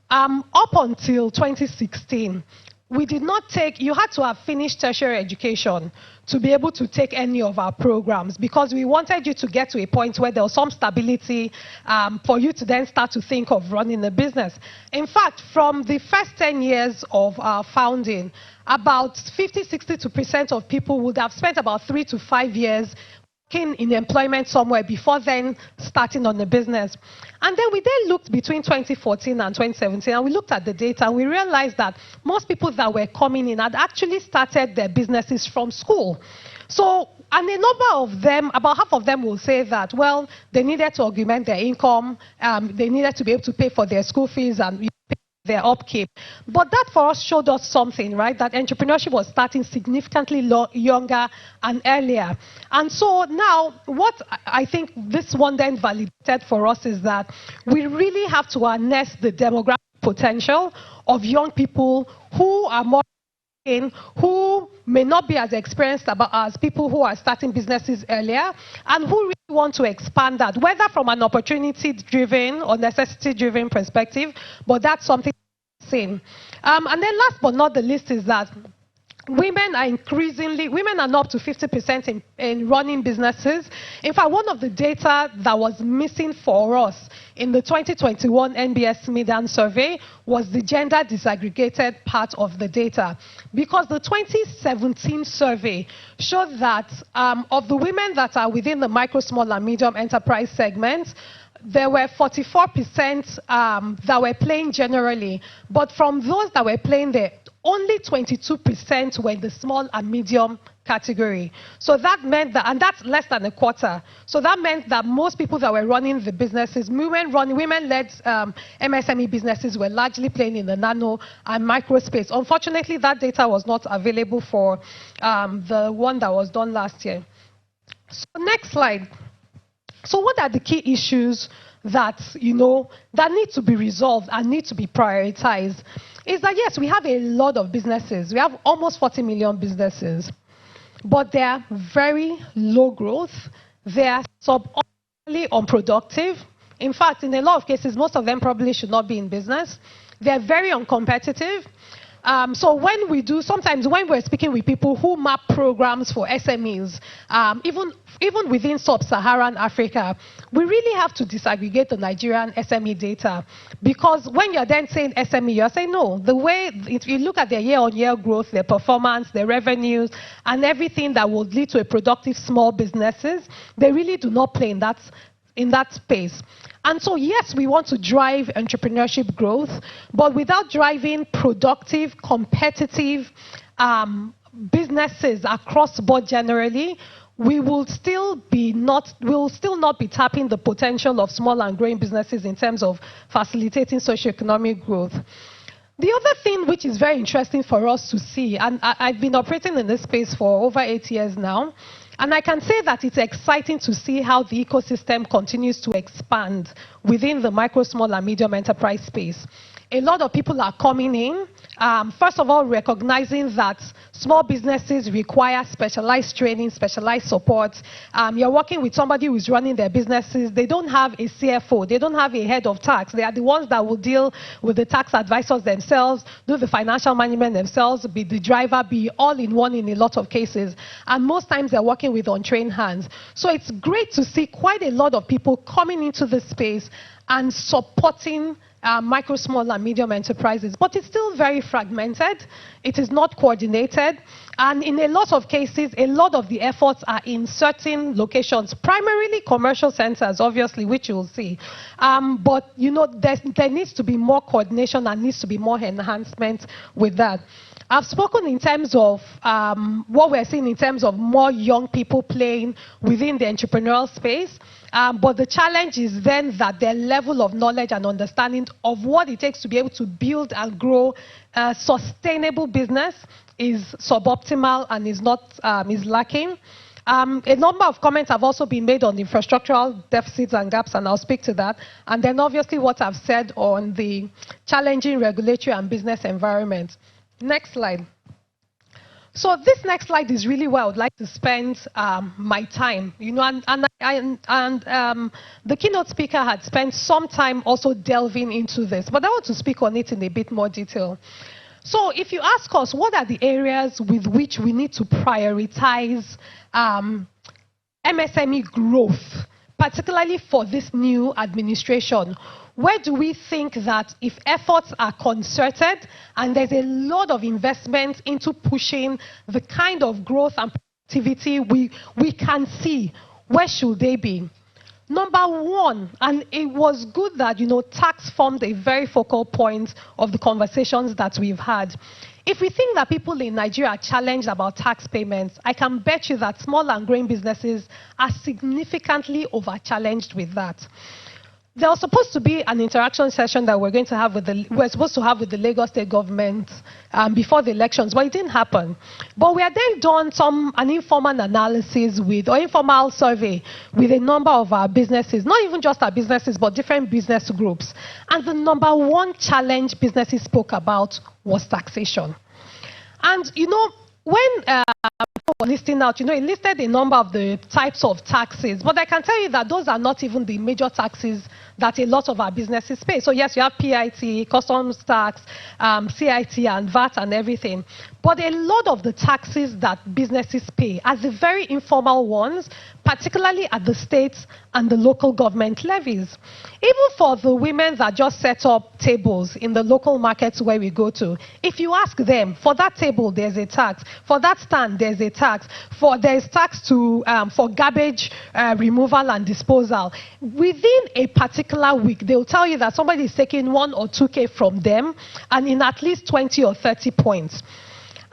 S6: up until 2016, we did not take, you had to have finished tertiary education to be able to take any of our programs, because we wanted you to get to a point where there was some stability for you to then start to think of running a business. In fact, from the first 10 years of our founding, about 50–62% of people would have spent about 3 to 5 years in employment somewhere before then starting on the business. And then we looked between 2014 and 2017, and we looked at the data, and we realized that most people that were coming in had actually started their businesses from school. So, and a number of them, about half of them will say that, well, they needed to augment their income, they needed to be able to pay for their school fees and their upkeep. But that for us showed us something, right? That entrepreneurship was starting significantly younger and earlier. And so now, what I think this one then validated for us is that we really have to harness the demographic potential of young people who are more who may not be as experienced as people who are starting businesses earlier, and who really want to expand that, whether from an opportunity-driven or necessity-driven perspective, but that's something we've seen. And then last but not the least is that women are up to 50% in running businesses. In fact, one of the data that was missing for us in the 2021 NBS Median Survey was the gender disaggregated part of the data. Because the 2017 survey showed that of the women that are within the micro, small, and medium enterprise segments, there were 44% that were playing generally. But from those that were playing there, only 22% were in the small and medium category. So that meant that, and that's less than a quarter. So that meant that most people that were running the businesses, women-led MSME businesses, were largely playing in the nano and micro space. Unfortunately, that data was not available for the one that was done last year. So next slide. So what are the key issues that, that need to be resolved and need to be prioritized? Is that, yes, we have a lot of businesses. We have almost 40 million businesses, but they are very low growth. They are suboptimally unproductive. In fact, in a lot of cases, most of them probably should not be in business. They're very uncompetitive. So when sometimes when we're speaking with people who map programs for SMEs, even within sub-Saharan Africa, we really have to disaggregate the Nigerian SME data, because when you're then saying SME, you're saying no. The way, if you look at their year-on-year growth, their performance, their revenues, and everything that would lead to a productive small businesses, they really do not play in that space. And so, yes, we want to drive entrepreneurship growth, but without driving productive, competitive businesses across the board generally, we will still not be tapping the potential of small and growing businesses in terms of facilitating socioeconomic growth. The other thing which is very interesting for us to see, and I've been operating in this space for over 8 years now, and I can say that it's exciting to see how the ecosystem continues to expand within the micro, small, and medium enterprise space. A lot of people are coming in, first of all, recognizing that small businesses require specialized training, specialized support. You're working with somebody who's running their businesses. They don't have a CFO. They don't have a head of tax. They are the ones that will deal with the tax advisors themselves, do the financial management themselves, be the driver, be all in one in a lot of cases. And most times they're working with untrained hands. So it's great to see quite a lot of people coming into this space and supporting micro, small, and medium enterprises. But it's still very fragmented. It is not coordinated. And in a lot of cases, a lot of the efforts are in certain locations, primarily commercial centers, obviously, which you'll see. But, there needs to be more coordination and needs to be more enhancement with that. I've spoken in terms of what we're seeing in terms of more young people playing within the entrepreneurial space. But the challenge is then that their level of knowledge and understanding of what it takes to be able to build and grow a sustainable business is suboptimal and is lacking. A number of comments have also been made on the infrastructural deficits and gaps, and I'll speak to that. And then obviously what I've said on the challenging regulatory and business environment. Next slide. So this next slide is really where I would like to spend my time. The keynote speaker had spent some time also delving into this, but I want to speak on it in a bit more detail. So if you ask us, what are the areas with which we need to prioritize MSME growth, particularly for this new administration? Where do we think that if efforts are concerted and there's a lot of investment into pushing the kind of growth and productivity we can see, where should they be? Number one, and it was good that, tax formed a very focal point of the conversations that we've had. If we think that people in Nigeria are challenged about tax payments, I can bet you that small and growing businesses are significantly over-challenged with that. There was supposed to be an interaction session that we're supposed to have with the Lagos State government before the elections, but it didn't happen. But we had then done an informal analysis or informal survey with a number of our businesses, not even just our businesses, but different business groups. And the number one challenge businesses spoke about was taxation. And, when people were listing out, it listed a number of the types of taxes, but I can tell you that those are not even the major taxes that a lot of our businesses pay. So yes, you have PIT, customs tax, CIT, and VAT and everything. But a lot of the taxes that businesses pay are the very informal ones, particularly at the state and the local government levies. Even for the women that just set up tables in the local markets where we go to, if you ask them, for that table there's a tax, for that stand there's a tax, there's tax for garbage removal and disposal. Within a particular week, they'll tell you that somebody is taking 1 or 2K from them, and in at least 20 or 30 points.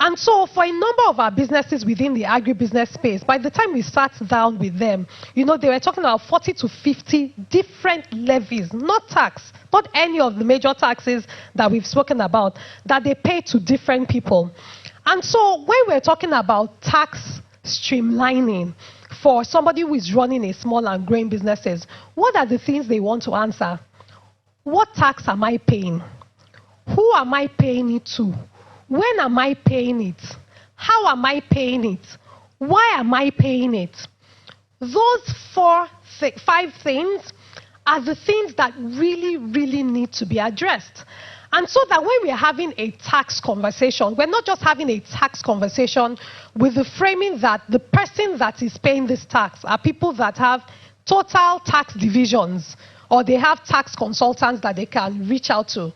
S6: And so for a number of our businesses within the agribusiness space, by the time we sat down with them, they were talking about 40 to 50 different levies, not tax, not any of the major taxes that we've spoken about, that they pay to different people. And so when we're talking about tax streamlining for somebody who is running a small and growing businesses, what are the things they want to answer? What tax am I paying? Who am I paying it to? When am I paying it? How am I paying it? Why am I paying it? Those 5 things are the things that really, really need to be addressed. And so that when we are having a tax conversation, we're not just having a tax conversation with the framing that the person that is paying this tax are people that have total tax divisions, or they have tax consultants that they can reach out to.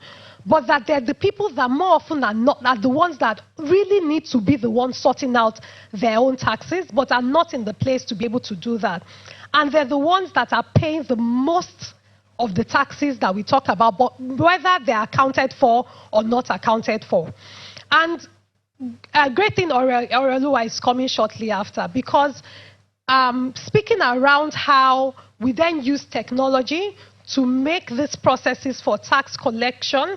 S6: But that they're the people that more often are not are the ones that really need to be the ones sorting out their own taxes, but are not in the place to be able to do that. And they're the ones that are paying the most of the taxes that we talk about, but whether they're accounted for or not accounted for. And a great thing Orelua is coming shortly after, because speaking around how we then use technology to make these processes for tax collection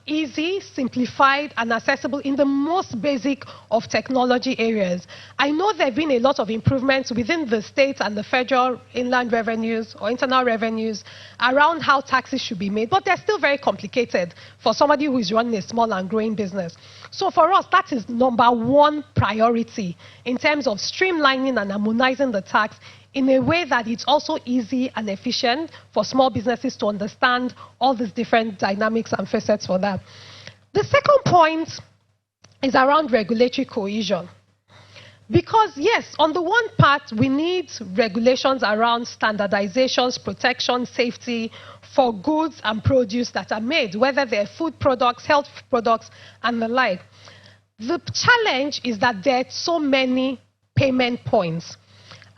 S6: easy, simplified, and accessible in the most basic of technology areas. I know there have been a lot of improvements within the state and the federal inland revenues or internal revenues around how taxes should be made, but they're still very complicated for somebody who is running a small and growing business. So for us, that is number one priority in terms of streamlining and harmonizing the tax in a way that it's also easy and efficient for small businesses to understand all these different dynamics and facets for that. The second point is around regulatory cohesion. Because yes, on the one part, we need regulations around standardizations, protection, safety for goods and produce that are made, whether they're food products, health products, and the like. The challenge is that there are so many payment points.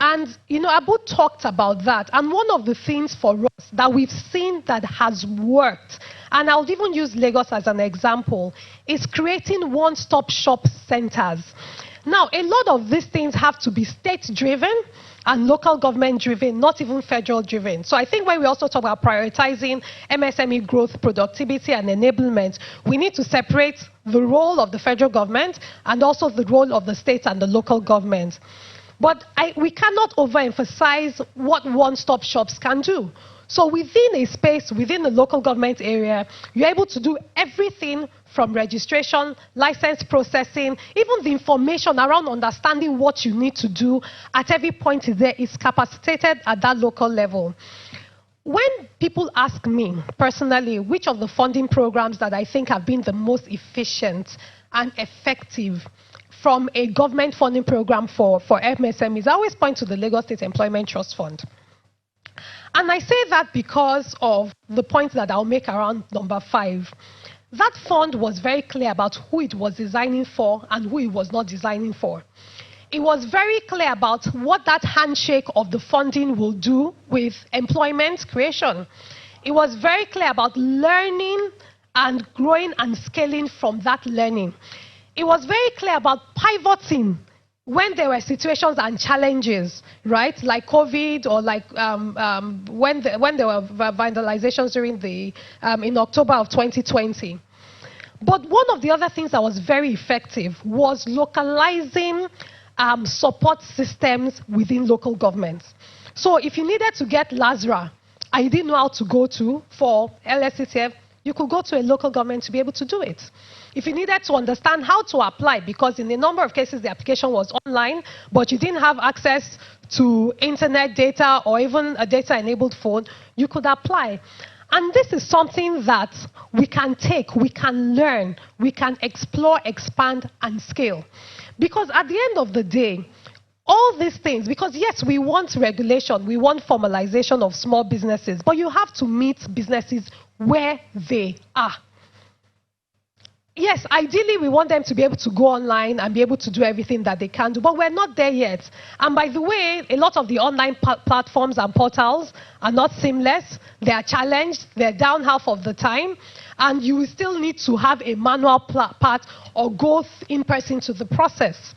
S6: And, Abu talked about that. And one of the things for us that we've seen that has worked, and I'll even use Lagos as an example, is creating one-stop shop centers. Now, a lot of these things have to be state-driven and local government-driven, not even federal-driven. So I think when we also talk about prioritizing MSME growth, productivity, and enablement, we need to separate the role of the federal government and also the role of the state and the local government. But we cannot overemphasize what one-stop shops can do. So within a space, within the local government area, you're able to do everything from registration, license processing, even the information around understanding what you need to do at every point there is capacitated at that local level. When people ask me personally which of the funding programs that I think have been the most efficient and effective from a government funding program for MSMEs, I always point to the Lagos State Employment Trust Fund. And I say that because of the point that I'll make around number 5. That fund was very clear about who it was designing for and who it was not designing for. It was very clear about what that handshake of the funding will do with employment creation. It was very clear about learning and growing and scaling from that learning. It was very clear about pivoting when there were situations and challenges, right? Like COVID, or like when there were vandalizations during in October of 2020. But one of the other things that was very effective was localizing support systems within local governments. So if you needed to get LASRA and you didn't know how to go to for LSCTF, you could go to a local government to be able to do it. If you needed to understand how to apply, because in a number of cases the application was online, but you didn't have access to internet data or even a data-enabled phone, you could apply. And this is something that we can take, we can learn, we can explore, expand, and scale. Because at the end of the day, all these things, because yes, we want regulation, we want formalization of small businesses, but you have to meet businesses where they are. Yes, ideally we want them to be able to go online and be able to do everything that they can do, but we're not there yet. And by the way, a lot of the online platforms and portals are not seamless. They are challenged. They're down half of the time. And you will still need to have a manual part or go in person to the process.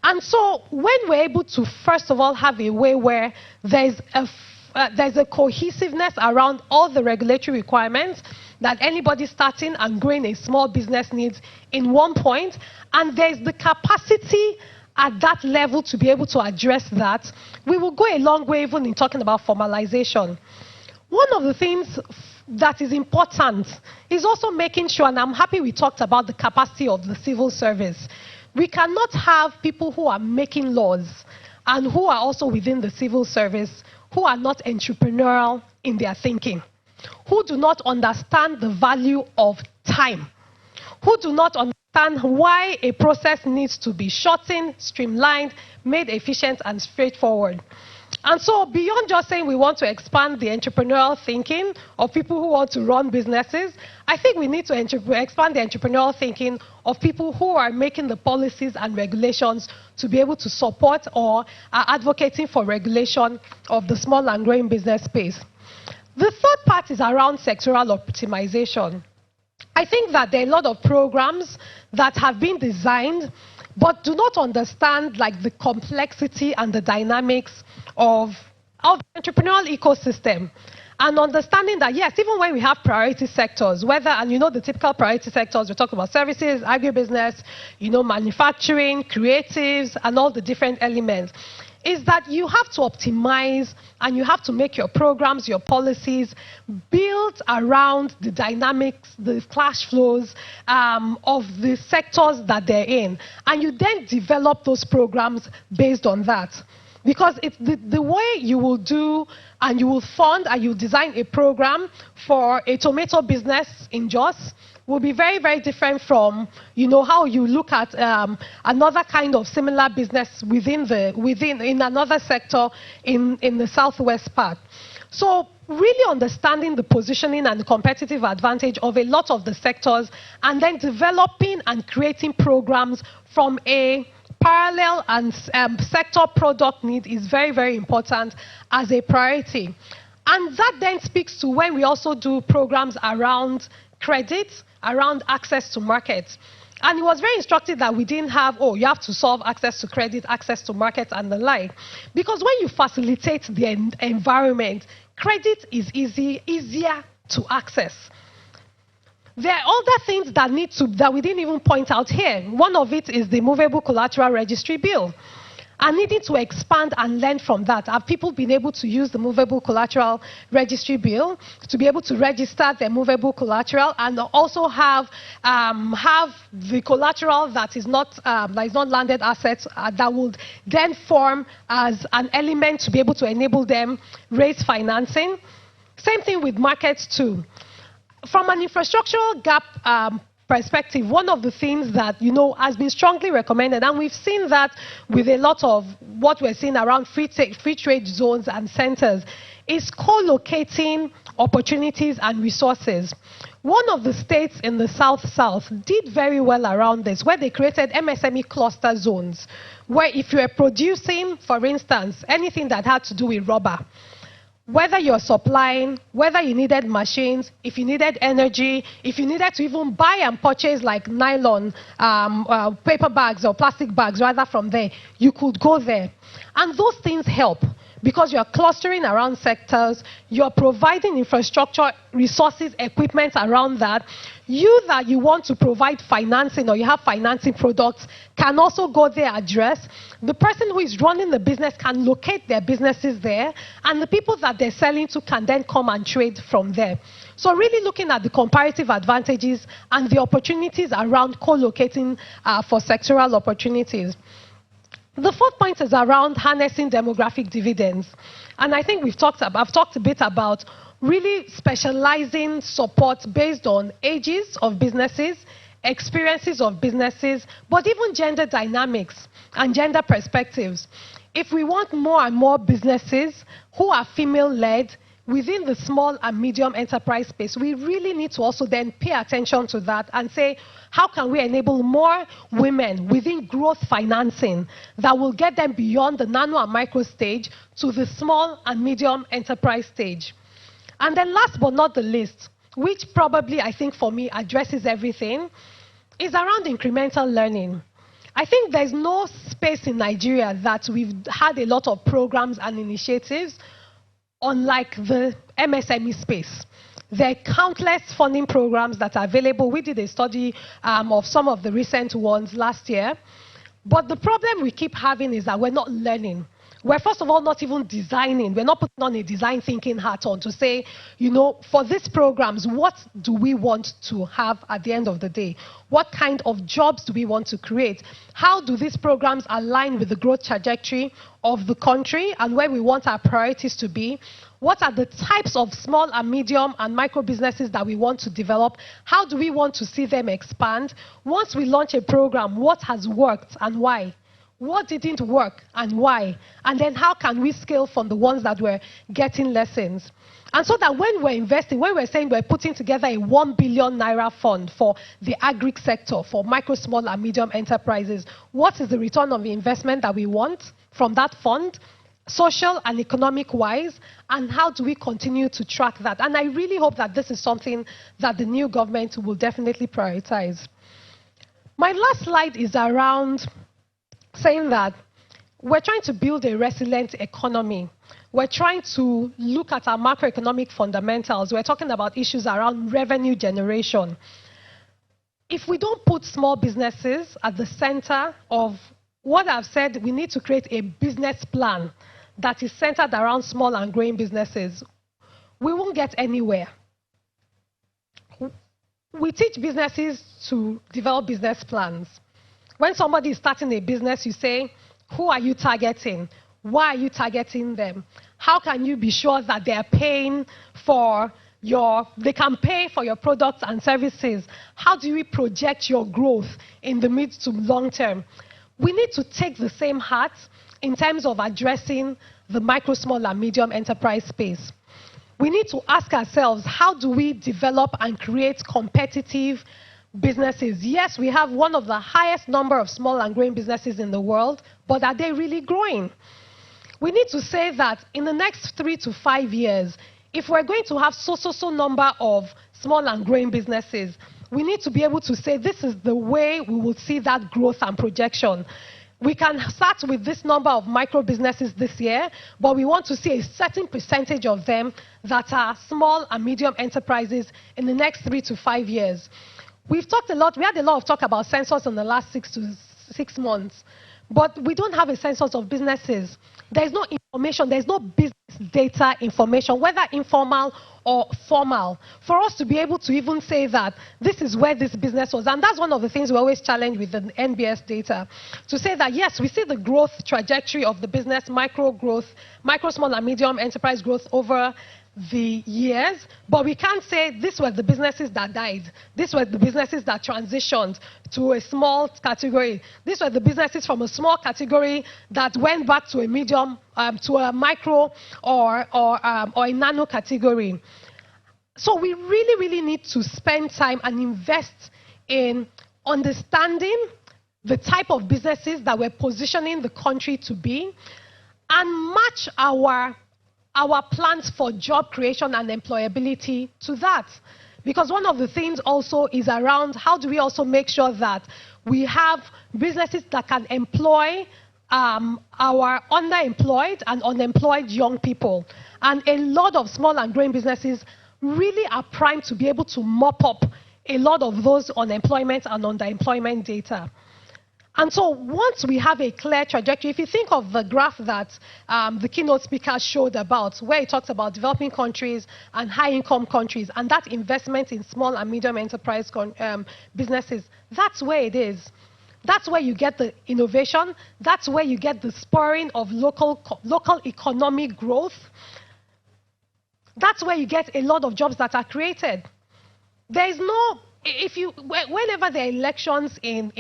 S6: And so when we're able to, first of all, have a way where there's a cohesiveness around all the regulatory requirements that anybody starting and growing a small business needs in one point, and there's the capacity at that level to be able to address that, we will go a long way even in talking about formalization. One of the things that is important is also making sure, and I'm happy we talked about the capacity of the civil service. We cannot have people who are making laws and who are also within the civil service who are not entrepreneurial in their thinking, who do not understand the value of time, who do not understand why a process needs to be shortened, streamlined, made efficient and straightforward. And so beyond just saying we want to expand the entrepreneurial thinking of people who want to run businesses, I think we need to expand the entrepreneurial thinking of people who are making the policies and regulations to be able to support or are advocating for regulation of the small and growing business space. The third part is around sectoral optimization. I think that there are a lot of programs that have been designed but do not understand like the complexity and the dynamics of the entrepreneurial ecosystem. And understanding that, yes, even when we have priority sectors, whether, and you know the typical priority sectors, we're talking about services, agribusiness, you know, manufacturing, creatives, and all the different elements, is that you have to optimize and you have to make your programs, your policies, built around the dynamics, the cash flows of the sectors that they're in. And you then develop those programs based on that. Because if the way you will do and you will fund and you design a program for a tomato business in Jos will be very, very different from, you know, how you look at another kind of similar business in another sector in the southwest part. So really understanding the positioning and the competitive advantage of a lot of the sectors and then developing and creating programs from a parallel and sector product need is very, very important as a priority. And that then speaks to when we also do programs around credit, around access to markets. And it was very instructive that we didn't have, oh, you have to solve access to credit, access to markets, and the like. Because when you facilitate the environment, credit is easier to access. There are other things that we didn't even point out here. One of it is the movable collateral registry bill. And needing to expand and learn from that. Have people been able to use the movable collateral registry bill to be able to register their movable collateral and also have the collateral that is not landed assets that would then form as an element to be able to enable them raise financing? Same thing with markets too. From an infrastructural gap perspective, one of the things that, you know, has been strongly recommended, and we've seen that with a lot of what we're seeing around free trade zones and centers, is co-locating opportunities and resources. One of the states in the South did very well around this, where they created MSME cluster zones, where if you are producing, for instance, anything that had to do with rubber, whether you're supplying, whether you needed machines, if you needed energy, if you needed to even buy and purchase like nylon, paper bags or plastic bags rather from there, you could go there. And those things help because you're clustering around sectors, you're providing infrastructure, resources, equipment around that. You that you want to provide financing or you have financing products can also go there, address. The person who is running the business can locate their businesses there, and the people that they're selling to can then come and trade from there. So really looking at the comparative advantages and the opportunities around co-locating for sectoral opportunities. The fourth point is around harnessing demographic dividends. And I think I've talked a bit about really specializing support based on ages of businesses, experiences of businesses, but even gender dynamics and gender perspectives. If we want more and more businesses who are female-led within the small and medium enterprise space, we really need to also then pay attention to that and say, how can we enable more women within growth financing that will get them beyond the nano and micro stage to the small and medium enterprise stage? And then last but not the least, which probably I think for me addresses everything, is around incremental learning. I think there's no space in Nigeria that we've had a lot of programs and initiatives unlike the MSME space. There are countless funding programs that are available. We did a study of some of the recent ones last year. But the problem we keep having is that we're not learning. We're first of all not even designing. We're not putting on a design thinking hat on to say, you know, for these programs, what do we want to have at the end of the day? What kind of jobs do we want to create? How do these programs align with the growth trajectory of the country and where we want our priorities to be? What are the types of small and medium and micro businesses that we want to develop? How do we want to see them expand? Once we launch a program, what has worked and why? What didn't work and why? And then how can we scale from the ones that were getting lessons? And so that when we're investing, when we're saying we're putting together a 1 billion naira fund for the agri sector, for micro, small, and medium enterprises, what is the return on the investment that we want from that fund, social and economic wise, and how do we continue to track that? And I really hope that this is something that the new government will definitely prioritize. My last slide is around saying that we're trying to build a resilient economy. We're trying to look at our macroeconomic fundamentals. We're talking about issues around revenue generation. If we don't put small businesses at the center of what I've said, we need to create a business plan that is centered around small and growing businesses. We won't get anywhere. We teach businesses to develop business plans. When somebody is starting a business, you say, who are you targeting? Why are you targeting them? How can you be sure that they are paying for they can pay for your products and services? How do we project your growth in the mid to long term? We need to take the same hat in terms of addressing the micro, small, and medium enterprise space. We need to ask ourselves, how do we develop and create competitive businesses? Yes, we have one of the highest number of small and growing businesses in the world, but are they really growing? We need to say that in the next 3 to 5 years, if we're going to have so number of small and growing businesses, we need to be able to say this is the way we will see that growth and projection. We can start with this number of micro businesses this year, but we want to see a certain percentage of them that are small and medium enterprises in the next 3 to 5 years. We've talked a lot, we had a lot of talk about census in the last 6 months, but we don't have a census of businesses. There's no information, there's no business data information, whether informal or formal, for us to be able to even say that this is where this business was. And that's one of the things we always challenge with the NBS data, to say that yes, we see the growth trajectory of the business, micro growth, micro, small, and medium enterprise growth over the years, but we can't say these were the businesses that died. These were the businesses that transitioned to a small category. These were the businesses from a small category that went back to a medium, to a micro or a nano category. So we really need to spend time and invest in understanding the type of businesses that we're positioning the country to be, and match our plans for job creation and employability to that. Because one of the things also is around how do we also make sure that we have businesses that can employ our underemployed and unemployed young people. And a lot of small and growing businesses really are primed to be able to mop up a lot of those unemployment and underemployment data. And so once we have a clear trajectory, if you think of the graph that the keynote speaker showed about, where he talks about developing countries and high-income countries, and that investment in small and medium enterprise businesses, that's where it is. That's where you get the innovation. That's where you get the spurring of local economic growth. That's where you get a lot of jobs that are created. There is no... whenever there are elections in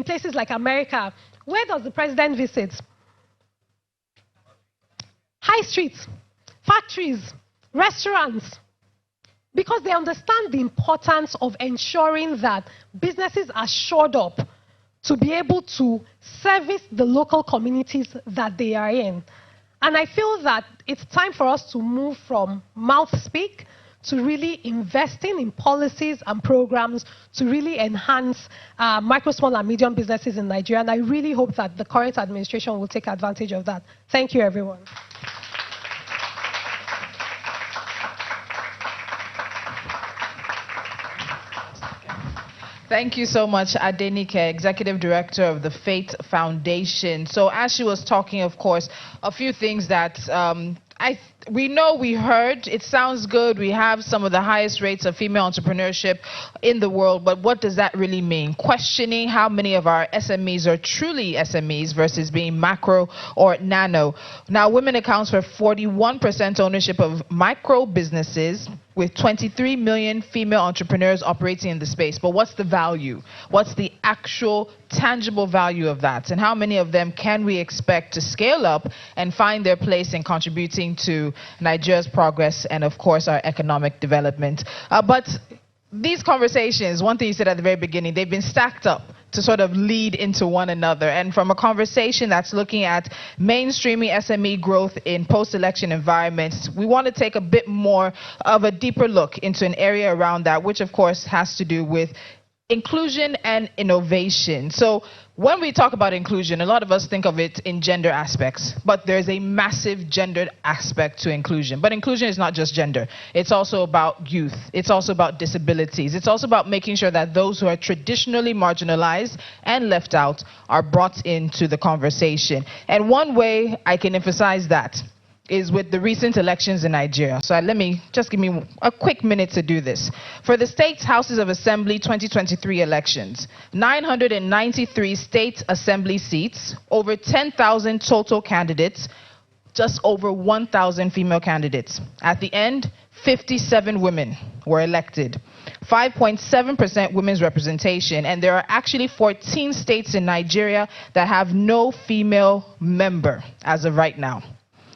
S6: places like America, where does the president visit? High streets, factories, restaurants, because they understand the importance of ensuring that businesses are shored up to be able to service the local communities that they are in. And I feel that it's time for us to move from mouth speak to really investing in policies and programs to really enhance micro, small, and medium businesses in Nigeria. And I really hope that the current administration will take advantage of that. Thank you, everyone.
S1: Thank you so much, Adenike, Executive Director of the Faith Foundation. So as she was talking, of course, a few things that we know, we heard, it sounds good. We have some of the highest rates of female entrepreneurship in the world, but what does that really mean? Questioning how many of our SMEs are truly SMEs versus being macro or nano. Now, women accounts for 41% ownership of micro businesses, with 23 million female entrepreneurs operating in the space. But what's the value? What's the actual tangible value of that? And how many of them can we expect to scale up and find their place in contributing to Nigeria's progress and, of course, our economic development? But these conversations, one thing you said at the very beginning, they've been stacked up to sort of lead into one another. And from a conversation that's looking at mainstreaming SME growth in post-election environments, we want to take a bit more of a deeper look into an area around that, which of course has to do with inclusion and innovation. So when we talk about inclusion, a lot of us think of it in gender aspects, but there's a massive gendered aspect to inclusion. But inclusion is not just gender. It's also about youth. It's also about disabilities. It's also about making sure that those who are traditionally marginalized and left out are brought into the conversation. And one way I can emphasize that is with the recent elections in Nigeria. So let me just give me a quick minute to do this. For the State Houses of Assembly 2023 elections, 993 state assembly seats, over 10,000 total candidates, just over 1,000 female candidates. At the end, 57 women were elected. 5.7% women's representation, and there are actually 14 states in Nigeria that have no female member as of right now.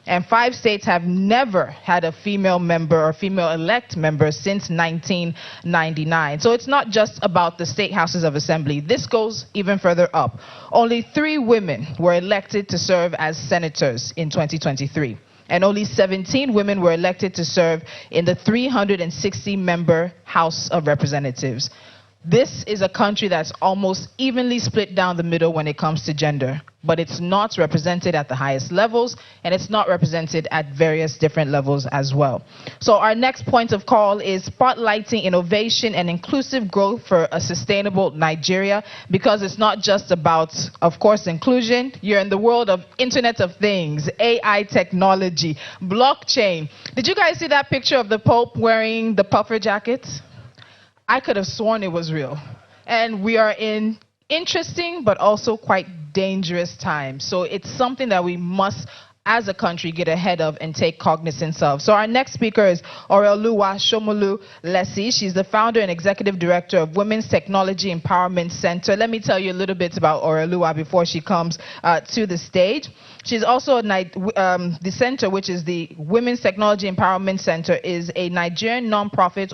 S1: And 5 states have never had a female member or female elect member since 1999. So it's not just about the state houses of assembly. This goes even further up. Only 3 women were elected to serve as senators in 2023. And only 17 women were elected to serve in the 360-member House of Representatives. This is a country that's almost evenly split down the middle when it comes to gender, but it's not represented at the highest levels, and it's not represented at various different levels as well. So our next point of call is spotlighting innovation and inclusive growth for a sustainable Nigeria, because it's not just about, of course, inclusion. You're in the world of Internet of Things, AI technology, blockchain. Did you guys see that picture of the Pope wearing the puffer jacket? I could have sworn it was real. And we are in interesting but also quite dangerous times. So it's something that we must, as a country, get ahead of and take cognizance of. So our next speaker is Oreoluwa Shomolu Lesi. She's the founder and executive director of Women's Technology Empowerment Center. Let me tell you a little bit about Oreoluwa before she comes to the stage. She's also the center, which is the Women's Technology Empowerment Center, is a Nigerian nonprofit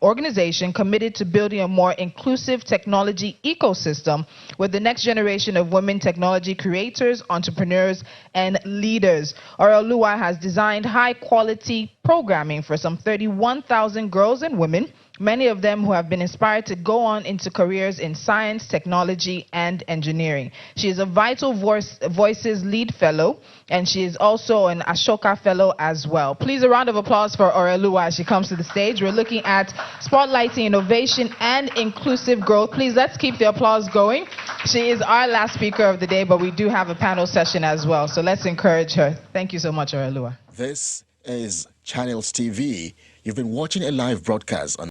S1: organization committed to building a more inclusive technology ecosystem with the next generation of women technology creators, entrepreneurs, and leaders. Oreoluwa has designed high-quality programming for some 31,000 girls and women, many of them who have been inspired to go on into careers in science, technology, and engineering. She is a Vital Voices Lead Fellow, and she is also an Ashoka Fellow as well. Please, a round of applause for Oreoluwa as she comes to the stage. We're looking at spotlighting innovation and inclusive growth. Please, let's keep the applause going. She is our last speaker of the day, but we do have a panel session as well, so let's encourage her. Thank you so much, Oreoluwa.
S7: This is Channels TV. You've been watching a live broadcast on